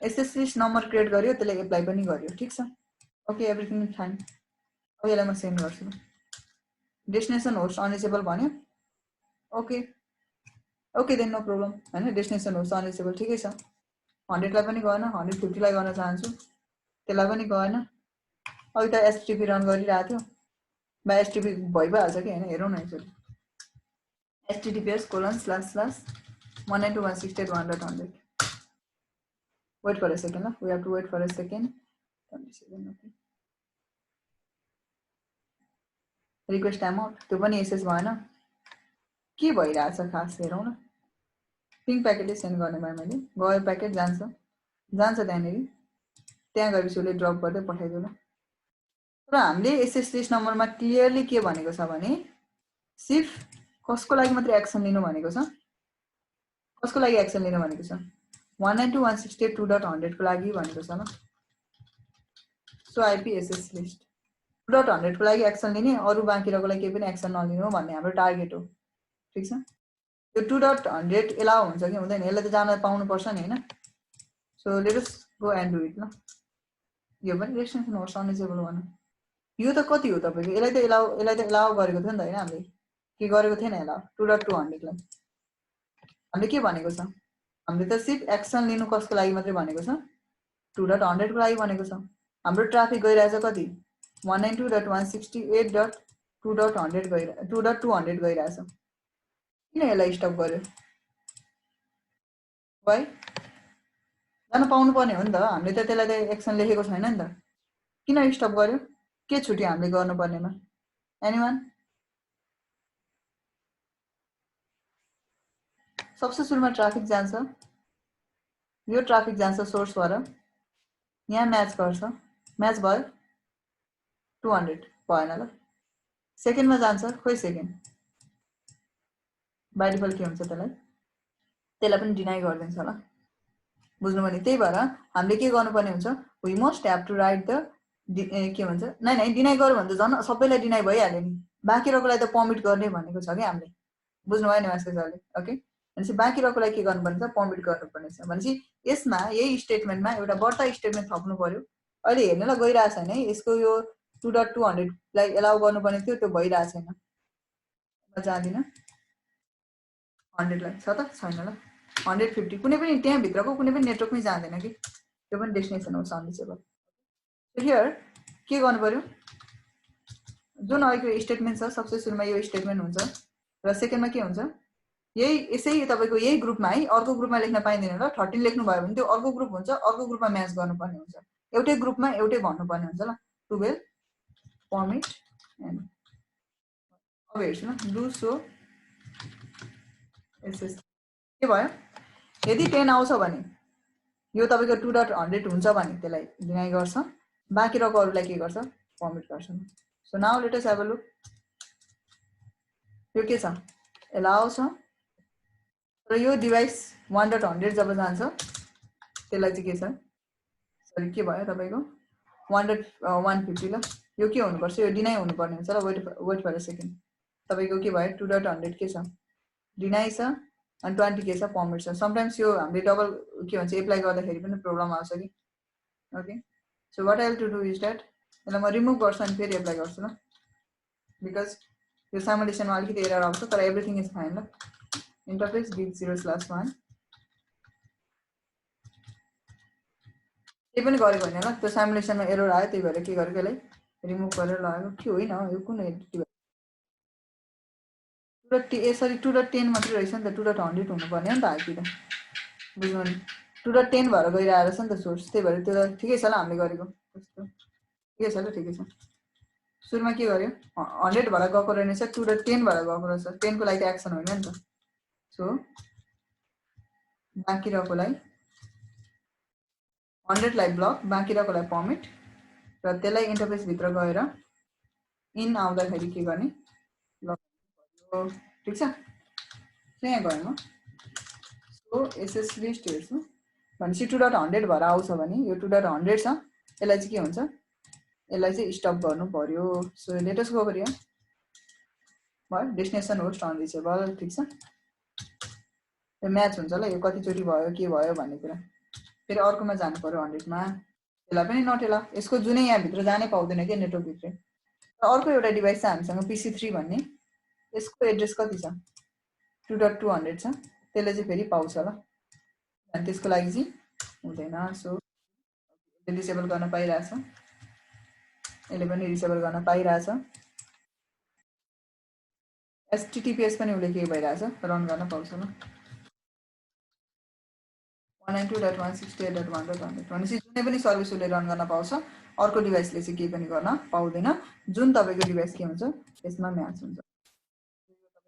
Speaker 1: SS list number create गर्यो त्यसले एप्लाई पनि गर्यो ठीक छ ओके एभ्रिथिङ इज फाइन अब यसलाई म सेन्ड गर्छु डेस्टिनेसन होस्ट अनरिचेबल भन्यो okay okay then no problem हैन डेस्टिनेसन होस्ट अनरिचेबल ठिकै छ 100 लाई पनि गएन 150 लाई गर्न चाहन्छु त्यसलाई पनि गएन अहिले त एचटीटीपी रन गरिरहेको थियो बा एचटीटीपी भइहाल्छ कि हैन हेरौँ न एकचोटि https://192.168.100 wait for a second we have to wait for a second request timeout त्यो पनि एसएस भएन के भइरहेछ खास हेरौँ न पिङ प्याकेटले सेन्ड गर्ने भए मैले गयो प्याकेट जान्छ त्यहाँनेरि त्यहाँ गएपछि उसले ड्रप गर्दै पठाइदियो ल तर हामीले एसएस लिस्ट नम्बरमा क्लियरली के भनेको छ भने सिर्फ कसको लागि मात्र एक्सन लिनु भनेको छ कसको लागि एक्सन लिनु भनेको छ 192.168.2.100 को लागि भनेको छ ल सो आईपी एसएस लिस्ट 2.100 को लागि एक्सन लिने अरु बाँकी रहेको लागि केही पनि एक्सन नलिनु भन्ने हाम्रो टार्गेट हो ठीक छ यो 2.100 एलाउ हुन्छ कि हुँदैन यसले त जान पाउनु पर्छ नि हैन so let us go and do it ल यो पनि रेस्ट्रिक्सन होस्ट अनरिचेबल भन यो त कति हो तपाईको यसलाई त एलाउ गरेको थियो नि त हैन हामीले के गरेको थिएन एलाउ 2.200 लाई हामीले के भनेको छ हामीले त सिर्फ एक्सन लिनु कसको लागि मात्रै भनेको छ 2.100 को लागि भनेको छ हाम्रो ट्राफिक गइरहेछ कति 192.168.2.100 गइरहेछ 2.200 गइरहेछ किन यसलाई स्टप गर्यो वाइ जान पाउनु पर्ने हो नि त हामीले त त्यसलाई त एक्सन लेखेको छैन नि त किन स्टप गर्यो के छुट्यो हामीले गर्नुपर्नेमा एनीवन सबसे सुरुमा ट्राफिक जान्छ यो ट्राफिक जान्छ सोर्सबाट यहाँ म्याच गर्छ म्याच भयो 200 भएन ल सेकेन्डमा जान्छ खोइ सेकेन्ड बाइ डिफल्ट के हुन्छ त्यसलाई पनि डिनाइ गरिदिन्छ ल बुझ्नु भने त्यही भएर हामीले के गर्नुपर्ने हुन्छ we must have to write the के भन्छ नै डिनाइ गर्यो भने त झन् सबैलाई डिनाइ भइहाल्यो नि बाँकी रहेकोलाई त पर्मिट गर्ने भनेको छ कि हामीले बुझ्नु भयो नि मास्टर सरले ओके भनेपछि बाँकी रहेकोलाई के गर्नुपर्ने छ पर्मिट गर्नुपर्ने छ भनेपछि यसमा यही स्टेटमेन्टमा एउटा बढ्ता स्टेटमेन्ट थप्नु पर्यो अहिले हेर्नलाई गइरहेछ हैन यसको यो 2.200 लाई एलाउ गर्नुपर्ने थियो त्यो भइरहेछ छैन म जान्दिन 100 लाई छ त छैन ल 150 कुनै पनि त्यहाँ भित्रको कुनै पनि नेटवर्कमै जाँदैन कि त्यो पनि destination host unreachable. So here के गर्नु पर्यो, जुन अहिलेको स्टेटमेन्ट छ सबसे सुरुमा यो स्टेटमेन्ट हुन्छ र सेकेन्डमा के हुन्छ, यही यसै तपाईँको यही ग्रुपमा है, अर्को ग्रुपमा लेख्न पाइँदैन ल। 13 लेख्नु भयो भने त्यो अर्को ग्रुप हुन्छ, अर्को ग्रुपमा म्याच गर्नुपर्ने हुन्छ, एउटै ग्रुपमा एउटै भन्नुपर्ने हुन्छ ल। 12 फर्मेट एन्ड अब हेर्छु ल, डु सो एसएस के भयो, यदि 10 आउँछ भने यो तपाईँको 2.100 हुन्छ भने त्यसलाई डिनाइ गर्छ, बाँकी रहेकोहरूलाई के गर्छ, फर्मेट गर्छ। So now let us have a look, यो के छ, एलाउ छ, र यो डिभाइस 1.100 जब जान्छ त्यसलाई चाहिँ के छ, सरी के भयो तपाईँको 150 ल। यो के हुनुपर्छ, यो डिनाइ हुनुपर्ने हुन्छ ल। वेट फर अ सेकेन्ड, तपाईँको के भयो 2.100 के छ, डिनाइ छ, अनि 20 के छ, फर्मेट छ। समटाइम्स यो हामीले डबल के भन्छ एप्लाई गर्दाखेरि पनि प्रब्लम आउँछ कि। Okay, so what I will to do is that, यसलाई म रिमुभ गर्छु अनि फेरि एप्लाई गर्छु ल, बिकज यो साइमुलेसनमा अलिकति एरर आउँछ, तर एभ्रिथिङ इज फाइन ल। इन्टरफेस बिग 0/1 के पनि गरेको होइन ल, त्यो साइमुलेसनमा एरर आयो, त्यही भएर के गरेको यसलाई रिमुभ गरेर लगाएको कि होइन। यो कुन सरी 2.10 मात्रै रहेछ नि त, 2.100 हुनुपर्ने हो नि त आइपी त, बुझ्नु नि, 2.10 भएर गइरहेको रहेछ नि त सोर्स, त्यही भएर त्यो त ठिकै छ ल हामीले गरेको, त्यस्तो ठिकै छ ल, ठिकै छ। सुरुमा के गर्यो 100 भएर गएको रहेछ, 2.10 भएर गएको रहेछ, 10 को लागि एक्सन होइन नि त। सो बाँकी रहेकोलाई 100 लाई ब्लक, बाँकी रहेकोलाई फर्मेट, र त्यसलाई इन्टरफेसभित्र गएर इन आउँदाखेरि के गर्ने, ठिक छ। यहाँ गएँ म, सो एसएस लिस्ट हेर्छु भनेपछि 2.100 भएर आउँछ भने यो 2.100 छ, यसलाई चाहिँ के हुन्छ, यसलाई चाहिँ स्टप गर्नु पर्यो। सो लेटेस्ट गो गरियो भयो, डेस्टिनेसन होस्ट अनरिचेबल, ठिक छ। यो म्याच हुन्छ ल, यो कतिचोटि भयो के भयो भन्ने कुरा, फेरि अर्कोमा जानु पर्यो 100मा, यसलाई पनि नटेला, यसको जुनै यहाँभित्र जानै पाउँदैन क्या नेटवर्कभित्र। र अर्को एउटा डिभाइस छ हामीसँग PC3 भन्ने, यसको एड्रेस कति छ 2.200 छ, त्यसले चाहिँ फेरि पाउँछ ल, अनि त्यसको लागि चाहिँ हुँदैन। सो डिसेबल गर्न पाइरहेछ, यसले पनि डिसेबल गर्न पाइरहेछ, HTTPS पनि उसले के भइरहेछ, रन गर्न पाउँछ ल। 192.168.1.100 भनेपछि जुनै पनि सर्भिस उसले रन गर्न पाउँछ, अर्को डिभाइसले चाहिँ केही पनि गर्न पाउँदैन, जुन तपाईँको डिभाइस के हुन्छ यसमा म्याच हुन्छ,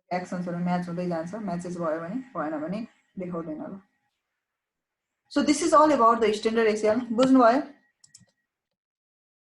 Speaker 1: एक्सन्सहरू म्याच हुँदै जान्छ, म्याचेस भयो भने, भएन भने देखाउँदैन ल। So this is all about the standard ACL, बुझ्नुभयो।